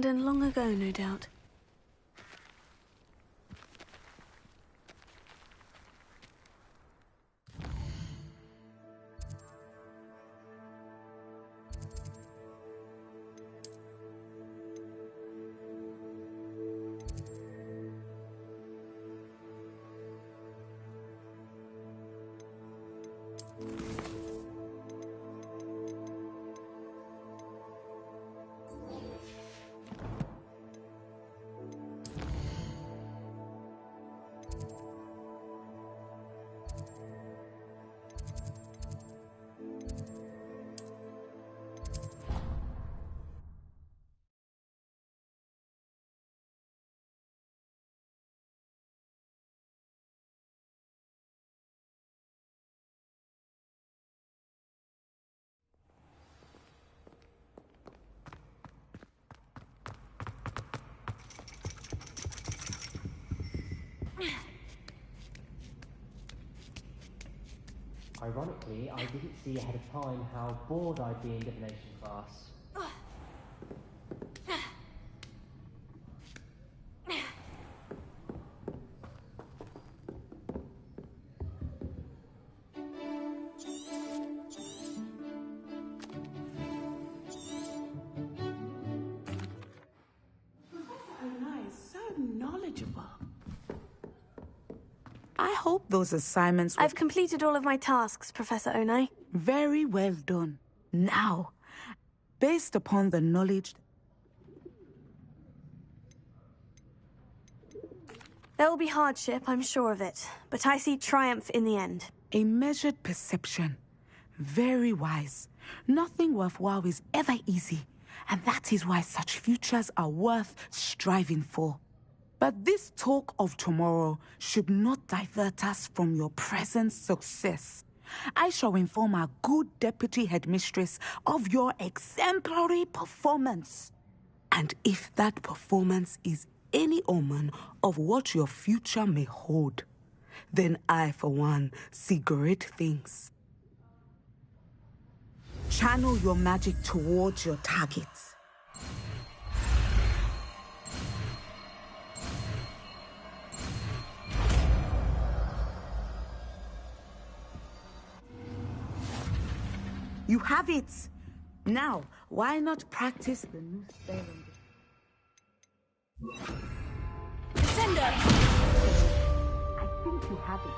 abandoned long ago, no doubt. Ironically, I didn't see ahead of time how bored I'd be in divination class. Knowledgeable. I hope those assignments I've completed all of my tasks, Professor Onai. Very well done. Now, based upon the knowledge... There will be hardship, I'm sure of it, but I see triumph in the end. A measured perception. Very wise. Nothing worthwhile is ever easy, and that is why such futures are worth striving for. But this talk of tomorrow should not divert us from your present success. I shall inform our good deputy headmistress of your exemplary performance. And if that performance is any omen of what your future may hold, then I, for one, see great things. Channel your magic towards your targets. You have it! Now, why not practice the new spell on the... Descender! I think you have it.